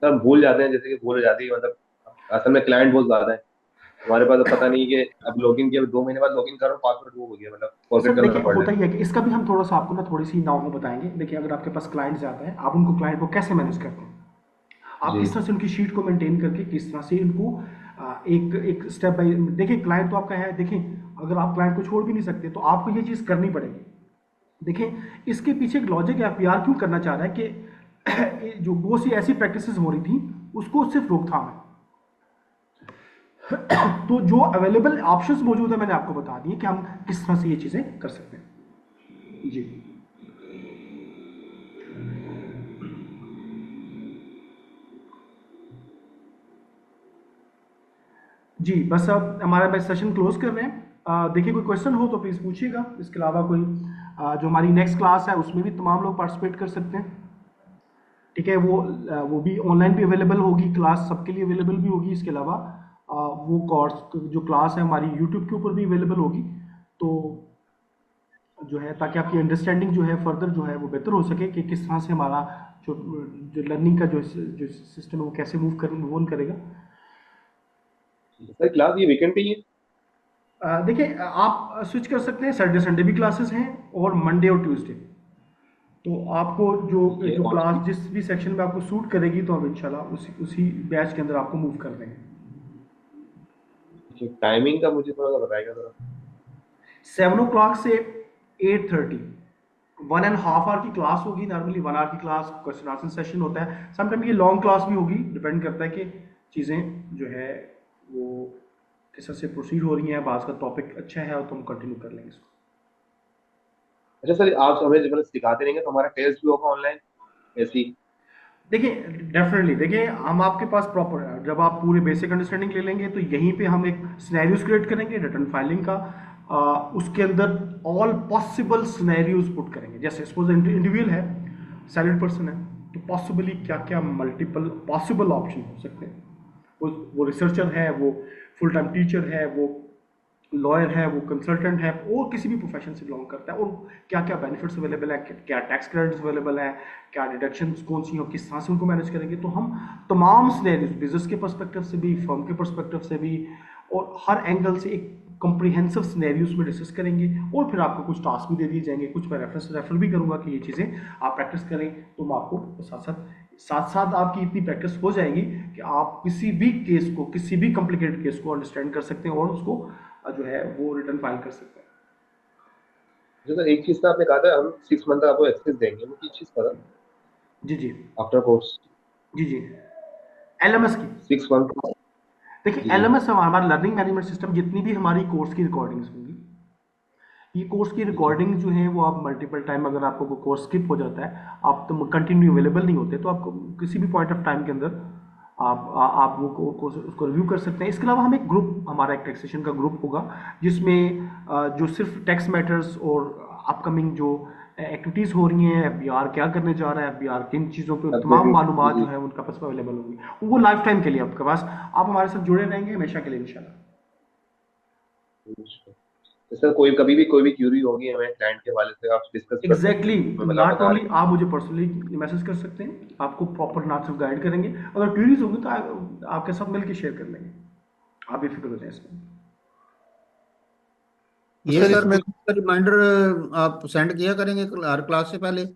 सर भूल जाते हैं, जैसे कि भूल हो जाती है, मतलब असल में क्लाइंट बहुत ज्यादा है हमारे पास, अब पता नहीं कि अब लॉगिन किया 2 महीने बाद लॉगिन करो पासवर्ड वो हो गया, मतलब फॉरगेट सर करना देखिए पड़ होता रहा ही है कि इसका भी हम थोड़ा सा आपको ना थोड़ी सी नाव में बताएंगे। देखिए अगर आपके पास क्लाइंट ज़्यादा है, आप उनको क्लाइंट को कैसे मैनेज करते हैं, आप किस तरह से उनकी शीट को मेंटेन करके किस तरह से इनको एक स्टेप बाय, देखिए क्लाइंट तो आपका है, देखिए अगर आप क्लाइंट को छोड़ भी नहीं सकते तो आपको ये चीज़ करनी पड़ेगी। देखिए इसके पीछे एक लॉजिक है, एफबीआर क्यों करना चाह रहा है कि जो बहुत सी ऐसी प्रैक्टिसेस हो रही थी उसको सिर्फ रोकथाम है। तो जो अवेलेबल ऑप्शंस मौजूद है मैंने आपको बता दिए कि हम किस तरह से ये चीज़ें कर सकते हैं। जी जी, बस अब हमारा सेशन क्लोज कर रहे हैं। देखिए कोई क्वेश्चन हो तो प्लीज़ पूछिएगा। इसके अलावा कोई जो हमारी नेक्स्ट क्लास है उसमें भी तमाम लोग पार्टिसिपेट कर सकते हैं, ठीक है। वो भी ऑनलाइन भी अवेलेबल होगी, क्लास सबके लिए अवेलेबल भी होगी। इसके अलावा वो कोर्स जो क्लास है हमारी यूट्यूब के ऊपर भी अवेलेबल होगी, तो जो है ताकि आपकी अंडरस्टैंडिंग जो है फर्दर जो है वो बेहतर हो सके कि किस तरह से हमारा जो जो लर्निंग का जो सिस्टम है वो कैसे मूव ऑन करेगा। सर क्लास ये वीकेंड पे ही है? देखिए आप स्विच कर सकते हैं, सैटरडे संडे भी क्लासेस हैं और मंडे और ट्यूसडे। तो आपको जो क्लास जिस भी सेक्शन में आपको सूट करेगी तो हम इंशाल्लाह उसी बैच के अंदर आपको मूव कर देंगे। टाइमिंग का मुझे थोड़ा सा बताएगा जरा। 7 o'clock से 8:30 1.5 आवर की क्लास होगी। नॉर्मली 1 आवर की क्लास क्वेश्चन आंसर सेशन होता है, समटाइम ये लॉन्ग क्लास भी होगी, डिपेंड करता है कि चीज़ें जो है वो किस तरह से प्रोसीड हो रही हैं। बात का टॉपिक अच्छा है तो हम कंटिन्यू कर लेंगे इसको। अच्छा सर, आप हमें जब सिखाते रहेंगे तो हमारा टेस्ट भी होगा ऑनलाइन ऐसी? देखिए डेफिनेटली, देखिए हम आपके पास प्रॉपर जब आप पूरे बेसिक अंडरस्टैंडिंग ले लेंगे तो यहीं पे हम एक सिनेरियोज क्रिएट करेंगे रिटर्न फाइलिंग का। उसके अंदर ऑल पॉसिबल सिनेरियोज पुट करेंगे। जैसे सपोज इंडिविजुअल है, सैलरीड पर्सन है, तो पॉसिबली क्या क्या मल्टीपल पॉसिबल ऑप्शन हो सकते हैं। वो रिसर्चर है, वो फुल टाइम टीचर है, वो लॉयर है, वो कंसल्टेंट है, और किसी भी प्रोफेशन से बिलोंग करता है, और क्या क्या बेनिफिट्स अवेलेबल है, क्या टैक्स क्रेडिट्स अवेलेबल है, क्या डिडक्शंस कौन सी हो, किस तरह से उनको मैनेज करेंगे। तो हम तमाम सिनेरियोज बिजनेस के पर्सपेक्टिव से भी, फर्म के पर्सपेक्टिव से भी, और हर एंगल से एक कॉम्प्रिहेंसिव सिनेरियोज में डिस्कस करेंगे। और फिर आपको कुछ टास्क भी दे दिए जाएंगे, कुछ मैं रेफर भी करूंगा कि ये चीज़ें आप प्रैक्टिस करें। तो मैं आपको साथ साथ आपकी इतनी प्रैक्टिस हो जाएगी कि आप किसी भी केस को, किसी भी कॉम्प्लिकेटेड केस को अंडरस्टैंड कर सकते हैं और उसको जो है वो रिटर्न फाइल कर सकते हैं। जैसे एक चीज तो आपने कहा था हम 6 मंथ तक आपको एक्सेस देंगे, वो की चीज पता? जी जी आफ्टर कोर्स जी जी एलएमएस की 6 मंथ। देखिए एलएमएस हमारा लर्निंग मैनेजमेंट सिस्टम, जितनी भी हमारी कोर्स की रिकॉर्डिंग्स होंगी, ये कोर्स की रिकॉर्डिंग जो है वो आप मल्टीपल टाइम, अगर आपको वो कोर्स स्किप हो जाता है, आप तो कंटिन्यू अवेलेबल नहीं होते, तो आपको किसी भी पॉइंट ऑफ टाइम के अंदर आप वो कोर्स उसको रिव्यू कर सकते हैं। इसके अलावा हम एक ग्रुप, हमारा एक टैक्सेशन का ग्रुप होगा जिसमें जो सिर्फ टैक्स मैटर्स और अपकमिंग जो एक्टिविटीज़ हो रही हैं, एफबीआर क्या करने जा रहा है, एफबीआर किन चीज़ों पे, तमाम मालूमात जो है उनका पास में अवेलेबल होंगी। वो लाइफ टाइम के लिए आपके पास, आप हमारे साथ जुड़े रहेंगे हमेशा के लिए इंशाल्लाह। सर कोई भी क्यूरी होगी हमें क्लाइंट के हवाले से आप डिस्कस कर सकते एग्जैक्टली हैं, मैं नॉट बता ओनली रहा आप मुझे पर्सनली मैसेज कर सकते हैं, आपको प्रॉपर ना सिर्फ गाइड करेंगे, अगर क्वेरीज होंगी तो आपके साथ मिलकर शेयर कर लेंगे, आप बेफिक्र हो जाए इसमें। तो ये सर सर इसमें कुछ रिमाइंडर आप सेंड किया करेंगे हर क्लास से पहले?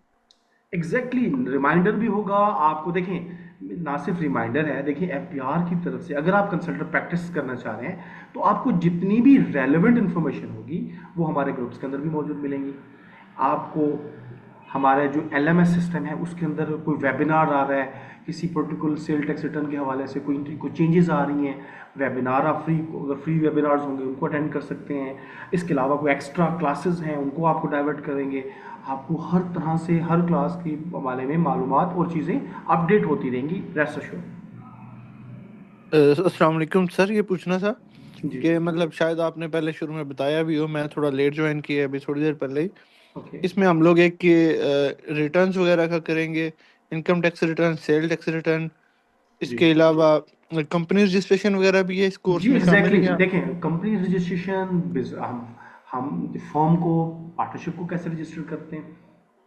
एग्जैक्टली रिमाइंडर भी होगा आपको। देखें ना सिर्फ रिमाइंडर है, देखिए एफपीआर की तरफ से अगर आप कंसल्टेंट प्रैक्टिस करना चाह रहे हैं तो आपको जितनी भी रेलेवेंट इन्फॉर्मेशन होगी वो हमारे ग्रुप्स के अंदर भी मौजूद मिलेंगी। आपको हमारे जो एलएमएस सिस्टम है उसके अंदर कोई वेबिनार आ रहा है, किसी पर्टिकुलर सेल टैक्स रिटर्न के हवाले से कोई चेंजेस आ रही हैं, वेबिनार आप अगर फ्री वेबिनार्स होंगे उनको अटेंड कर सकते हैं। इसके अलावा कोई एक्स्ट्रा क्लासेस हैं उनको आपको डाइवर्ट करेंगे। आपको हर तरह से हर क्लास के हवाले में मालूमात और चीज़ें अपडेट होती रहेंगी, रेस्ट अश्योर। अस्सलाम वालेकुम सर, ये पूछना था जी कि मतलब शायद आपने पहले शुरू में बताया भी हो, मैं थोड़ा लेट ज्वाइन किया है अभी थोड़ी देर पहले ही। ओके। इसमें हम लोग एक के रिटर्न्स वगैरह का करेंगे, income tax return, sale tax return, जी इसके अलावा कंपनी रजिस्ट्रेशन वगैरह भी है इस कोर्स जी में शामिल एग्जैक्टली या? देखें कंपनी रजिस्ट्रेशन, हम फर्म को पार्टनरशिप को कैसे रजिस्टर करते हैं,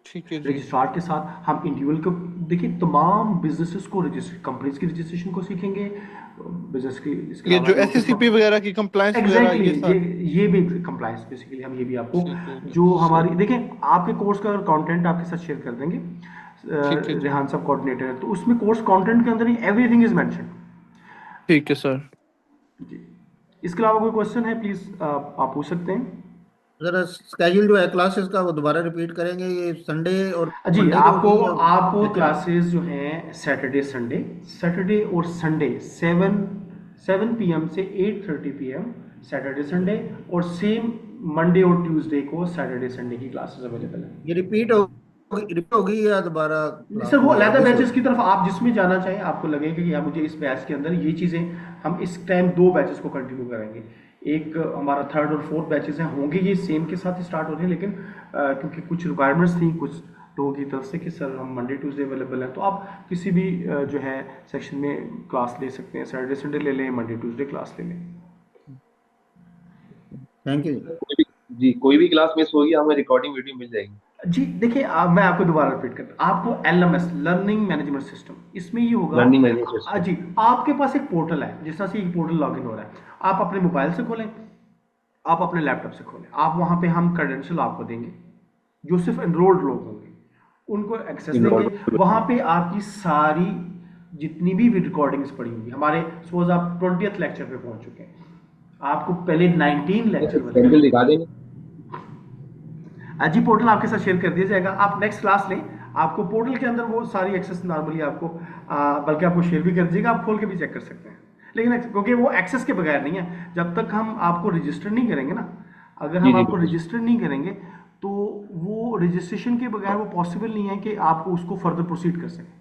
ठीक है जी। रजिस्ट्रार के साथ हम इंडिविजुअल को, देखिए तमाम बिजनेसेस को रजिस्टर, कंपनीज की रजिस्ट्रेशन को सीखेंगे, बिजनेस की, इसके ये अलावा जो नोटिस। एससीसीपी वगैरह की कंप्लायंस वगैरह एग्जैक्टली ये सारे? ये भी कंप्लायंस बेसिकली हम ये भी आपको ठीक है जो सर। हमारी, देखें आपके कोर्स का कंटेंट आपके साथ शेयर कर देंगे, ठीक है जी। रेहान साहब कोऑर्डिनेटर है, तो उसमें कोर्स कंटेंट के अंदर ही एवरीथिंग इज मेंशन। ठीक है सर। जी इसके अलावा कोई क्वेश्चन है प्लीज आप पूछ सकते हैं। जरा स्केड्यूल जो है क्लासेस का वो दोबारा रिपीट करेंगे, ये संडे और जी मंडे को आपको होगी या आपको सैटरडे? क्लासेस जो हैं सैटरडे और संडे 7 PM से 8:30 PM सैटरडे संडे, और सेम मंडे और ट्यूसडे को सैटरडे संडे की क्लासेस अवेलेबल हैं। ये रिपीट होगी या दोबारा सर क्लास वो दोबारा अलग मिस बैचेस होगी? की तरफ आप जिसमें जाना चाहें, आपको लगेगा कि यार मुझे इस बैच के अंदर ये चीज़ें, हम इस टाइम 2 बैचेस को कंटिन्यू करेंगे। एक हमारा 3rd और 4th बैचेस हैं, होंगे ये सेम के साथ ही स्टार्ट हो रहे हैं, लेकिन क्योंकि कुछ रिक्वायरमेंट्स थी कुछ लोगों की तरफ से कि सर हम मंडे ट्यूसडे अवेलेबल हैं, तो आप किसी भी जो है सेक्शन में क्लास ले सकते हैं, सैटरडे संडे ले लें, मंडे ट्यूसडे क्लास ले लें। Thank you. कोई भी क्लास मिस होगी हमें रिकॉर्डिंग वीडियो मिल जाएगी। जी देखिए मैं आपको दोबारा रिपीट करता हूँ, आपको एलएमएस लर्निंग मैनेजमेंट सिस्टम, इसमें ये होगा। Learning management system. जी आपके पास एक पोर्टल है, जिस तरह से एक पोर्टल लॉगिन हो रहा है, आप अपने मोबाइल से खोलें, आप अपने लैपटॉप से खोलें, आप वहाँ पे हम क्रेडेंशियल आपको देंगे, जो सिर्फ एनरोल्ड लोग होंगे उनको एक्सेस देंगे। वहाँ पे आपकी सारी जितनी भी रिकॉर्डिंग्स पड़ी होंगी, हमारे सपोज आप 20th लेक्चर पे पहुँच चुके हैं, आपको पहले 19 लेक्चर सैंपल दिखा देंगे। जी पोर्टल आपके साथ शेयर कर दिया जाएगा, आप नेक्स्ट क्लास लें, आपको पोर्टल के अंदर वो सारी एक्सेस नॉर्मली आपको बल्कि आपको शेयर भी कर दीजिएगा, आप खोल के भी चेक कर सकते हैं, लेकिन क्योंकि वो एक्सेस के बगैर नहीं है, जब तक हम आपको रजिस्टर नहीं करेंगे ना, अगर जी हम जी आपको बिल्कुल। रजिस्टर नहीं करेंगे तो वो रजिस्ट्रेशन के बगैर वो पॉसिबल नहीं है कि आपको उसको फर्दर प्रोसीड कर सकें,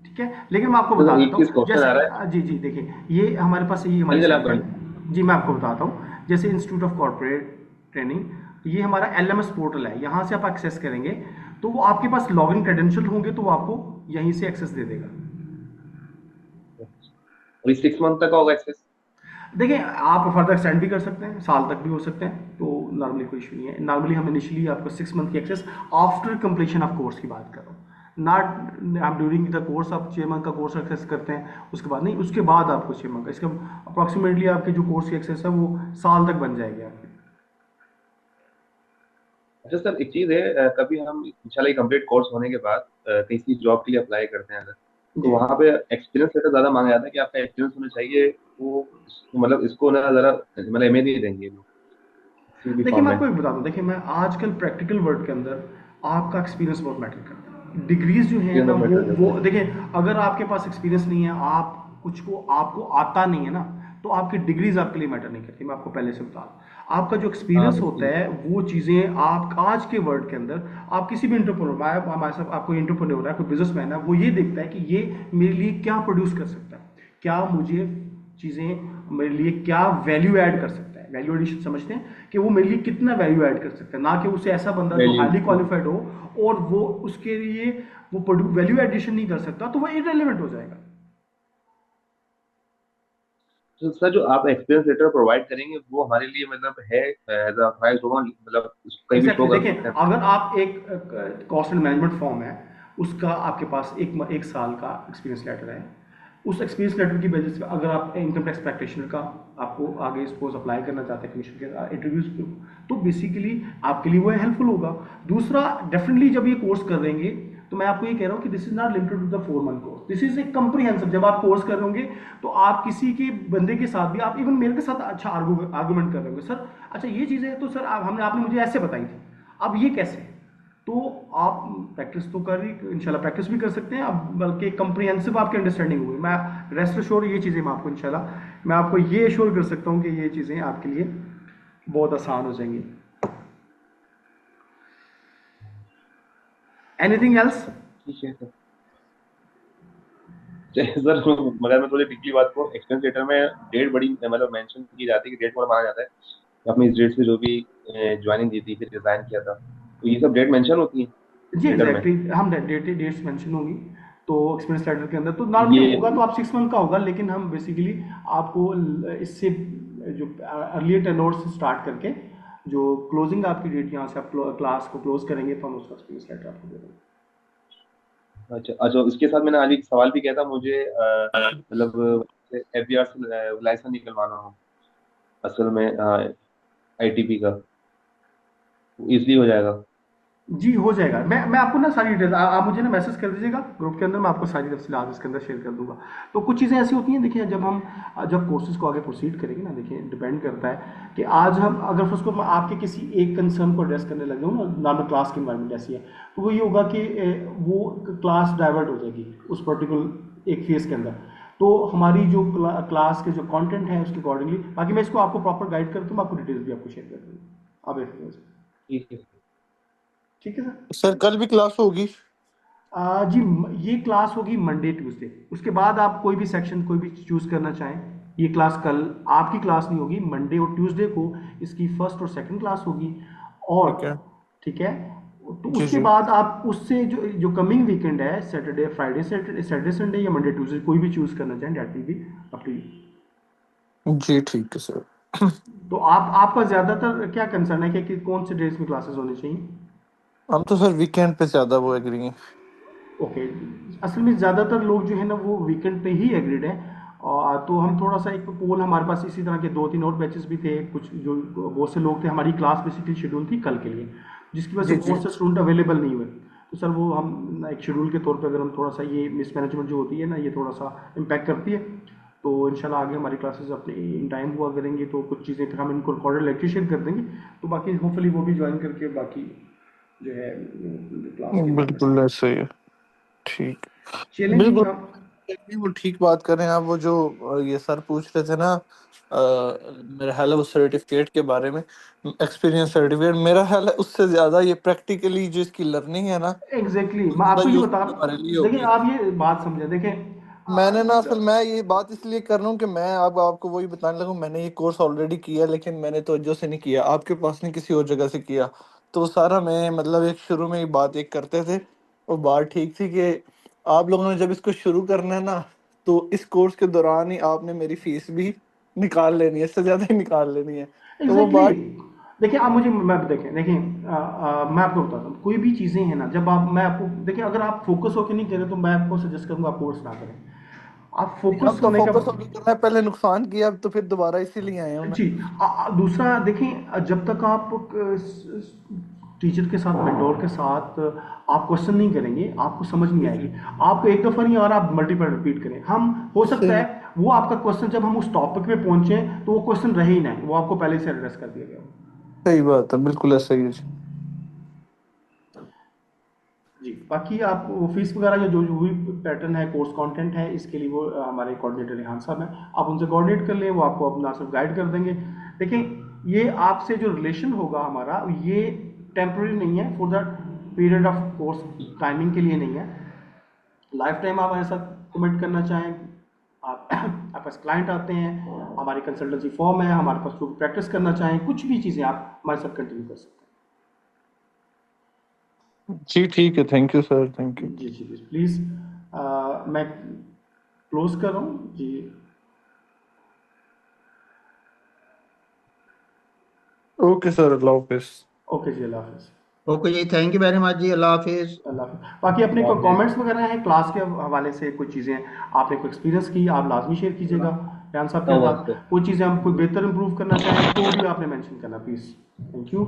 ठीक है। लेकिन मैं आपको बता तो एक देता चीज हूँ, क्वेश्चन जैसे आ रहा है। जी जी देखिए ये हमारे पास ये हमारी चलिए आप साइट है, जी मैं आपको बताता हूँ, जैसे इंस्टीट्यूट ऑफ कॉर्पोरेट ट्रेनिंग, ये हमारा एलएमएस पोर्टल है, यहाँ से आप एक्सेस करेंगे तो वो आपके पास लॉगिन क्रेडेंशियल होंगे तो वो आपको यहीं से एक्सेस दे देगा। और 6 मंथ तक होगा एक्सेस? देखिए आप फर्दर एक्सटेंड भी कर सकते हैं, साल तक भी हो सकते हैं, तो नॉर्मली कोई इशू नहीं है। नॉर्मली हम इनिशियली आपको 6 मंथ की access after completion of course की बात कर रहा हूँ, नॉट आप ड्यूरिंग द कोर्स आप 6 मंथ का कोर्स एक्सेस करते हैं उसके बाद नहीं, उसके बाद आपको 6 मंथ का, इसका अप्रॉक्सीमेटली आपके जो कोर्स की एक्सेस है वो साल तक बन जाएगी आपकी। अच्छा सर एक चीज है, कभी हम इंशाल्लाह कंप्लीट कोर्स होने के बाद किसी जॉब के लिए अप्लाई करते हैं अगर, तो जी वहाँ पे एक्सपीरियंस लेटर ज्यादा मांगा जाता है कि आपका एक्सपीरियंस होना चाहिए, वो मतलब इसको ना जरा मतलब अहमियत नहीं देंगे लोग किसी भी देखिए फॉर्म मैं में। आपको एक बता दूं, देखिए मैं आजकल प्रैक्टिकल वर्ल्ड के अंदर आपका एक्सपीरियंस बहुत मैटर करता है। डिग्रीज जो है ना वो देखिए अगर आपके पास एक्सपीरियंस नहीं है, आप कुछ को आपको आता नहीं है ना, तो आपकी डिग्रीज आपके लिए मैटर नहीं करती, मैं आपको पहले से बता दूं। आपका जो हाँ एक्सपीरियंस होता बिल्कुल। है वो चीज़ें आप आज के वर्ल्ड के अंदर, आप किसी भी इंटरप्रेन्योर, हमारे साथ आपको इंटरप्रेन्योर है, कोई बिजनेसमैन है, वो ये देखता है कि ये मेरे लिए क्या प्रोड्यूस कर सकता है, क्या मुझे चीज़ें मेरे लिए क्या वैल्यू ऐड कर सकता है, वैल्यू एडिशन समझते हैं कि वो मेरे लिए कितना वैल्यू ऐड कर सकता है, ना कि उसे ऐसा बंदा जो वैल्यू। हाईली क्वालिफाइड हो और वो उसके लिए वो वैल्यू एडिशन नहीं कर सकता, तो वो इररेलेवेंट हो जाएगा। तो सर जो आप एक्सपीरियंस लेटर प्रोवाइड करेंगे वो हमारे लिए मतलब है एज अ फाइल होगा, मतलब कहीं भी शो एग्जैक्टली, कर देखिए सकते हैं? अगर आप एक कॉस्ट एंड मैनेजमेंट फॉर्म है, उसका आपके पास एक साल का एक्सपीरियंस लेटर है, उस एक्सपीरियंस लेटर की बेसिस पे अगर आप इनकम टैक्स प्रैक्टिशनर का आपको आगे सपोज अप्लाई करना चाहते हैं कमीशन के इंटरव्यूज के, तो बेसिकली आपके लिए वो हेल्पफुल होगा। दूसरा, डेफिनेटली जब ये कोर्स कर रहेंगे तो मैं आपको ये कह रहा हूँ कि this is not limited to the 4 month course, this is a comprehensive. जब आप कोर्स कर रहे होंगे तो आप किसी के बंदे के साथ भी, आप इवन मेरे के साथ अच्छा आर्गूमेंट कर रहे होंगे, सर अच्छा ये चीज़ है तो सर आपने मुझे ऐसे बताई थी, अब ये कैसे, तो आप प्रैक्टिस तो कर ही इंशाल्लाह प्रैक्टिस भी कर सकते हैं आप, बल्कि कंप्रीहेंसिव आपकी अंडरस्टैंडिंग होगी। मैं रेस्ट अश्योर ये चीज़ें मैं आपको इंशाल्लाह मैं आपको ये अश्योर कर सकता हूँ कि ये चीज़ें आपके लिए बहुत आसान हो जाएंगी। Anything else? ठीक है सर। सर मगर मैं थोड़ी पिछली बात को, एक्सपीरियंस लेटर में डेट बड़ी मतलब मेंशन की जाती है कि डेट पर माना जाता है कि आपने इस डेट से जो भी ज्वाइनिंग दी थी फिर रिजाइन किया था, तो ये सब डेट मेंशन होती है जी लेटर में? एग्जैक्टली, हम डेट्स मेंशन होंगी तो एक्सपीरियंस लेटर के अंदर तो नॉर्मली ये होगा, तो आप 6 मंथ का होगा, लेकिन हम बेसिकली आपको इससे जो अर्लियर टेन्योर से स्टार्ट करके जो क्लोजिंग आपकी डेट यहाँ से आप क्लास को क्लोज करेंगे तो हम उसका एक्सपीरियंस लेटर आपको दे देंगे। अच्छा अच्छा, इसके साथ मैंने आज एक सवाल भी किया था, मुझे मतलब एफबीआर से लाइसेंस निकलवाना हो असल में आईटीपी का, इजली हो जाएगा? जी हो जाएगा, मैं आपको ना सारी डिटेल्स आप मुझे ना मैसेज कर दीजिएगा ग्रुप के अंदर, मैं आपको सारी तफसीलात इसके अंदर शेयर कर दूंगा। तो कुछ चीज़ें ऐसी होती हैं, देखिए जब हम जब कोर्सेज को आगे प्रोसीड करेंगे ना, देखिए डिपेंड करता है कि आज हम अगर उसको आपके किसी एक कंसर्न को एड्रेस करने लगे हो ना, नॉर्मल क्लास की इन्वायरमेंट ऐसी है, तो वो ये होगा कि वो क्लास डाइवर्ट हो जाएगी उस पर्टिकुलर एक फेज के अंदर। तो हमारी जो क्लास के जो कंटेंट है उसके अकॉर्डिंगली, बाकी मैं इसको आपको प्रॉपर गाइड करता हूँ, आपको डिटेल्स भी आपको शेयर कर दूँगा। अब एक ठीक है। ठीक है सर। सर कल भी क्लास होगी? जी ये क्लास होगी मंडे ट्यूसडे, उसके बाद आप कोई भी सेक्शन कोई भी चूज करना चाहें। ये क्लास कल आपकी क्लास नहीं होगी, मंडे और ट्यूसडे को इसकी फर्स्ट और सेकंड क्लास होगी। और ठीक है। ठीक है, तो जी उसके जी। बाद आप उससे जो जो कमिंग वीकेंड है, सैटरडे फ्राइडे सैटरडे संडे या मंडे ट्यूसडे, कोई भी चूज करना चाहें, date will be up to you. जी ठीक है सर। तो आप आपका ज्यादातर क्या कंसर्न है कि कौन से डेज में क्लासेस होनी चाहिए? हम तो सर वीकेंड पे ज्यादा वो एग्री हैं। ओके, असल में ज़्यादातर लोग जो है ना वो वीकेंड पे ही एग्रीड है। और तो हम थोड़ा सा एक पोल, हमारे पास इसी तरह के 2-3 और बैचेस भी थे, कुछ जो बहुत से लोग थे, हमारी क्लास बेसिकली शेड्यूल थी कल के लिए, जिसकी वजह जी से जी। बहुत से स्टूडेंट अवेलेबल नहीं हुए। तो सर वो हम एक शेड्यूल के तौर पे अगर हम थोड़ा सा ये मिसमैनेजमेंट जो होती है ना, ये थोड़ा सा इम्पैक्ट करती है। तो इंशाल्लाह आगे हमारी क्लासेस अपने इन टाइम हुआ करेंगी, तो कुछ चीज़ें फिर हम इनको रिकॉर्डेड लेक्चर शेयर कर देंगे, तो बाकी होपफुली वो भी ज्वाइन करके बाकी जो है क्लास की बिल्कुल इन्वायरमेंट। ऐसे ही है। ठीक। चलें जी बिल्कुल। हम। नहीं, वो ठीक बात कर रहे हैं आप। वो जो ये सर पूछ रहे थे ना, मेरा ख्याल है वो सर्टिफिकेट के बारे में, एक्सपीरियंस सर्टिफिकेट, मेरा ख्याल है उससे ज्यादा ये प्रैक्टिकली जो इसकी लर्निंग है ना, एग्जैक्टली वो मैं ज्यादा आपको ये बता, यूजफुल हमारे लिए देखिए होगी। आप ये बात समझे, देखें मैंने ना असल मैं ये बात इसलिए कर रहा हूँ कि मैं अब आपको वही बताने लगा, मैंने ये कोर्स ऑलरेडी किया, लेकिन मैंने तवज्जो से नहीं किया, आपके पास नहीं किसी और जगह से किया। तो सारा मैं मतलब एक शुरू में ही बात एक करते थे, वो बात ठीक थी कि आप लोगों ने जब इसको शुरू करना है ना, तो इस कोर्स के दौरान ही आपने मेरी फीस भी निकाल लेनी है, इससे ज्यादा ही निकाल लेनी है। तो वो एग्जैक्टली बात। देखिए आप मुझे मैं देखें देखिए मैं आपको बताता हूँ, कोई भी चीज़ें हैं ना, जब आप मैं आपको देखिए, अगर आप फोकस होकर नहीं करें तो मैं आपको सजेस्ट करूँगा आप कोर्स ना करें। आप हम फोकस तो होने का, फोकस होगी करना है, पहले नुकसान किया, अब तो फिर दोबारा इसीलिए आए हैं मैं। जी दूसरा देखें, जब तक आप टीचर के साथ मेंटोर के साथ आप क्वेश्चन नहीं करेंगे आपको समझ नहीं जी आएगी। जी। आपको एक दफ़ा नहीं आ रहा, आप मल्टीपल रिपीट करें, हम हो सकता सही। है वो आपका क्वेश्चन जब हम उस टॉपिक पे पहुंचे तो वो क्वेश्चन रहे ही ना, वो आपको पहले से एड्रेस कर दिया गया हो। सही बात है, बिल्कुल ऐसा ही है जी। जी बाकी आप वो फीस वगैरह या जो जो भी पैटर्न है, कोर्स कंटेंट है, इसके लिए वो हमारे कोऑर्डिनेटर रिहान साहब हैं, आप उनसे कोऑर्डिनेट कर लें, वो आपको अपना सब गाइड कर देंगे। देखें ये आपसे जो रिलेशन होगा हमारा, ये टेम्प्रेरी नहीं है, for the period of course timing के लिए नहीं है, लाइफ टाइम आप हमारे साथ कमिट करना चाहें, आप आपके पास क्लाइंट आते हैं, हमारी कंसल्टेंसी फॉर्म है, हमारे पास जो प्रैक्टिस करना चाहें, कुछ भी चीज़ें आप हमारे साथ कंटिन्यू कर सकते जी ठीक है, thank you sir, thank you. हैं। जी जी प्लीज़, मैं क्लोज कर रहा हूँ जी। ओके सर, अल्लाह हाफिज। ओके जी, अल्लाह हाफिज़। ओके जी, थैंक यू वेरी मच जी, अल्लाह हाफिज। अल्लाह हाफिज़। बाकी अपने कोई कमेंट्स वगैरह हैं क्लास के हवाले से, कोई चीज़ें आपने कोई एक्सपीरियंस की, आप लाजमी शेयर कीजिएगा रेहान साहब के साथ। कोई चीज़ें हम कोई बेहतर इंप्रूव करना चाहें तो भी आपने मेंशन करना प्लीज़। Thank you.